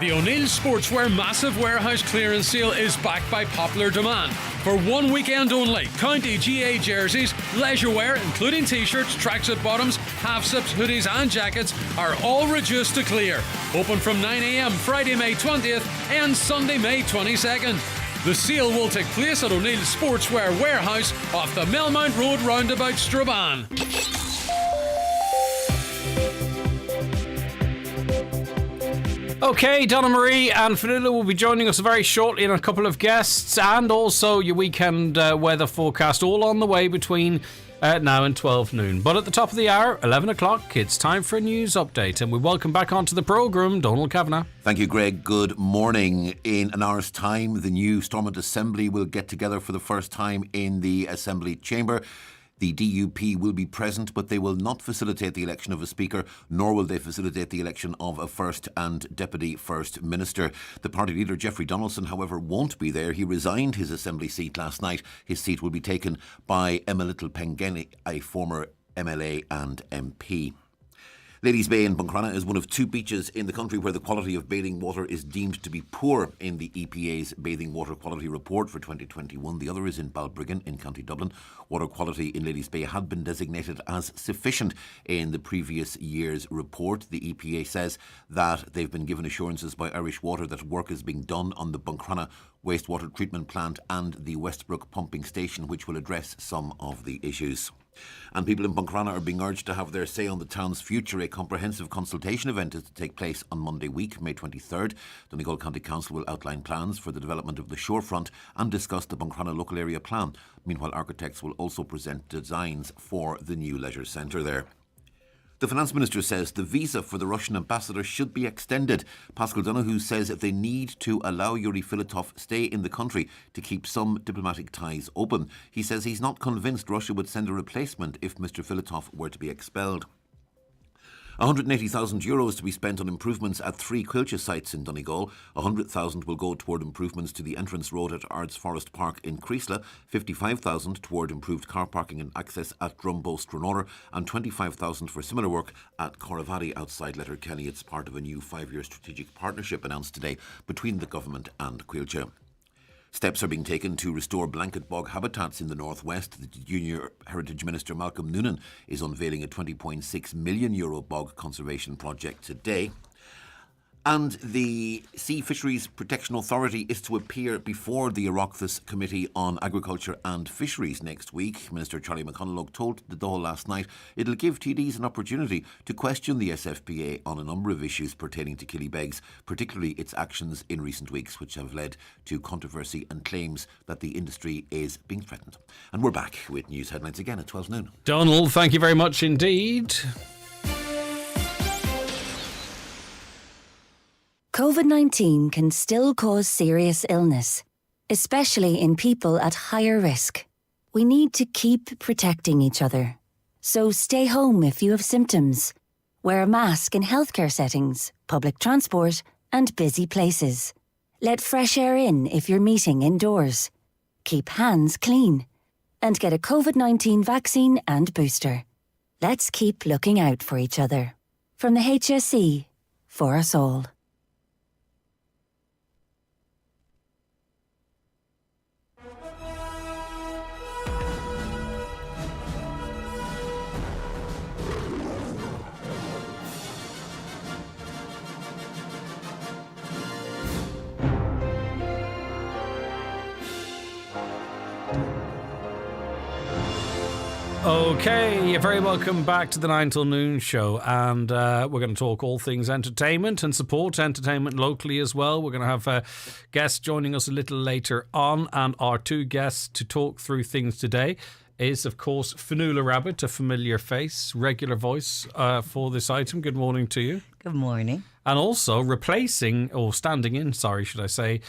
The O'Neill Sportswear Massive Warehouse Clearance Sale is backed by popular demand. For one weekend only, County GA jerseys, leisure wear, including t-shirts, tracksuit bottoms, half-zips, hoodies and jackets, are all reduced to clear. Open from 9 a.m. Friday, May 20th and Sunday, May 22nd. The sale will take place at O'Neill Sportswear Warehouse off the Melmount Road roundabout, Strabane. Okay, Donna Marie and Fionnuala will be joining us very shortly, and a couple of guests, and also your weekend weather forecast, all on the way between now and 12 noon. But at the top of the hour, 11 o'clock, it's time for a news update, and we welcome back onto the programme Donald Kavanagh. Thank you, Greg. Good morning. In an hour's time, the new Stormont Assembly will get together for the first time in the Assembly Chamber. The DUP will be present, but they will not facilitate the election of a Speaker, nor will they facilitate the election of a First and Deputy First Minister. The party leader, Jeffrey Donaldson, however, won't be there. He resigned his Assembly seat last night. His seat will be taken by Emma Little-Pengenny, a former MLA and MP. Ladies Bay in Buncrana is one of two beaches in the country where the quality of bathing water is deemed to be poor in the EPA's Bathing Water Quality Report for 2021. The other is in Balbriggan in County Dublin. Water quality in Ladies Bay had been designated as sufficient in the previous year's report. The EPA says that they've been given assurances by Irish Water that work is being done on the Buncrana wastewater treatment plant and the Westbrook pumping station, which will address some of the issues. And people in Buncrana are being urged to have their say on the town's future. A comprehensive consultation event is to take place on Monday week, May 23rd. Donegal County Council will outline plans for the development of the shorefront and discuss the Buncrana local area plan. Meanwhile, architects will also present designs for the new leisure centre there. The Finance Minister says the visa for the Russian ambassador should be extended. Pascal Donoghue says they need to allow Yuri Filatov stay in the country to keep some diplomatic ties open. He says he's not convinced Russia would send a replacement if Mr. Filatov were to be expelled. €180,000 to be spent on improvements at 3 Quilcha sites in Donegal. 100,000 will go toward improvements to the entrance road at Ards Forest Park in Creasla, 55,000 toward improved car parking and access at Drumbo Stranora, and 25,000 for similar work at Corravati outside Letterkenny. It's part of a new 5-year strategic partnership announced today between the government and Quilcha. Steps are being taken to restore blanket bog habitats in the northwest. The Junior Heritage Minister Malcolm Noonan is unveiling a €20.6 million bog conservation project today. And the Sea Fisheries Protection Authority is to appear before the Oireachtas Committee on Agriculture and Fisheries next week. Minister Charlie McConalogue told the Dáil last night it'll give TDs an opportunity to question the SFPA on a number of issues pertaining to Killybegs, particularly its actions in recent weeks, which have led to controversy and claims that the industry is being threatened. And we're back with news headlines again at 12 noon. Donald, thank you very much indeed. COVID-19 can still cause serious illness, especially in people at higher risk. We need to keep protecting each other. So stay home if you have symptoms. Wear a mask in healthcare settings, public transport, and busy places. Let fresh air in if you're meeting indoors. Keep hands clean. And get a COVID-19 vaccine and booster. Let's keep looking out for each other. From the HSE, for us all. Okay, you're very welcome back to the 9 till noon show, and we're going to talk all things entertainment and support entertainment locally as well. We're going to have guests joining us a little later on, and our two guests to talk through things today is, of course, Fionnuala Rabbit, a familiar face, regular voice for this item. Good morning to you. Good morning. And also replacing, or standing in, should I say,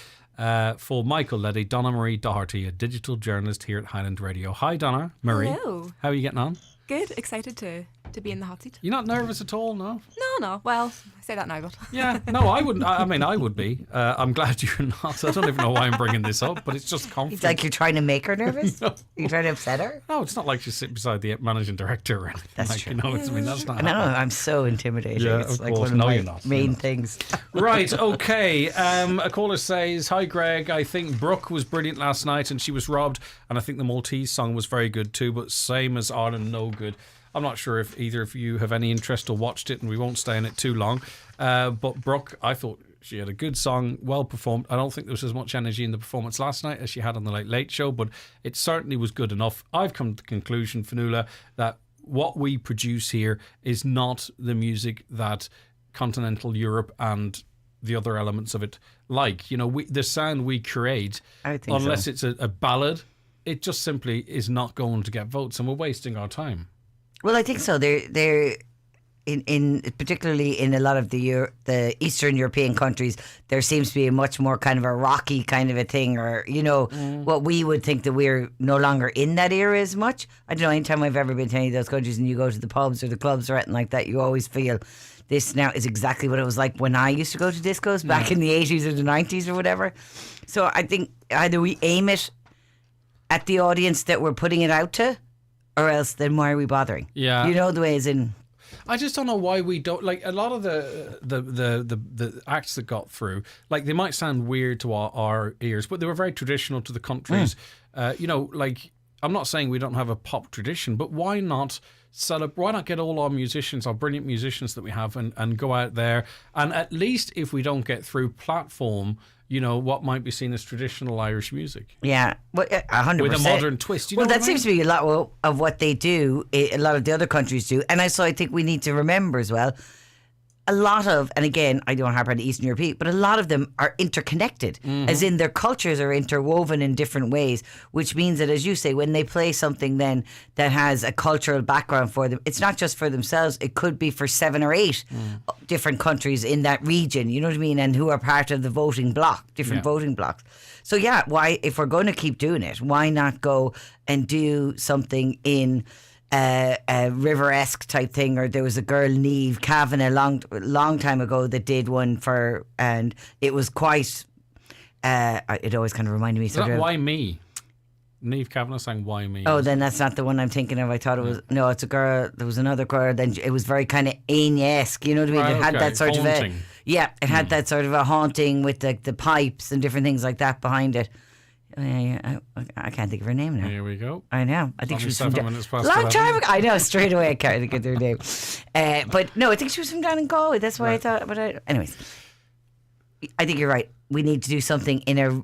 for Michael Leddy, Donna Marie Doherty, a digital journalist here at Highland Radio. Hi, Donna Marie. Hello. How are you getting on? Good. Excited to be in the hot seat. You're not nervous at all, no? No. Well, say that now, but Yeah, no, I wouldn't. I mean, I would be. I'm glad you're not. I don't even know why I'm bringing this up, but it's just confidence. It's like you're trying to make her nervous? No. You're trying to upset her? No, it's not like she's sitting beside the managing director or anything. That's like, true. You know, I mean, that's not No, happening. I'm so intimidating. Yeah, it's of like course. one No, of my you're not. main things. Right, okay. A caller says, "Hi Greg, I think Brooke was brilliant last night and she was robbed, and I think the Maltese song was very good too, but same as Ireland, no good." I'm not sure if either of you have any interest or watched it, and we won't stay in it too long. But Brooke, I thought she had a good song, well performed. I don't think there was as much energy in the performance last night as she had on the Late Late Show, but it certainly was good enough. I've come to the conclusion, Fionnuala, that what we produce here is not the music that continental Europe and the other elements of it like. You know, the sound we create, unless it's a ballad, it just simply is not going to get votes, and we're wasting our time. Well, I think so. They're in particularly in a lot of the Eastern European countries, there seems to be a much more kind of a rocky kind of a thing, or what we would think that we're no longer in that era as much. I don't know. Anytime I've ever been to any of those countries, and you go to the pubs or the clubs or anything like that, you always feel this now is exactly what it was like when I used to go to discos back in the 80s or the 90s or whatever. So I think either we aim it at the audience that we're putting it out to, or else then why are we bothering? Yeah. You know the way is in. I just don't know why we don't, like, a lot of the acts that got through, like, they might sound weird to our ears, but they were very traditional to the countries. Like, I'm not saying we don't have a pop tradition, but why not why not get all our musicians, our brilliant musicians that we have, and go out there, and at least if we don't get through, platform what might be seen as traditional Irish music. Yeah, 100%. With a modern twist. That seems to be a lot of what they do, a lot of the other countries do. And I think we need to remember as well, a lot of, and again, I don't harp on the Eastern European, but a lot of them are interconnected, as in their cultures are interwoven in different ways, which means that, as you say, when they play something then that has a cultural background for them, it's not just for themselves, it could be for 7 or 8 different countries in that region, you know what I mean, and who are part of the voting bloc, different voting blocs. So yeah, why, if we're going to keep doing it, why not go and do something in a river-esque type thing? Or there was a girl, Niamh Kavanagh, long time ago that did one for, and it was quite, it always kind of reminded me. Is that Why Me? Niamh Kavanagh sang Why Me? Oh, then that's not the one I'm thinking of. I thought it was, no, it's a girl, there was another girl, then it was very kind of Anya-esque, you know what I mean? Right, it had that sort haunting. of it had that sort of a haunting with the pipes and different things like that behind it. I can't think of her name now. Here we go. I know. I think she was from long time ago. I know, straight away I can't think of her name. But no, I think she was from down in Galway. That's why I thought. But anyways, I think you're right. We need to do something in a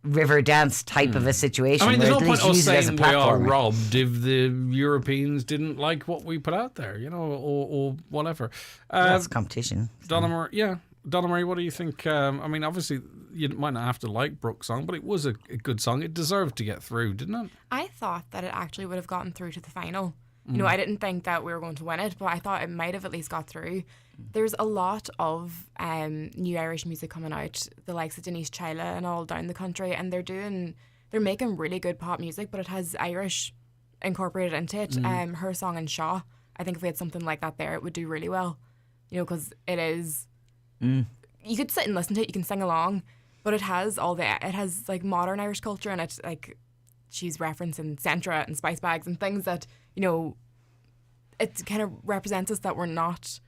river dance type of a situation. I mean, there's no where point at least us use it as a saying we are platform. robbed if the Europeans didn't like what we put out there, or whatever. That's competition. Donna Marie, what do you think? I mean, obviously, you might not have to like Brooke's song, but it was a good song. It deserved to get through, didn't it? I thought that it actually would have gotten through to the final. I didn't think that we were going to win it, but I thought it might have at least got through. There's a lot of new Irish music coming out, the likes of Denise Chaila and all down the country, and they're making really good pop music, but it has Irish incorporated into it. Her song in Shaw, I think if we had something like that there, it would do really well. Because it is. You could sit and listen to it, you can sing along, but it has like modern Irish culture in it. Like, she's referencing Centra and spice bags and things that, it kind of represents us that we're not,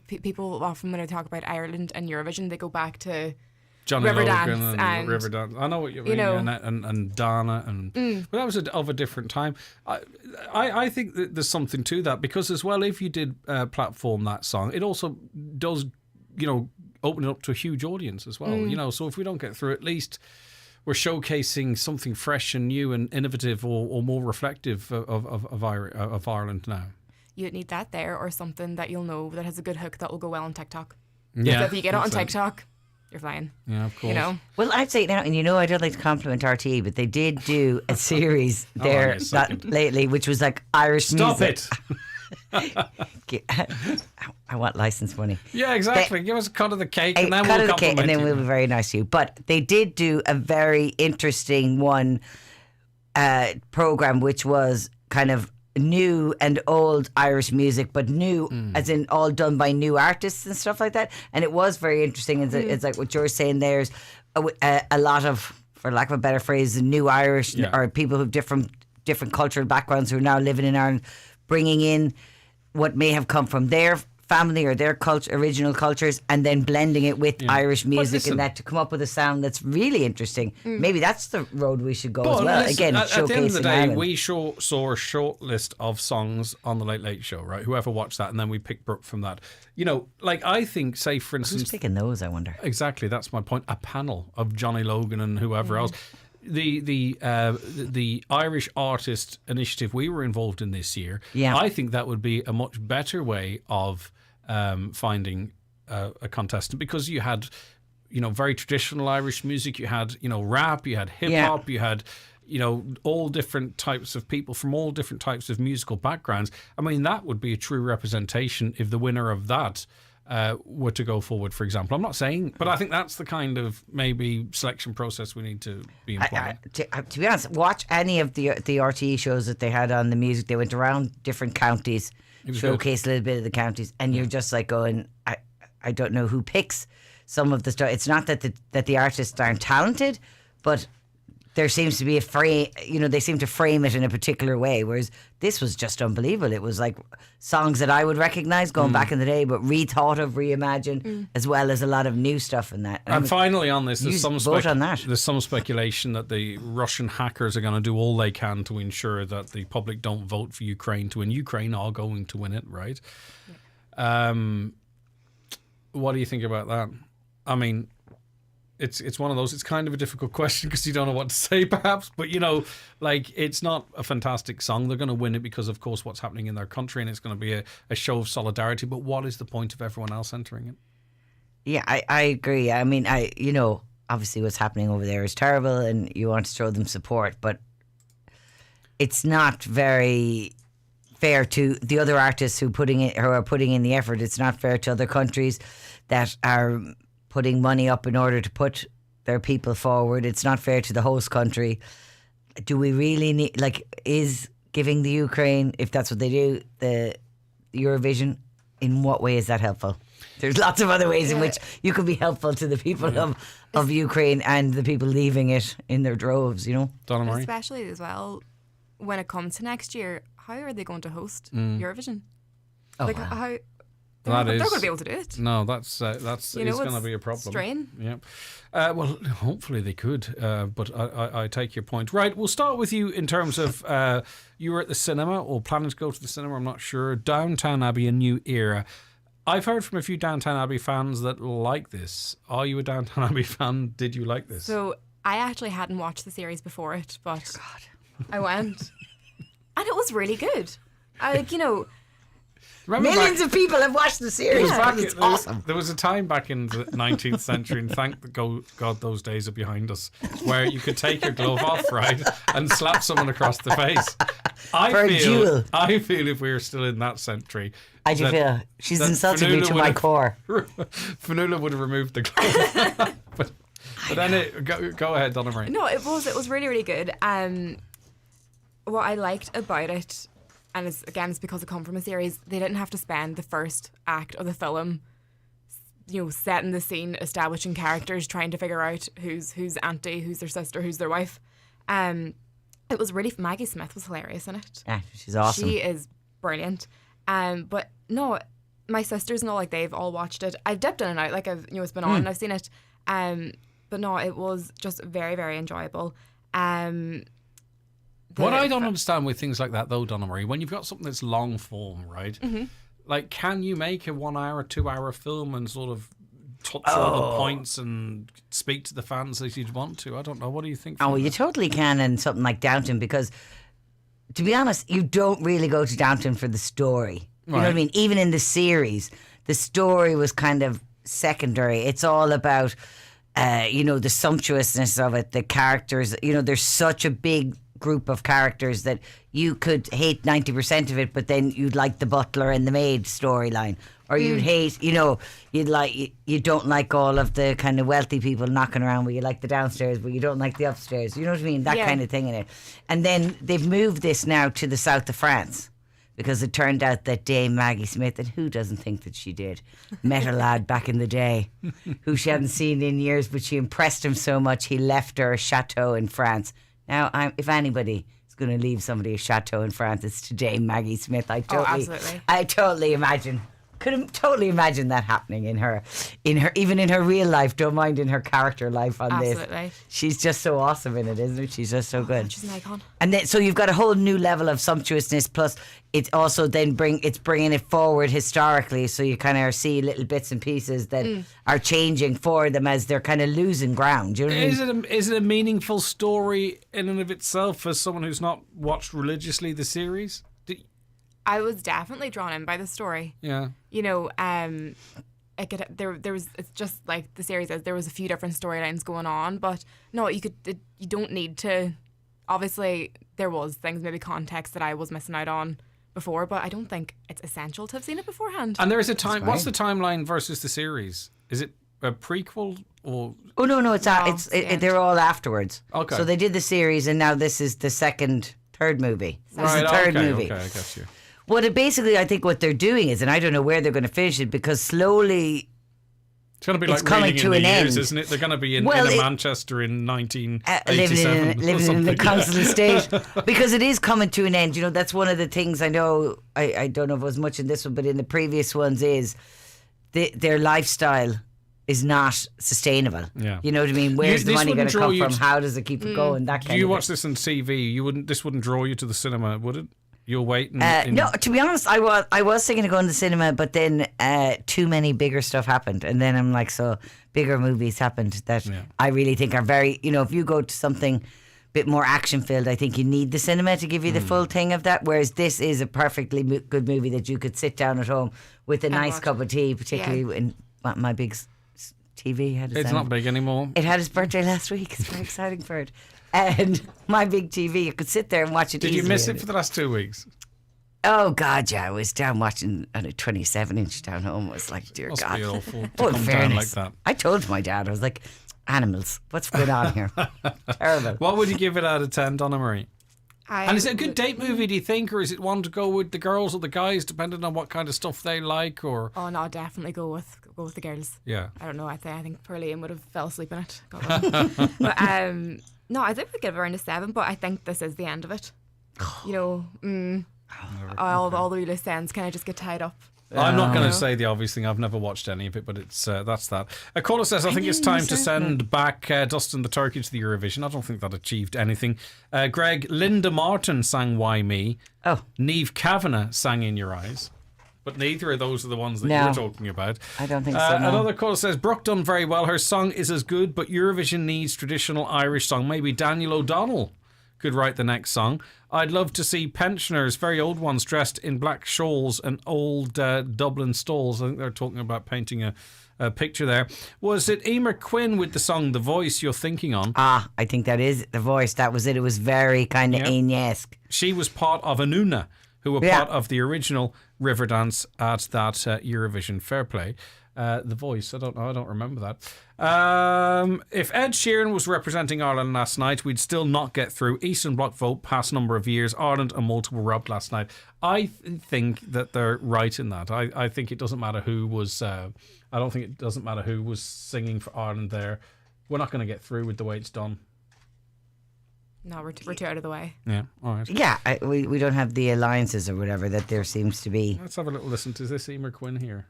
people often when I talk about Ireland and Eurovision, they go back to Johnny Riverdance Logan and Riverdance. I know what you mean. And Donna, but that was of a different time. I think that there's something to that, because as well, if you did platform that song, it also does, open it up to a huge audience as well. So if we don't get through, at least we're showcasing something fresh and new and innovative, or more reflective of Ireland now. You'd need that there, or something that you'll know that has a good hook that will go well on TikTok. Yeah, so if you get it on TikTok, you're flying. Yeah, of course. Well, I'd say now, and I don't like to compliment RTE, but they did do a series there lately, which was like Irish music. Stop it. I want license money. Yeah, exactly. Give us a cut of the cake, and then cut we'll of the cake, and then we'll be very nice to you. But they did do a very interesting one program, which was kind of new and old Irish music, but new as in all done by new artists and stuff like that. And it was very interesting. It's like what you're saying. There's a lot of, for lack of a better phrase, new Irish or people who've different cultural backgrounds who are now living in Ireland, bringing in what may have come from their family or their original cultures, and then blending it with Irish music and that to come up with a sound that's really interesting. Maybe that's the road we should go as well. Listen, again, at the end of the day, Ireland. we saw a short list of songs on the Late Late Show, right? Whoever watched that, and then we picked Brooke from that. You know, like I think, say for instance, who's picking those? I wonder. Exactly, that's my point. A panel of Johnny Logan and whoever else. The Irish Artist Initiative we were involved in this year, I think that would be a much better way of finding a contestant, because you had, you know, very traditional Irish music, you had, you know, rap, you had hip hop, you had, you know, all different types of people from all different types of musical backgrounds. I mean, that would be a true representation if the winner of that were to go forward, for example. I'm not saying, but I think that's the kind of maybe selection process we need to be employing. To be honest, watch any of the RTE shows that they had on the music. They went around different counties, showcased a little bit of the counties, and you're just like going, I don't know who picks some of the stuff. It's not that the artists aren't talented, but there seems to be a frame, you know, they seem to frame it in a particular way, whereas this was just unbelievable. It was like songs that I would recognise going back in the day, but rethought of, reimagined, as well as a lot of new stuff in that. And finally on this, there's some that. There's some speculation that the Russian hackers are going to do all they can to ensure that the public don't vote for Ukraine to win. Ukraine are going to win it, right? Yeah. What do you think about that? I mean, it's one of those, it's kind of a difficult question because you don't know what to say perhaps, but you know, like, it's not a fantastic song. They're going to win it because of course what's happening in their country, and it's going to be a show of solidarity, but what is the point of everyone else entering it? Yeah, I agree. I mean, you know, obviously what's happening over there is terrible and you want to show them support, but it's not very fair to the other artists who are putting in the effort. It's not fair to other countries that are putting money up in order to put their people forward. It's not fair to the host country. Do we really need, like, is giving the Ukraine, if that's what they do, the Eurovision, in what way is that helpful? There's lots of other ways in which you could be helpful to the people of Ukraine and the people leaving it in their droves, you know? Donna Marie? Especially as well, when it comes to next year, how are they going to host Eurovision? Like, how... They're going to be able to do it. No, that's going to be a problem. Strain. Yeah. Well, hopefully they could, but I take your point. Right, we'll start with you in terms of you were at the cinema or planning to go to the cinema, I'm not sure. Downton Abbey, A New Era. I've heard from a few Downton Abbey fans that like this. Are you a Downton Abbey fan? Did you like this? So I actually hadn't watched the series before it, but I went, and it was really good. You know. Millions of people have watched the series. It's awesome. There was a time back in the 19th century, and thank God those days are behind us, where you could take your glove off, right, and slap someone across the face. I feel if we were still in that century, I do feel she's insulted me to my core. Fionnuala would have removed the glove. but then go ahead, Donna Marie. No, it was really, really good. What I liked about it, and it's because it come from a series, they didn't have to spend the first act of the film, you know, setting the scene, establishing characters, trying to figure out who's auntie, who's their sister, who's their wife. It was really, Maggie Smith was hilarious in it. Yeah, she's awesome. She is brilliant. But no, my sisters and all, like, they've all watched it. I've dipped in and out, like, it's been on and I've seen it. But no, it was just very, very enjoyable. What I don't understand with things like that, though, Donna Marie, when you've got something that's long form, right? Mm-hmm. Like, can you make a 1 hour, 2 hour film and sort of touch all the points and speak to the fans as you'd want to? I don't know. What do you think? You totally can in something like Downton, because, to be honest, you don't really go to Downton for the story. You know what I mean? Even in the series, the story was kind of secondary. It's all about, the sumptuousness of it, the characters. You know, there's such a big group of characters that you could hate 90% of it, but then you'd like the butler and the maid storyline. Or you'd hate, you know, you don't like all of the kind of wealthy people knocking around where you like the downstairs, but you don't like the upstairs. You know what I mean? That kind of thing in it. And then they've moved this now to the south of France because it turned out that Dame Maggie Smith, and who doesn't think that she did, met a lad back in the day who she hadn't seen in years, but she impressed him so much he left her a chateau in France. Now, if anybody is going to leave somebody a chateau in France, it's to Dame Maggie Smith. I totally imagine. Could totally imagine that happening in her, even in her real life. Don't mind in her character life on this. She's just so awesome in it, isn't it? She's just so good. She's an icon. And then, so you've got a whole new level of sumptuousness. Plus, it's also then bringing it forward historically. So you kind of see little bits and pieces that are changing for them as they're kind of losing ground. Do you know what I mean? Is it a meaningful story in and of itself for someone who's not watched religiously the series? I was definitely drawn in by the story. Yeah. You know, there was, it's just like the series is, there was a few different storylines going on, but no, you don't need to, obviously there was things, maybe context that I was missing out on before, but I don't think it's essential to have seen it beforehand. And there is a time, what's the timeline versus the series? Is it a prequel or? Oh, no, they're all afterwards. Okay. So they did the series and now this is the third movie. This is the third movie. Okay, I got you. Well, I think what they're doing is, and I don't know where they're going to finish it, because slowly it's going to be like coming to an end, isn't it? They're going to be in a Manchester in 1987, living in a constant state, because it is coming to an end. You know, that's one of the things I know. I don't know if it was much in this one, but in the previous ones, is their lifestyle is not sustainable. Yeah. You know what I mean? Where's the money going to come from? How does it keep it going? That kind of. Do you watch this on TV? This wouldn't draw you to the cinema, would it? You'll wait. No, to be honest, I was thinking of going to the cinema, but then too many bigger stuff happened, and then I'm like, so bigger movies happened that I really think are very. You know, if you go to something a bit more action filled, I think you need the cinema to give you the full thing of that. Whereas this is a perfectly good movie that you could sit down at home with a nice cup of tea, particularly when my big TV had. It's not big anymore. It had his birthday last week. It's very exciting for it. And my big TV, you could sit there and watch it Did easily. you miss it for the last 2 weeks? Oh, God, yeah. I was down watching on a 27-inch down home. I was like, dear Must God. Be awful to in come fairness, down like that. I told my dad, I was like, animals, what's going on here? Terrible. What would you give it out of 10, Donna Marie? And is it a good date movie, do you think, or is it one to go with the girls or the guys, depending on what kind of stuff they like? Or oh no, definitely go with the girls. Yeah. I don't know. I think Pearlie would have fell asleep in it. But no, I think we'd give it around a 7. But I think this is the end of it. You know, all the loose ends kind of just get tied up. I'm not going to say the obvious thing. I've never watched any of it, but it's that's that. A caller says, I think it's time to send back Dustin the Turkey to the Eurovision. I don't think that achieved anything. Greg, Linda Martin sang Why Me. Oh. Niamh Kavanagh sang In Your Eyes. But neither of those are the ones that you're talking about. I don't think so, no. Another caller says, Brooke done very well. Her song is as good, but Eurovision needs traditional Irish song. Maybe Daniel O'Donnell could write the next song. I'd love to see pensioners, very old ones, dressed in black shawls and old Dublin stalls. I think they're talking about painting a picture there. Was it Emer Quinn with the song The Voice you're thinking on? I think that is The Voice. That was it. It was very kind of Aine-esque. She was part of Anuna, who were part of the original Riverdance at that Eurovision. Fair play. The Voice, I don't know, I don't remember that. If Ed Sheeran was representing Ireland last night, we'd still not get through. Eastern Bloc vote past number of years. Ireland and multiple robbed last night. I think that they're right in that. I think it doesn't matter who was I don't think it doesn't matter who was singing for Ireland there. We're not going to get through with the way it's done. No, we're too out of the way. Yeah, all right. Yeah, we don't have the alliances or whatever that there seems to be. Let's have a little listen to this Emer Quinn here.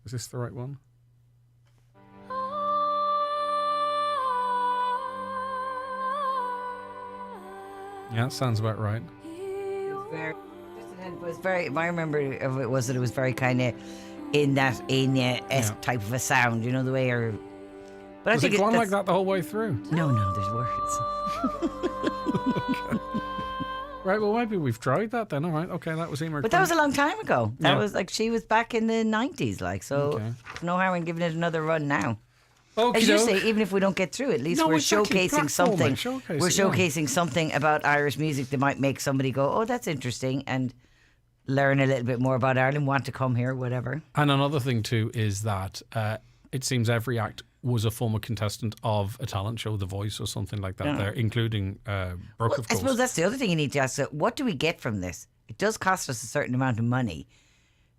Is this the right one? Yeah, sounds about right. It was very. I remember of it was that it was very kind of in that Enya-esque type of a sound. You know the way her. But was I think it going like that the whole way through? No, there's words. Okay. Right, well, maybe we've tried that then. All right, okay, that was Emer. But that was a long time ago. That was like she was back in the 90s, like so. There's no harm in giving it another run now. As you say, even if we don't get through, at least we're showcasing something. We're showcasing something about Irish music that might make somebody go, "Oh, that's interesting," and learn a little bit more about Ireland, want to come here, whatever. And another thing too is that it seems every act was a former contestant of a talent show, The Voice or something like that there, including Brooke, of course. I suppose that's the other thing you need to ask. So what do we get from this? It does cost us a certain amount of money,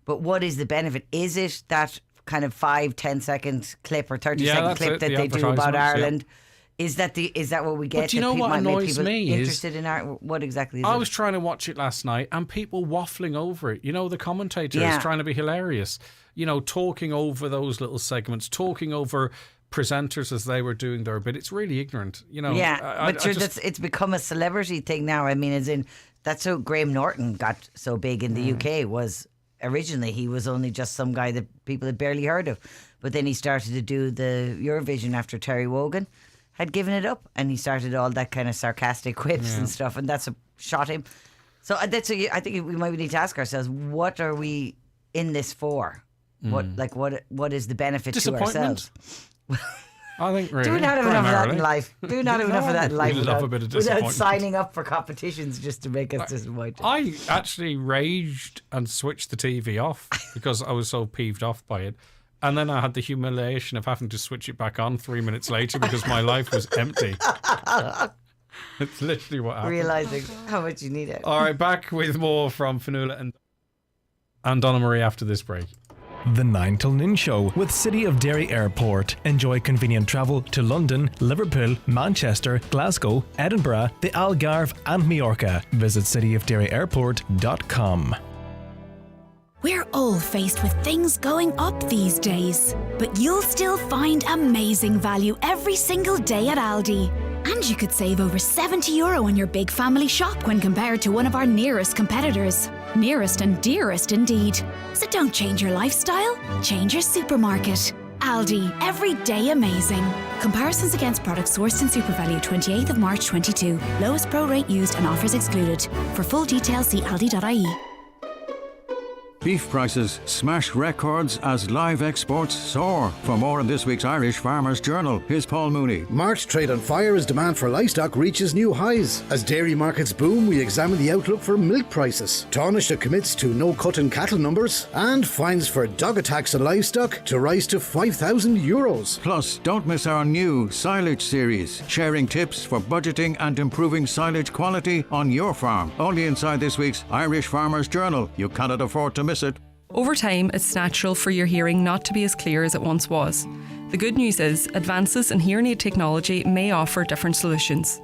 but what is the benefit? Is it that kind of 5-10 second clip or 30-second clip that they do about Ireland? Yeah. Is that what we get? But do you know what annoys me interested in art? What exactly is it? I was trying to watch it last night and people waffling over it. You know, the commentator is trying to be hilarious. You know, talking over those little segments, talking over presenters as they were doing their bit. It's really ignorant. You know. Yeah, it's become a celebrity thing now. I mean, as in that's how Graham Norton got so big in the UK. Was originally he was only just some guy that people had barely heard of, but then he started to do the Eurovision after Terry Wogan had given it up, and he started all that kind of sarcastic quips and stuff, and that's what shot him. So I think we might need to ask ourselves, what are we in this for? What is the benefit to ourselves? I think really. Do we not have enough of that in life? Do we not have enough of that in life without signing up for competitions just to make us disappointed? I actually raged and switched the TV off because I was so peeved off by it. And then I had the humiliation of having to switch it back on 3 minutes later because my life was empty. It's literally what happened. Realising how much you need it. All right, back with more from Fionnuala and Donna Marie after this break. The 9 till noon show with City of Derry Airport. Enjoy convenient travel to London, Liverpool, Manchester, Glasgow, Edinburgh, the Algarve and Majorca. Visit cityofderryairport.com. We're all faced with things going up these days, but you'll still find amazing value every single day at Aldi. And you could save over €70 on your big family shop when compared to one of our nearest competitors. Nearest and dearest indeed. So don't change your lifestyle, change your supermarket. Aldi, every day amazing. Comparisons against products sourced in SuperValue 28th of March 22. Lowest pro rate used and offers excluded. For full details, see aldi.ie. Beef prices smash records as live exports soar. For more on this week's Irish Farmers Journal, here's Paul Mooney. March trade on fire as demand for livestock reaches new highs. As dairy markets boom, we examine the outlook for milk prices. Taoiseach commits to no cut in cattle numbers, and fines for dog attacks on livestock to rise to €5,000. Plus, don't miss our new silage series, sharing tips for budgeting and improving silage quality on your farm. Only inside this week's Irish Farmers Journal. You cannot afford to miss it. Over time, it's natural for your hearing not to be as clear as it once was. The good news is, advances in hearing aid technology may offer different solutions.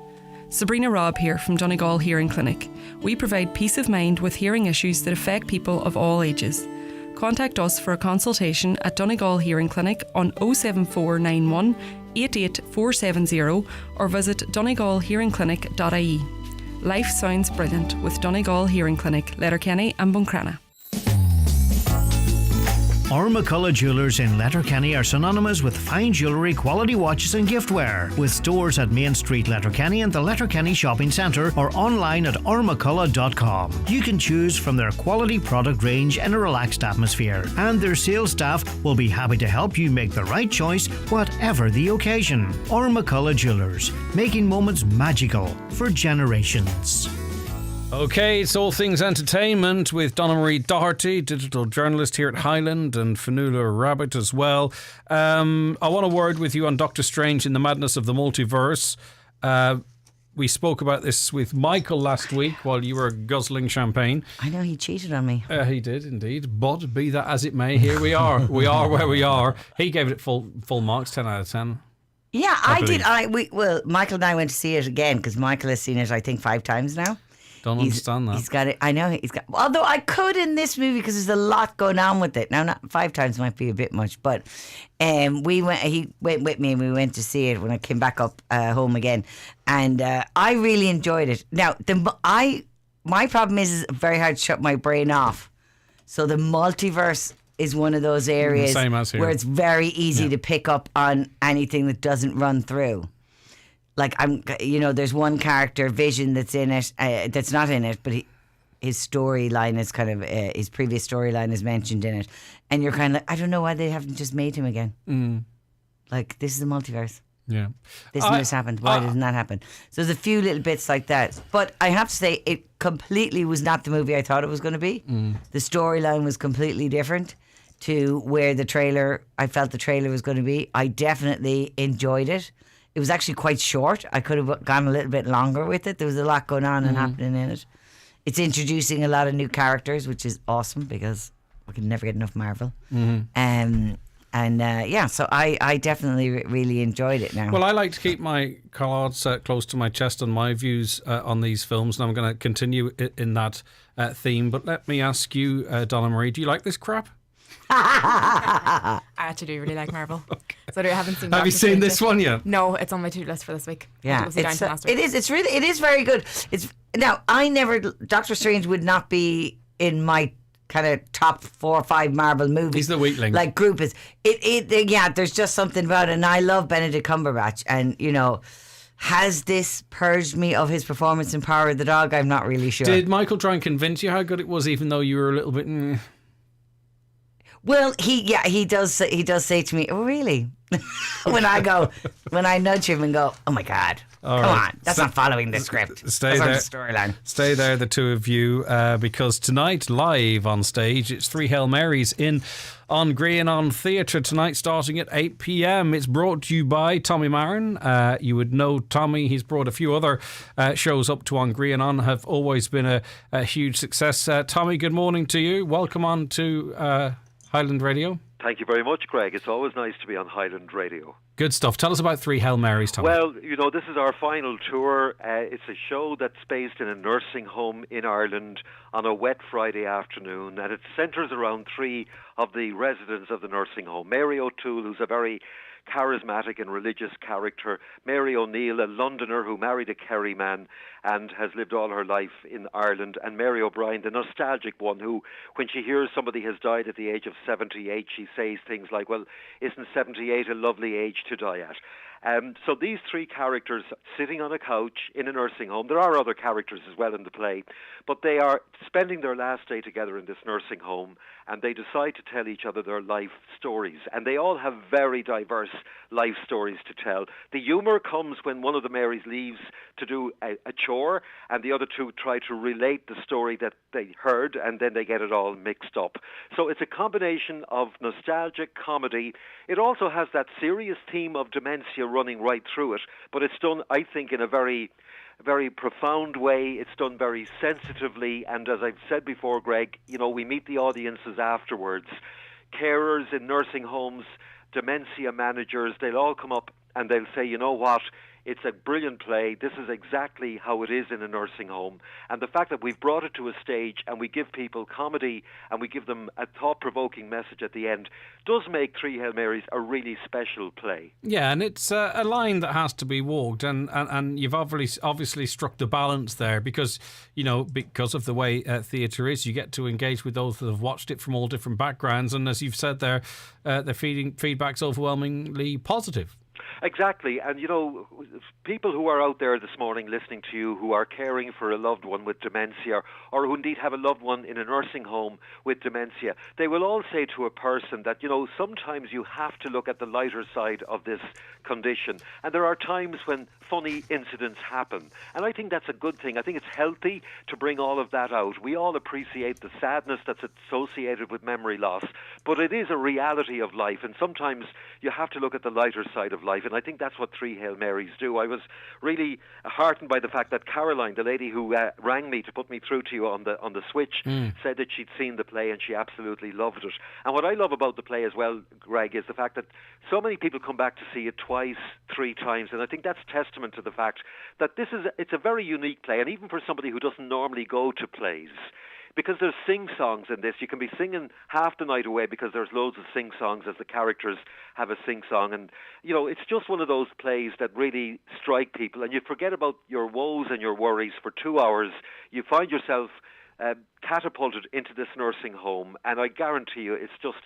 Sabrina Robb here from Donegal Hearing Clinic. We provide peace of mind with hearing issues that affect people of all ages. Contact us for a consultation at Donegal Hearing Clinic on 07491 88470 or visit donegalhearingclinic.ie. Life sounds brilliant with Donegal Hearing Clinic, Letterkenny and Buncrana. McCullough Jewellers in Letterkenny are synonymous with fine jewellery, quality watches and giftware. With stores at Main Street, Letterkenny and the Letterkenny Shopping Centre or online at ormccullough.com. You can choose from their quality product range in a relaxed atmosphere, and their sales staff will be happy to help you make the right choice whatever the occasion. McCullough Jewellers, making moments magical for generations. Okay, it's all things entertainment with Donna Marie Doherty, digital journalist here at Highland, and Fionnuala Rabbit as well. I want a word with you on Doctor Strange in the Madness of the Multiverse. We spoke about this with Michael last week while you were guzzling champagne. I know, he cheated on me. He did indeed, but be that as it may, here we are. We are where we are. He gave it full marks, 10 out of 10. Yeah, I did. Michael and I went to see it again because Michael has seen it, I think, 5 times now. Don't understand that. He's got it. I know he's got. Although I could in this movie because there's a lot going on with it. Now, not 5 times might be a bit much, but we went. He went with me and we went to see it when I came back up home again, and I really enjoyed it. Now, my problem is it's very hard to shut my brain off. So the multiverse is one of those areas where it's very easy to pick up on anything that doesn't run through. Like there's one character, Vision, that's in it, that's not in it, but his storyline is kind of his previous storyline is mentioned in it, and you're kind of like, I don't know why they haven't just made him again. Like, this is the multiverse. Yeah. This and this happened. Why didn't that happen? So there's a few little bits like that. But I have to say, it completely was not the movie I thought it was going to be. The storyline was completely different to where I felt the trailer was going to be. I definitely enjoyed it. It was actually quite short. I could have gone a little bit longer with it. There was a lot going on and happening in it. It's introducing a lot of new characters, which is awesome because we can never get enough Marvel. So I definitely really enjoyed it now. Well, I like to keep my cards close to my chest on my views on these films, and I'm going to continue in that theme. But let me ask you, Donna Marie, do you like this crap? I actually do really like Marvel. Okay. So I haven't seen. Have you seen this one yet? No, it's on my to-do list for this week. Yeah, it is very good. Doctor Strange would not be in my kind of top 4 or 5 Marvel movies. He's the weakling. Like group is. There's just something about it. And I love Benedict Cumberbatch. And, has this purged me of his performance in Power of the Dog? I'm not really sure. Did Michael try and convince you how good it was, even though you were a little bit... Well, he does say to me, "Oh, really?" when I nudge him and go, "Oh my God, come on, that's not following the script. Stay that's there, not the storyline." Stay there, the two of you, because tonight, live on stage, it's 3 Hail Marys on Grianon Theatre tonight, starting at 8 p.m. It's brought to you by Tommy Marin. You would know Tommy. He's brought a few other shows up to On Grianon, have always been a huge success. Tommy, good morning to you. Welcome on to Highland Radio. Thank you very much, Greg. It's always nice to be on Highland Radio. Good stuff. Tell us about 3 Hail Marys, Tommy. Well, this is our final tour. It's a show that's based in a nursing home in Ireland on a wet Friday afternoon, and it centres around 3 of the residents of the nursing home. Mary O'Toole, who's a very charismatic and religious character. Mary O'Neill, a Londoner who married a Kerry man and has lived all her life in Ireland. And Mary O'Brien, the nostalgic one who, when she hears somebody has died at the age of 78, she says things like, well, isn't 78 a lovely age to die at? So these 3 characters sitting on a couch in a nursing home. There are other characters as well in the play, but they are spending their last day together in this nursing home, and they decide to tell each other their life stories. And they all have very diverse life stories to tell. The humour comes when one of the Marys leaves to do a chore, and the other 2 try to relate the story that they heard, and then they get it all mixed up. So it's a combination of nostalgic comedy. It also has that serious theme of dementia running right through it, but it's done, I think, in a very, very profound way. It's done very sensitively, and as I've said before, Greg, we meet the audiences afterwards. Carers in nursing homes, dementia managers, they'll all come up and they'll say, you know what, it's a brilliant play. This is exactly how it is in a nursing home. And the fact that we've brought it to a stage and we give people comedy and we give them a thought-provoking message at the end does make 3 Hail Marys a really special play. Yeah, and it's a line that has to be walked, and you've obviously struck the balance there because, because of the way theatre is, you get to engage with those that have watched it from all different backgrounds, and as you've said there, the feedback's overwhelmingly positive. Exactly, and people who are out there this morning listening to you who are caring for a loved one with dementia, or who indeed have a loved one in a nursing home with dementia, they will all say to a person that, sometimes you have to look at the lighter side of this condition, and there are times when funny incidents happen, and I think that's a good thing. I think it's healthy to bring all of that out. We all appreciate the sadness that's associated with memory loss, but it is a reality of life, and sometimes you have to look at the lighter side of life, and I think that's what 3 Hail Marys do. I was really heartened by the fact that Caroline, the lady who rang me to put me through to you on the switch, said that she'd seen the play and she absolutely loved it. And what I love about the play as well, Greg, is the fact that so many people come back to see it twice, 3 times, and I think that's testament to the fact that it's a very unique play, and even for somebody who doesn't normally go to plays, because there's sing-songs in this. You can be singing half the night away because there's loads of sing-songs as the characters have a sing-song. And, it's just one of those plays that really strike people. And you forget about your woes and your worries for 2 hours. You find yourself catapulted into this nursing home. And I guarantee you, it's just,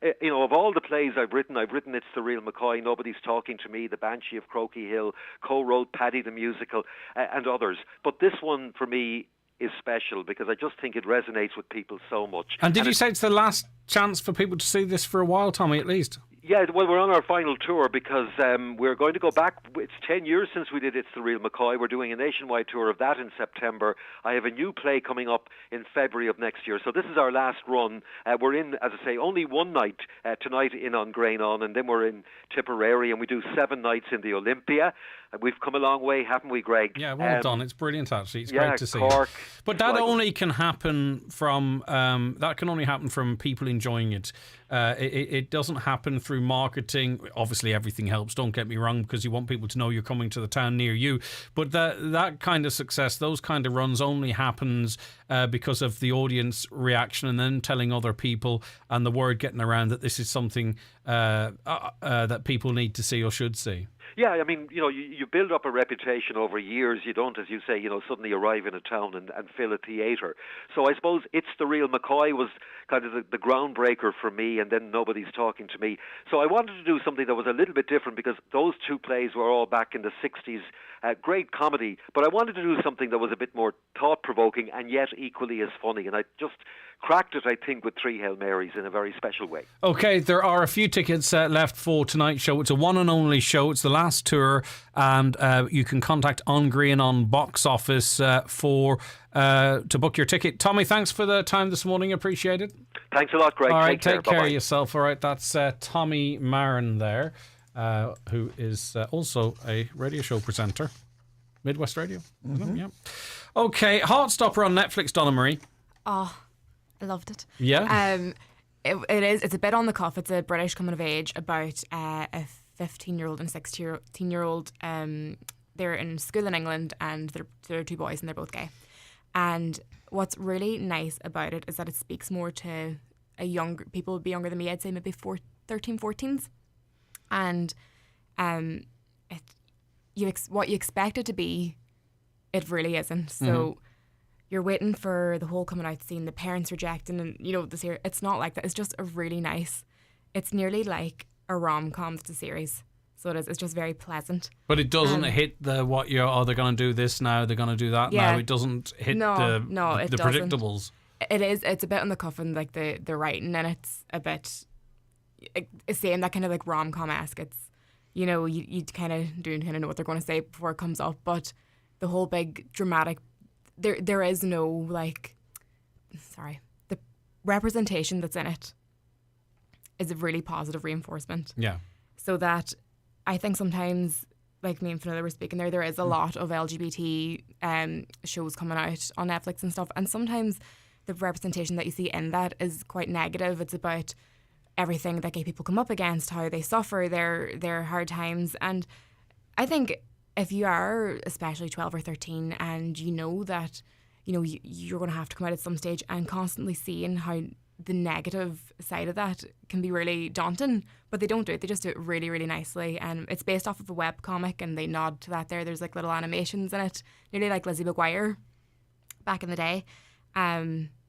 of all the plays I've written It's the Real McCoy, Nobody's Talking to Me, The Banshee of Croaky Hill, co-wrote Paddy the Musical, and others. But this one, for me, is special because I just think it resonates with people so much. And did you say it's the last chance for people to see this for a while, Tommy, at least? Yeah, well, we're on our final tour because we're going to go back. It's 10 years since we did It's the Real McCoy. We're doing a nationwide tour of that in September. I have a new play coming up in February of next year. So this is our last run. We're in, as I say, only one night tonight in On Grain On, and then we're in Tipperary, and we do 7 nights in the Olympia. We've come a long way, haven't we, Greg? Yeah, well done. It's brilliant, actually. It's yeah, great to see. Cork, but that only can happen from people enjoying it. It doesn't happen through marketing. Obviously, everything helps. Don't get me wrong, because you want people to know you're coming to the town near you. But that kind of success, those kind of runs, only happens because of the audience reaction, and then telling other people and the word getting around that this is something that people need to see or should see. Yeah, I mean, you build up a reputation over years. You don't, as you say, suddenly arrive in a town and fill a theatre. So I suppose It's the Real McCoy was kind of the groundbreaker for me, and then Nobody's Talking to Me. So I wanted to do something that was a little bit different, because those two plays were all back in the 60s. Great comedy, but I wanted to do something that was a bit more thought-provoking and yet equally as funny. And I just cracked it, I think, with 3 Hail Marys in a very special way. Okay, there are a few tickets left for tonight's show. It's a one and only show. It's the last tour, and you can contact On Grain On box office to book your ticket. Tommy, thanks for the time this morning. Appreciate it. Thanks a lot, Greg. All right, take care Bye-bye. of yourself. All right, that's Tommy Marin there, who is also a radio show presenter. Midwest Radio. Mm-hmm. Yeah. Okay, Heartstopper on Netflix, Donna Marie. Oh, I loved it. Yeah. It's a bit on the cuff. It's a British coming of age about a 15-year-old and 16-year-old. They're in school in England, and they're 2 boys, and they're both gay. And what's really nice about it is that it speaks more to people would be younger than me. I'd say maybe 13, 14s. And what you expect it to be, it really isn't. So you're waiting for the whole coming out scene, the parents rejecting, and this here. It's not like that. It's just a really nice. It's nearly like a rom-com. It's a series, so it is. It's just very pleasant. But it doesn't hit they're going to do this now, they're going to do that now. It doesn't hit the predictables. It is. It's a bit on the cuff, and like the writing, and it's a bit same that kind of like rom-com-esque. It's you kind of know what they're going to say before it comes up, but the whole big dramatic. There is no the representation that's in it is a really positive reinforcement. Yeah. So that I think sometimes, like me and Fionnuala were speaking there is a lot of LGBT shows coming out on Netflix and stuff, and sometimes the representation that you see in that is quite negative. It's about everything that gay people come up against, how they suffer their hard times, and I think if you are especially 12 or 13 and you know that you're going to have to come out at some stage, and constantly seeing how the negative side of that can be really daunting, but they don't do it. They just do it really, really nicely, and it's based off of a webcomic, and they nod to that there. There's like little animations in it, nearly like Lizzie McGuire back in the day.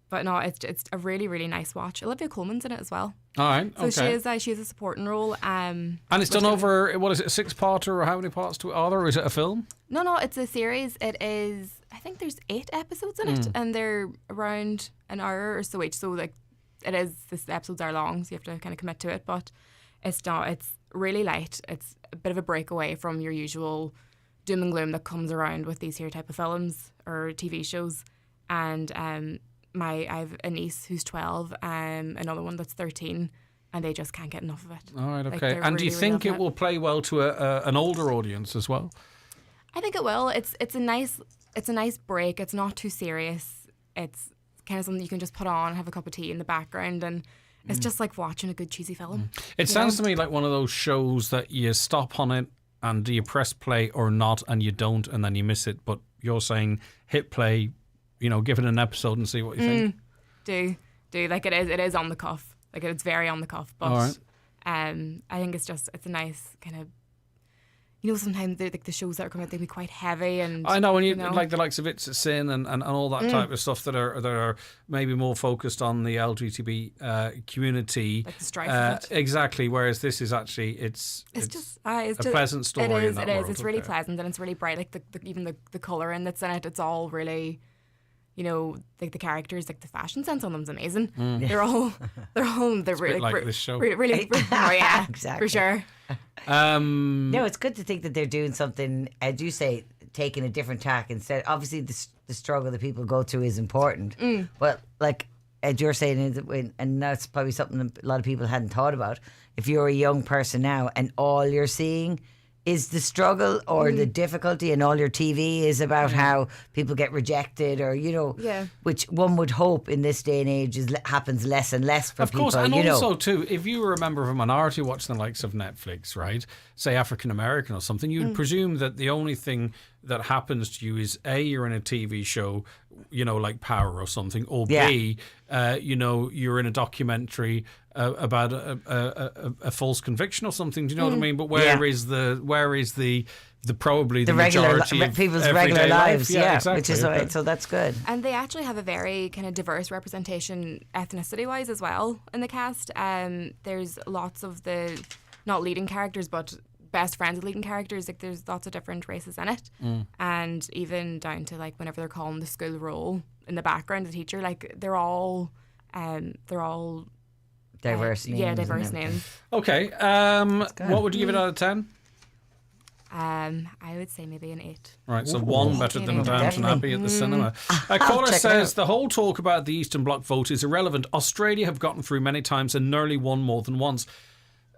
But no, it's a really, really nice watch. Olivia Colman's in it as well. All right, so okay. she has a supporting role. And it's done over, what is it, a 6-parter, or how many parts to it are there? Or is it a film? No, it's a series. It is, I think there's 8 episodes in it, and they're around an hour or so each. So like, the episodes are long, so you have to kind of commit to it. But it's really light. It's a bit of a breakaway from your usual doom and gloom that comes around with these here type of films or TV shows. And I have a niece who's 12, another one that's 13, and they just can't get enough of it. All right, okay. Like, and really, do you think it will play well to an older audience as well? I think it will. It's a nice break. It's not too serious. It's kind of something you can just put on and have a cup of tea in the background, and it's just like watching a good cheesy film. It sounds to me like one of those shows that you stop on it, and do you press play or not, and you don't, and then you miss it. But you're saying hit play, give it an episode and see what you think. Do like it is on the cuff. Like it's very on the cuff. But right. I think it's a nice kind of. Sometimes the shows that are coming out, they can be quite heavy, and I know when you like the likes of It's a Sin and all that type of stuff that are maybe more focused on the LGBT community, like the strife of it. Exactly. Whereas this is actually it's just a pleasant story. It is. In that it is. world. It's really pleasant, and it's really bright. Like even the colouring that's in it, it's all really you know, the characters, like the fashion sense on them's amazing. Mm. They're really like this show. really oh, yeah, Exactly. for sure. No, it's good to think that they're doing something, as you say, taking a different tack instead. Obviously, the struggle that people go through is important, but like as you're saying, and that's probably something that a lot of people hadn't thought about. If you're a young person now and all you're seeing is the struggle or the difficulty, and all your TV is about how people get rejected, or which one would hope in this day and age happens less and less for people. Of course, and also too, if you were a member of a minority watching the likes of Netflix, right, say African American or something, you'd presume that the only thing that happens to you is A, you're in a TV show, like Power or something, or B, you're in a documentary about a false conviction or something. Do you know what I mean? But where is the probably the majority of people's everyday regular lives? life? Yeah, exactly. Which is right. So that's good. And they actually have a very kind of diverse representation ethnicity-wise as well in the cast. There's lots of the not leading characters, but best friends of leading characters. Like there's lots of different races in it, and even down to like whenever they're calling the school roll in the background, the teacher, like they're all diverse names. Diverse names. Okay. What would you give it out of 10? I would say maybe an 8. Right, so 1 better than Downton Abbey at the cinema. A caller says the whole talk about the Eastern Bloc vote is irrelevant. Australia have gotten through many times and nearly won more than once.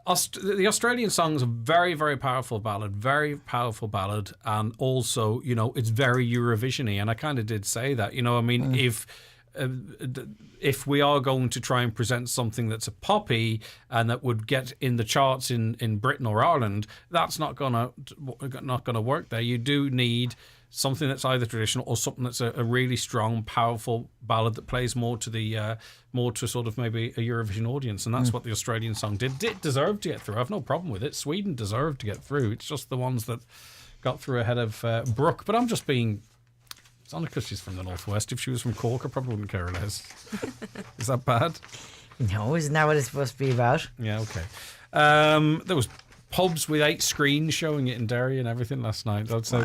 The Australian song is a very, very powerful ballad, and also, it's very Eurovision-y, and I kind of did say that. If we are going to try and present something that's a poppy and that would get in the charts in Britain or Ireland, that's not gonna work there. You do need something that's either traditional or something that's a really strong, powerful ballad that plays more to sort of maybe a Eurovision audience, and that's what the Australian song did. It deserved to get through. I have no problem with it. Sweden deserved to get through. It's just the ones that got through ahead of Brooke. But I'm just being... It's only because she's from the Northwest. If she was from Cork, I probably wouldn't care less. Is that bad? No, isn't that what it's supposed to be about? Yeah, okay. There was pubs with 8 screens showing it in Derry and everything last night. I'd say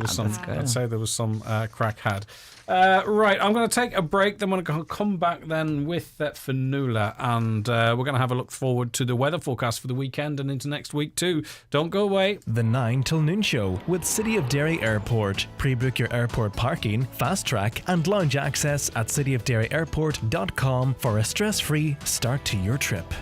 there was some crack had. Right, I'm going to take a break. Then I'm going to come back then with Fionnuala, and we're going to have a look forward to the weather forecast for the weekend and into next week too. Don't go away. The 9 till noon show with City of Derry Airport. Pre-book your airport parking, fast track and lounge access at cityofderryairport.com for a stress-free start to your trip.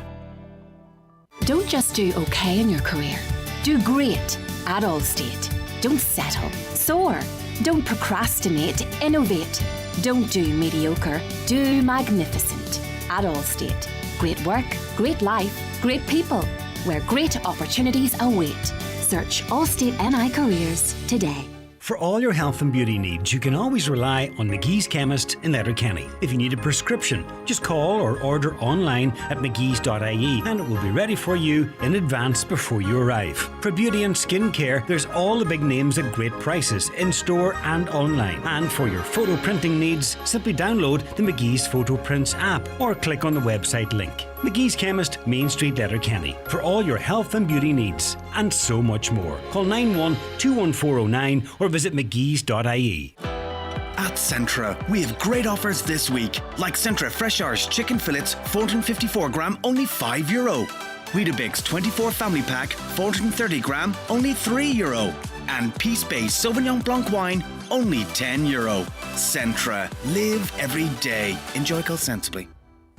Don't just do okay in your career. Do great at Allstate. Don't settle. Soar. Don't procrastinate. Innovate. Don't do mediocre. Do magnificent. At Allstate. Great work, great life, great people. Where great opportunities await. Search Allstate NI Careers today. For all your health and beauty needs, you can always rely on McGee's Chemist in Letterkenny. If you need a prescription, just call or order online at mcgees.ie and it will be ready for you in advance before you arrive. For beauty and skin care, there's all the big names at great prices in store and online. And for your photo printing needs, simply download the McGee's Photo Prints app or click on the website link. McGee's Chemist, Main Street, Letterkenny. For all your health and beauty needs, and so much more. Call 91-21409 or visit mcgees.ie. At Centra, we have great offers this week, like Centra Fresh Irish Chicken Fillets, 454 gram, only €5. Weetabix 24 Family Pack, 430 gram, only €3. And Peace Bay Sauvignon Blanc Wine, only €10. Centra. Live every day. Enjoy cold sensibly.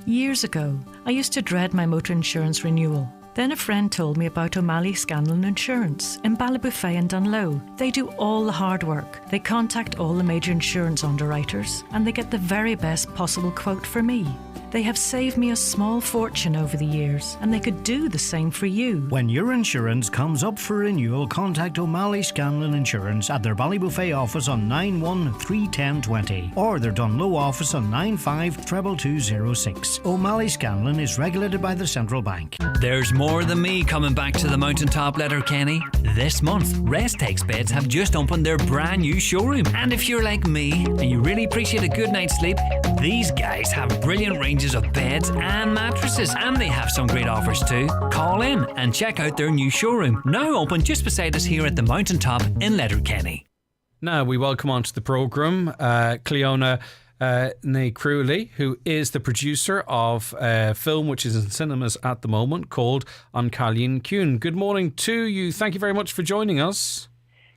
Years ago, I used to dread my motor insurance renewal. Then a friend told me about O'Malley Scanlon Insurance in Ballybofey and Dunlow. They do all the hard work. They contact all the major insurance underwriters and they get the very best possible quote for me. They have saved me a small fortune over the years and they could do the same for you. When your insurance comes up for renewal, contact O'Malley Scanlon Insurance at their Ballybofey office on 9131020 or their Dunlow office on 952206. O'Malley Scanlon is regulated by the Central Bank. There's more than me coming back to the Mountaintop Letterkenny. This month, Rest Takes Beds have just opened their brand new showroom. And if you're like me and you really appreciate a good night's sleep, these guys have brilliant ranges of beds and mattresses, and they have some great offers too. Call in and check out their new showroom, now open just beside us here at the Mountaintop in Letterkenny. Now we welcome onto the programme Cleona Ncbi, who is the producer of a film which is in cinemas at the moment called Untitled Chapter. Good morning to you. Thank you very much for joining us.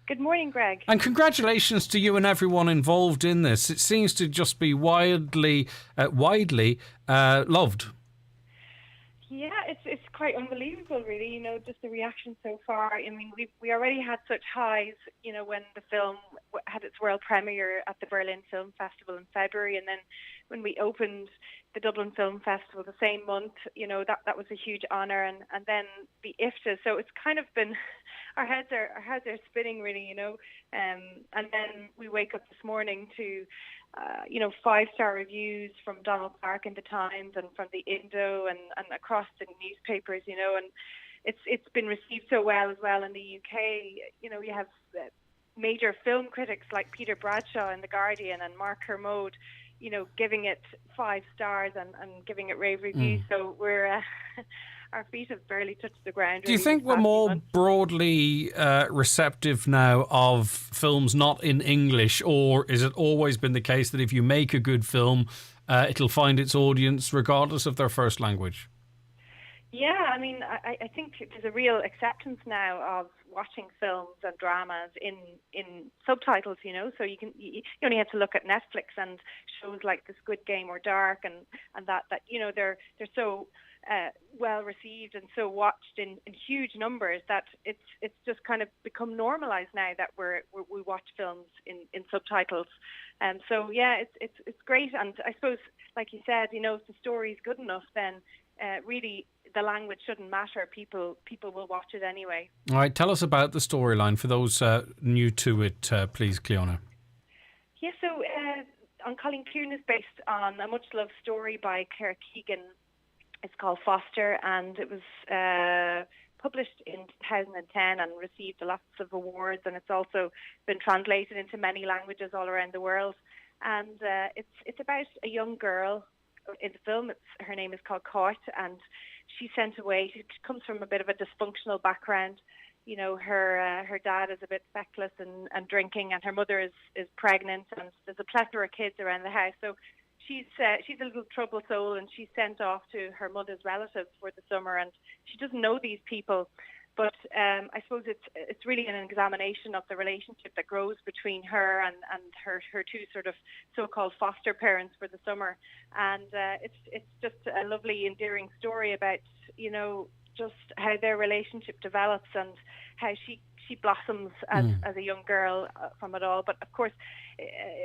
Good morning, Greg. And congratulations to you and everyone involved in this. It seems to just be widely loved. Yeah, it's quite unbelievable, really. You know, just the reaction so far. I mean, we already had such highs, you know, when the film had its world premiere at the Berlin Film Festival in February, and then when we opened the Dublin Film Festival the same month, you know, that was a huge honour, and then the IFTA. So it's kind of been our heads are spinning, really, you know. And then we wake up this morning to 5-star reviews from Donald Clark in the Times and from the Indo and across the newspapers, you know, and it's been received so well as well in the UK. You know, you have major film critics like Peter Bradshaw in The Guardian and Mark Kermode, you know, giving it 5 stars and giving it rave reviews. So we're our feet have barely touched the ground. Do you think we're more broadly receptive now of films not in English, or is it always been the case that if you make a good film, it'll find its audience regardless of their first language? Yeah, I mean, I think there's a real acceptance now of watching films and dramas in subtitles, you know, so you only have to look at Netflix and shows like The Squid Game or Dark and that you know, they're so well received and so watched in huge numbers that it's just kind of become normalized now that we watch films in subtitles. So yeah, it's great. And I suppose, like you said, you know, if the story's good enough, then really the language shouldn't matter. People will watch it anyway. All right, tell us about the storyline for those new to it, please, Cleona. Yeah, so Untitled Chapter is based on a much-loved story by Claire Keegan. It's called Foster, and it was published in 2010 and received lots of awards, and it's also been translated into many languages all around the world. And it's about a young girl in the film. Her name is called Court, and she's sent away. She comes from a bit of a dysfunctional background. You know, her dad is a bit feckless and drinking, and her mother is pregnant, and there's a plethora of kids around the house. So she's a little troubled soul, and she's sent off to her mother's relatives for the summer, and she doesn't know these people. But I suppose it's really an examination of the relationship that grows between her and her two sort of so-called foster parents for the summer. And it's just a lovely, endearing story about, you know, just how their relationship develops and how she blossoms as a young girl from it all. But of course,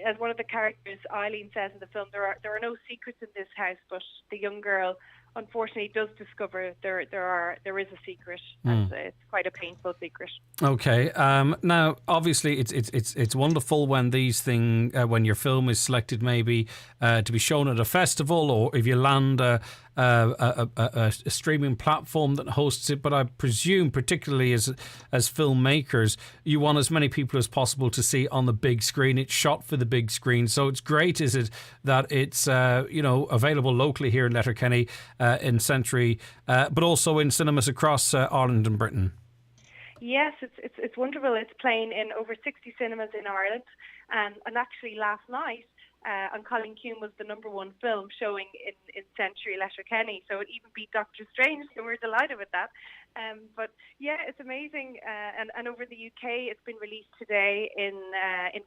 as one of the characters, Eileen, says in the film, there are no secrets in this house, but the young girl unfortunately does discover there is a secret, and it's quite a painful secret. Okay. Now, obviously, it's wonderful when these things, when your film is selected, maybe to be shown at a festival, or if you land a streaming platform that hosts it. But I presume, particularly as filmmakers, you want as many people as possible to see on the big screen. It's shot for the big screen, so it's great. Is it that it's available locally here in Letterkenny, in Century, but also in cinemas across Ireland and Britain? Yes, it's wonderful. It's playing in over 60 cinemas in Ireland, and actually last night, Untitled Chapter was the #1 film showing in Century Letterkenny, so it even beat Doctor Strange, so we're delighted with that. But yeah, it's amazing, and over the UK, it's been released today in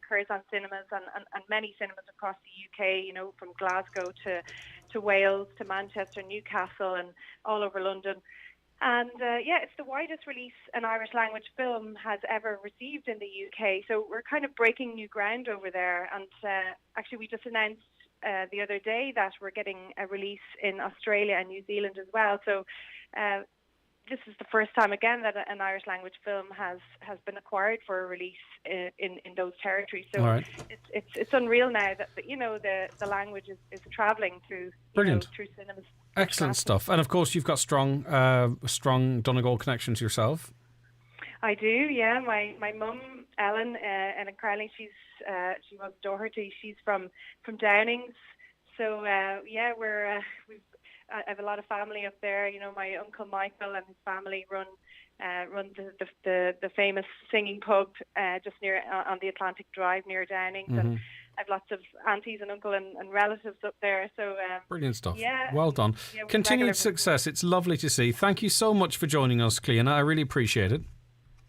Curzon cinemas and many cinemas across the UK. You know, from Glasgow to Wales to Manchester, Newcastle, and all over London. And it's the widest release an Irish language film has ever received in the UK. So we're kind of breaking new ground over there. And actually, we just announced the other day that we're getting a release in Australia and New Zealand as well. So this is the first time again that an Irish language film has been acquired for a release in those territories. So right. it's unreal now that the language is travelling through through cinemas. Excellent stuff. And of course, you've got strong Donegal connections yourself. I do, yeah. My mum, Ellen, and in Carling, she was Doherty. She's from Downings. So I have a lot of family up there. You know, my uncle Michael and his family run the famous singing pub just near on the Atlantic Drive near Downings. Mm-hmm. I've lots of aunties and uncle and relatives up there. So Brilliant stuff. Yeah, Well done. yeah, Continued regular- success. It's lovely to see. Thank you so much for joining us, Cleona. I really appreciate it.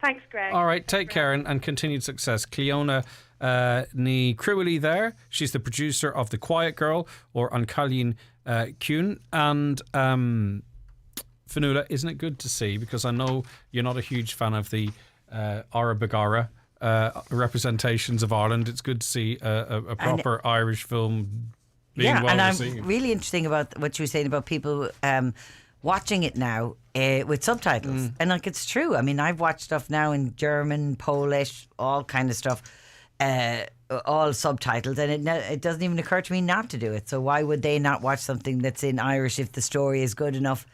Thanks, Greg. All right, take care and continued success. Cleona Ní Cruilly there. She's the producer of The Quiet Girl, or Uncalín Cún. And Fionnuala, isn't it good to see, because I know you're not a huge fan of the Ara Bagara representations of Ireland. It's good to see a proper Irish film being well and received. I'm really interesting about what you were saying about people watching it now with subtitles. And like, it's true. I mean, I've watched stuff now in German, Polish, all kind of stuff, all subtitled, and it doesn't even occur to me not to do it. So why would they not watch something that's in Irish if the story is good enough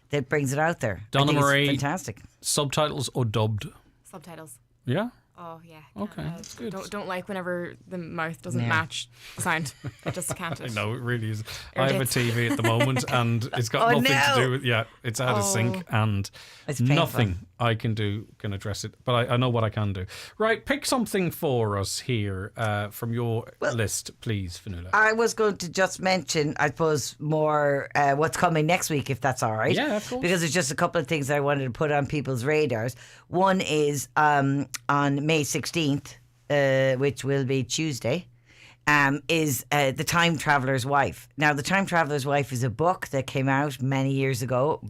that brings it out there? Donna Marie, fantastic. Subtitles or dubbed? Subtitles. Yeah? Oh, yeah. Okay, that's good. Don't like whenever the mouth doesn't match the sound. I just can't. I know, it really is. I have a TV at the moment and it's got Oh, nothing no. to do with, it's out of sync, and It's painful. nothing I can do can address it. But I know what I can do. Right, pick something for us here from your list, please, Fionnuala. I was going to just mention, I suppose, more what's coming next week, if that's all right. Yeah, of course. Because there's just a couple of things I wanted to put on people's radars. One is on May 16th, which will be Tuesday, is The Time Traveller's Wife. Now, The Time Traveller's Wife is a book that came out many years ago,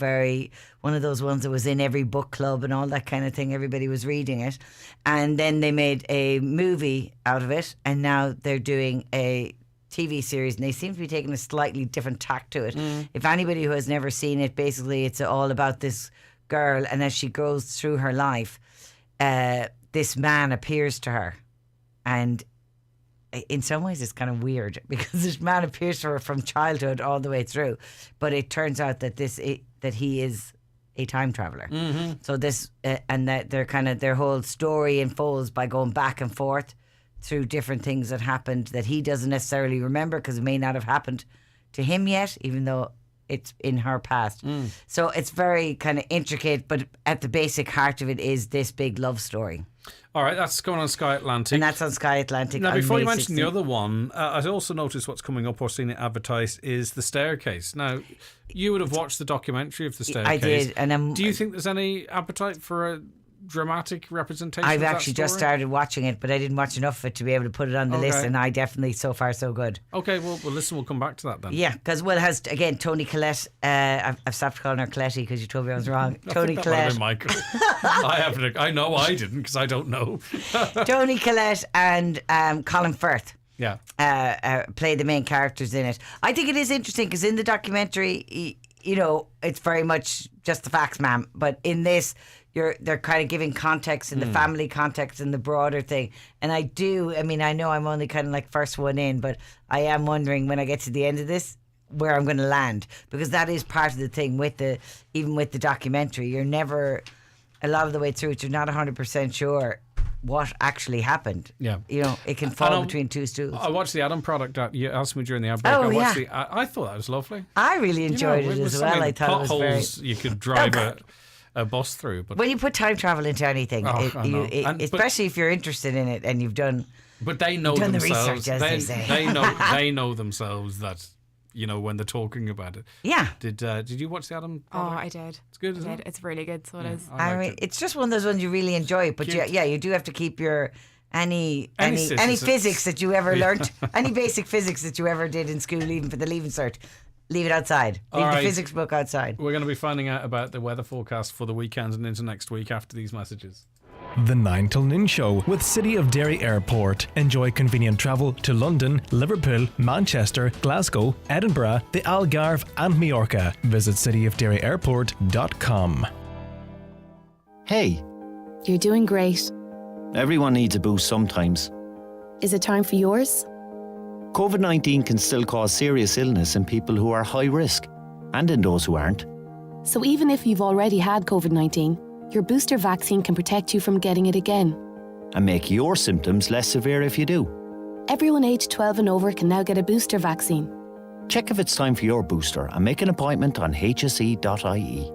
one of those ones that was in every book club and all that kind of thing. Everybody was reading it. And then they made a movie out of it, and now they're doing a TV series, and they seem to be taking a slightly different tack to it. If anybody who has never seen it, basically it's all about this girl, and as she goes through her life, this man appears to her, and in some ways it's kind of weird because this man appears to her from childhood all the way through, but it turns out that that he is a time traveler. So this and that their whole story unfolds by going back and forth through different things that happened that he doesn't necessarily remember, because it may not have happened to him yet, even though it's in her past. So it's very kind of intricate, but at the basic heart of it is this big love story. All right, that's going on Sky Atlantic. And that's on Sky Atlantic. Now, on before you May mention 16th. the other one, I also noticed what's coming up or seen it advertised is The Staircase. Now, you would have watched the documentary of The Staircase. I did, and do you think there's any appetite for a dramatic representation I've of that actually just story? started watching it, but I didn't watch enough of it to be able to put it on the list, and I definitely, so far, so good. Okay, well, listen, we'll come back to that then. Yeah, because it has, again, Toni Collette. I've stopped calling her Coletty because you told me I was wrong. I Toni think that might have Collette. been Michael. I know I didn't, because I don't know. Toni Collette and Colin Firth. Yeah. Play the main characters in it. I think it is interesting because in the documentary, it's very much just the facts, ma'am. But in this, they're kind of giving context in the family context and the broader thing. And I know I'm only kind of like first one in, but I am wondering when I get to the end of this where I'm going to land, because that is part of the thing even with the documentary. You're never, a lot of the way through it, you're not 100% sure what actually happened. Yeah. It can fall between two stools. I watched the Adam product that you asked me during the outbreak. Oh, I thought that was lovely. I really enjoyed it as well. I thought it was very... potholes you could drive a bus through. But when you put time travel into anything, especially if you're interested in it and you've done... But they know done themselves. the research, as they say. They know themselves that, when they're talking about it. Yeah. Did you watch the Adam product? Oh, I did. It's good, isn't it? It's really good, so it is. I mean, it's just one of those ones you really enjoy, but you do have to keep your any physics that you ever learnt, any basic physics that you ever did in school, even for the Leaving Cert, leave it outside. Leave the physics book outside. We're going to be finding out about the weather forecast for the weekend and into next week after these messages. The 9 till noon show with City of Derry Airport. Enjoy convenient travel to London, Liverpool, Manchester, Glasgow, Edinburgh, the Algarve and Majorca. Visit cityofderryairport.com. Hey. You're doing great. Everyone needs a boost sometimes. Is it time for yours? COVID-19 can still cause serious illness in people who are high risk and in those who aren't. So even if you've already had COVID-19, your booster vaccine can protect you from getting it again. And make your symptoms less severe if you do. Everyone aged 12 and over can now get a booster vaccine. Check if it's time for your booster and make an appointment on hse.ie.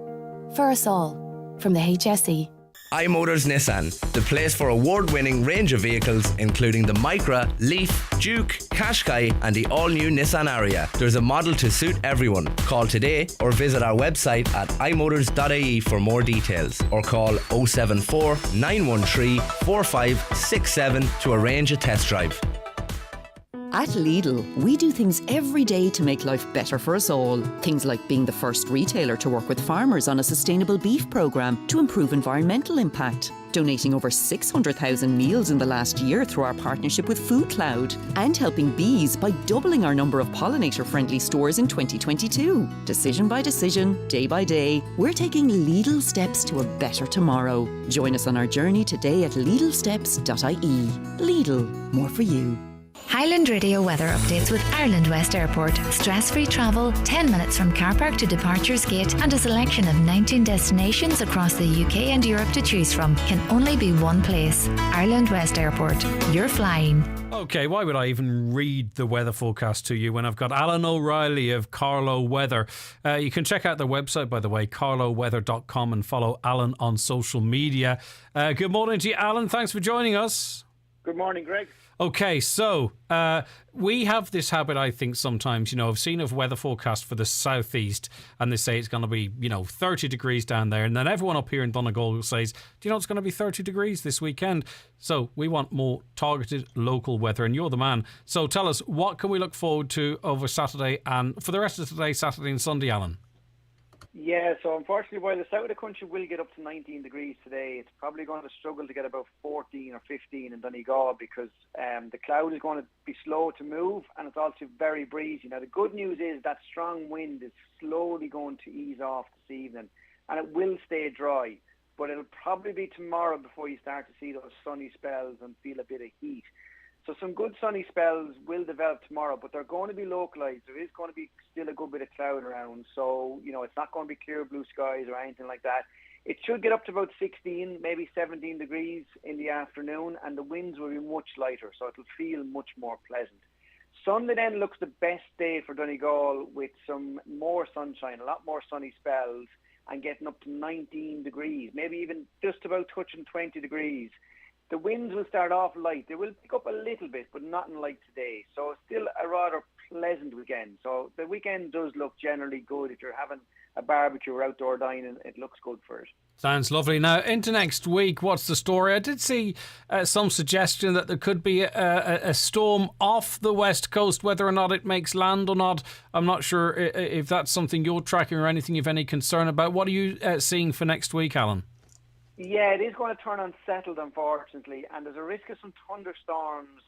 For us all, from the HSE. iMotors Nissan, the place for award-winning range of vehicles including the Micra, Leaf, Duke, Qashqai and the all-new Nissan Ariya. There's a model to suit everyone. Call today or visit our website at imotors.ie for more details, or call 074 913 4567 to arrange a test drive. At Lidl, we do things every day to make life better for us all. Things like being the first retailer to work with farmers on a sustainable beef programme to improve environmental impact, donating over 600,000 meals in the last year through our partnership with Food Cloud, and helping bees by doubling our number of pollinator-friendly stores in 2022. Decision by decision, day by day, we're taking Lidl steps to a better tomorrow. Join us on our journey today at lidlsteps.ie. Lidl, more for you. Highland Radio weather updates with Ireland West Airport. Stress-free travel, 10 minutes from car park to departures gate, and a selection of 19 destinations across the UK and Europe to choose from can only be one place. Ireland West Airport. You're flying. Okay, why would I even read the weather forecast to you when I've got Alan O'Reilly of Carlow Weather? You can check out their website, by the way, carlowweather.com, and follow Alan on social media. Good morning to you, Alan. Thanks for joining us. Good morning, Greg. Okay, so we have this habit, I think, sometimes, I've seen a weather forecast for the southeast and they say it's going to be, 30 degrees down there. And then everyone up here in Donegal says, do you know it's going to be 30 degrees this weekend? So we want more targeted local weather, and you're the man. So tell us, what can we look forward to over Saturday and for the rest of today, Saturday and Sunday, Alan? Yeah, so unfortunately, while the south of the country will get up to 19 degrees today, it's probably going to struggle to get about 14 or 15 in Donegal because the cloud is going to be slow to move and it's also very breezy. Now, the good news is that strong wind is slowly going to ease off this evening and it will stay dry, but it'll probably be tomorrow before you start to see those sunny spells and feel a bit of heat. So some good sunny spells will develop tomorrow, but they're going to be localised. There is going to be still a good bit of cloud around. So, it's not going to be clear blue skies or anything like that. It should get up to about 16, maybe 17 degrees in the afternoon, and the winds will be much lighter, so it'll feel much more pleasant. Sunday then looks the best day for Donegal with some more sunshine, a lot more sunny spells, and getting up to 19 degrees, maybe even just about touching 20 degrees. The winds will start off light. They will pick up a little bit, but nothing like today. So still a rather pleasant weekend. So the weekend does look generally good. If you're having a barbecue or outdoor dining, it looks good for it. Sounds lovely. Now, into next week, what's the story? I did see some suggestion that there could be a storm off the west coast, whether or not it makes land or not. I'm not sure if that's something you're tracking or anything you've any concern about. What are you seeing for next week, Alan? Yeah, it is going to turn unsettled, unfortunately, and there's a risk of some thunderstorms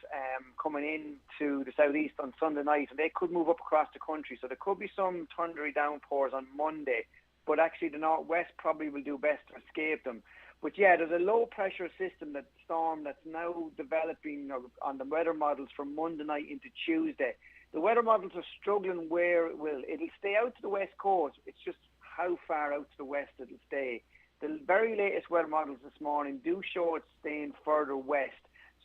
coming into the southeast on Sunday night, and they could move up across the country. So there could be some thundery downpours on Monday, but actually the northwest probably will do best to escape them. But yeah, there's a low-pressure system, that storm that's now developing on the weather models from Monday night into Tuesday. The weather models are struggling where it will. It'll stay out to the west coast. It's just how far out to the west it'll stay. The very latest weather models this morning do show it staying further west.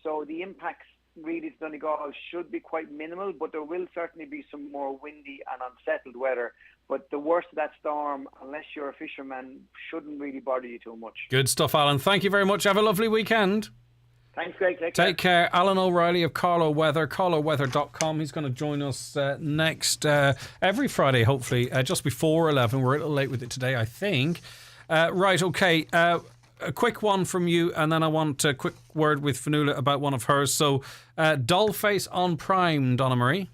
So the impacts really to Donegal should be quite minimal, but there will certainly be some more windy and unsettled weather. But the worst of that storm, unless you're a fisherman, shouldn't really bother you too much. Good stuff, Alan. Thank you very much. Have a lovely weekend. Thanks, Greg. Take care. Alan O'Reilly of Carlow Weather, carlowweather.com. He's going to join us next every Friday, hopefully, just before 11. We're a little late with it today, I think. Right, okay. A quick one from you, and then I want a quick word with Fionnuala about one of hers. So, Dollface on Prime, Donna Marie.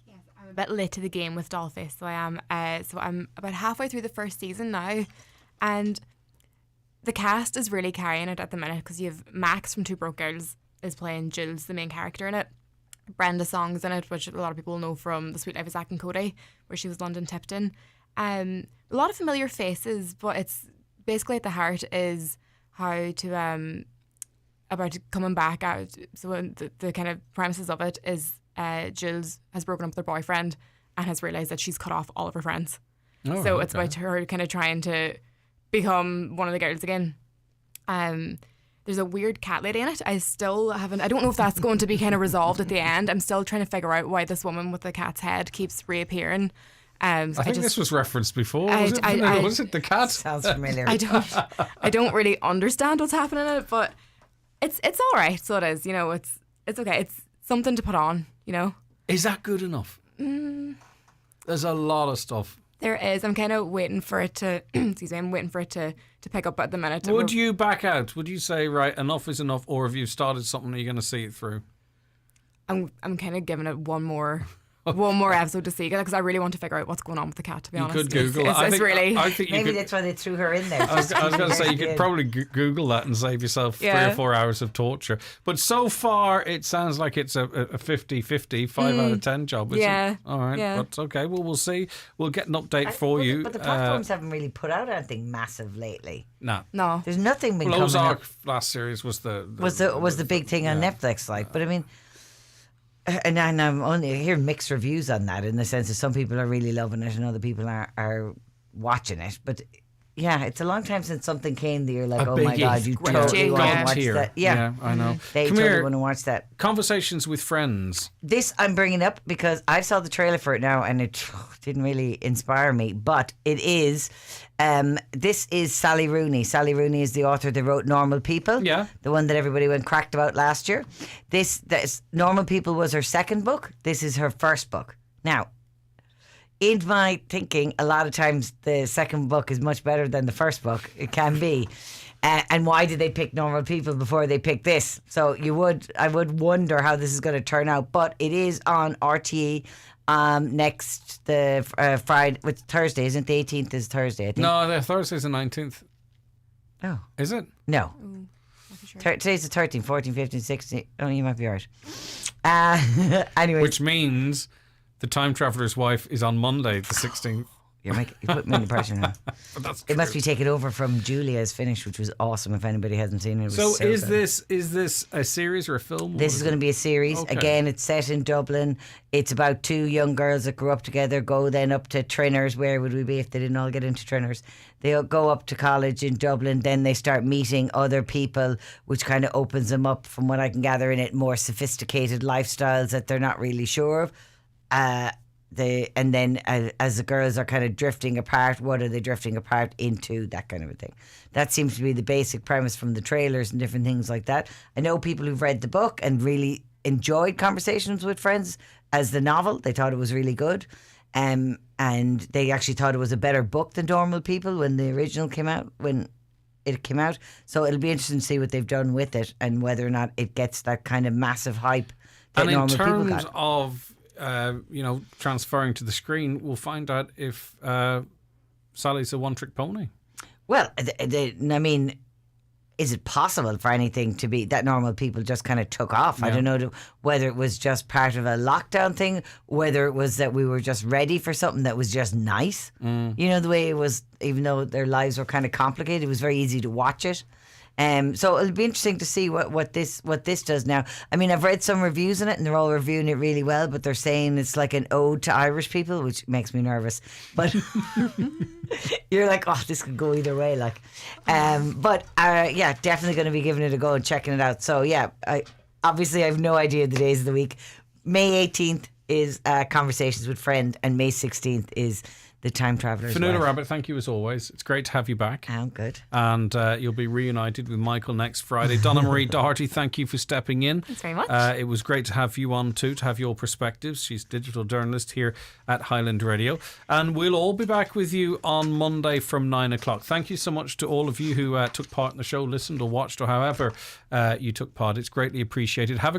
Yes, I'm a bit late to the game with Dollface, so I am. So I'm about halfway through the first season now, and the cast is really carrying it at the minute because you have Max from Two Broke Girls is playing Jules, the main character in it. Brenda Song's in it, which a lot of people know from The Sweet Life of Zack and Cody, where she was London Tipton. A lot of familiar faces, but it's basically at the heart is how to about coming back out. So the kind of premises of it is Jules has broken up with her boyfriend and has realised that she's cut off all of her friends. Oh, so okay. it's about her kind of trying to become one of the girls again. There's a weird cat lady in it. I don't know if that's going to be kind of resolved at the end. I'm still trying to figure out why this woman with the cat's head keeps reappearing. I think this was referenced before. Was it the cat? Sounds familiar. I don't really understand what's happening in it, but it's all right. So it is. It's okay. It's something to put on. Is that good enough? There's a lot of stuff. There is. I'm kind of waiting for it to. Excuse me. I'm waiting for it to pick up at the minute. Would you back out? Would you say, right, enough is enough, or have you started something? Are you going to see it through? I'm kind of giving it one more episode to see, because I really want to figure out what's going on with the cat, to be honest. You could Google it. I think maybe that's why they threw her in there. I was going to say, you could probably Google that and save yourself 3 or 4 hours of torture. But so far, it sounds like it's a 50-50, 5 out of 10 job. Yeah. All right. Yeah. But okay, well, we'll see. We'll get an update for you. But the platforms haven't really put out anything massive lately. No. There's nothing been coming Ozark up. last series was the big thing on Netflix, but I mean... And I'm only hearing mixed reviews on that, in the sense that some people are really loving it and other people are watching it. But yeah, it's a long time since something came that you're like, oh my God, you totally want to watch that. Yeah, I know. They totally want to watch that. Conversations with Friends. This I'm bringing up because I saw the trailer for it now and it didn't really inspire me. But it is... this is Sally Rooney. Sally Rooney is the author that wrote Normal People. Yeah. The one that everybody went cracked about last year. This Normal People was her second book. This is her first book. Now, in my thinking, a lot of times the second book is much better than the first book. It can be. And why did they pick Normal People before they picked this? So I would wonder how this is going to turn out. But it is on RTE. Next Friday, which Thursday, isn't the 18th is Thursday, I think. No, the Thursday's the 19th. Oh. Is it? No. Sure. Today's the 13th, 14th, 15th, 16th. Oh, you might be right. Anyway. Which means the Time Traveller's Wife is on Monday, the 16th. You put me under pressure now. But that's it must be taken over from Julia's Finish, which was awesome. If anybody hasn't seen it, it was is good. this a series or a film? This is going to be a series. Okay. Again, it's set in Dublin. It's about 2 young girls that grew up together, go then up to Trinners. Where would we be if they didn't all get into Trinners? They go up to college in Dublin, then they start meeting other people, which kind of opens them up, from what I can gather in it, more sophisticated lifestyles that they're not really sure of. And then as the girls are kind of drifting apart, what are they drifting apart into? That kind of a thing. That seems to be the basic premise from the trailers and different things like that. I know people who've read the book and really enjoyed Conversations with Friends as the novel. They thought it was really good. And they actually thought it was a better book than Normal People when the original came out, So it'll be interesting to see what they've done with it and whether or not it gets that kind of massive hype that and in Normal People got. terms of transferring to the screen, we'll find out if Sally's a one-trick pony. Well, I mean, is it possible for anything to be that Normal People just kind of took off? I don't know whether it was just part of a lockdown thing, whether it was that we were just ready for something that was just nice. You know, the way it was, even though their lives were kind of complicated, it was very easy to watch it. So it'll be interesting to see what this does now. I mean, I've read some reviews on it and they're all reviewing it really well, but they're saying it's like an ode to Irish people, which makes me nervous. But you're like, oh, this could go either way. Definitely going to be giving it a go and checking it out. So yeah, I have no idea the days of the week. May 18th is Conversations with Friend, and May 16th is The Time Traveller's Wife. Fionnuala Rabbit, thank you as always. It's great to have you back. Oh, good. And you'll be reunited with Michael next Friday. Donna Marie Doherty, thank you for stepping in. Thanks very much. It was great to have you on too, to have your perspectives. She's a digital journalist here at Highland Radio. And we'll all be back with you on Monday from 9 o'clock. Thank you so much to all of you who took part in the show, listened or watched or however you took part. It's greatly appreciated. Have a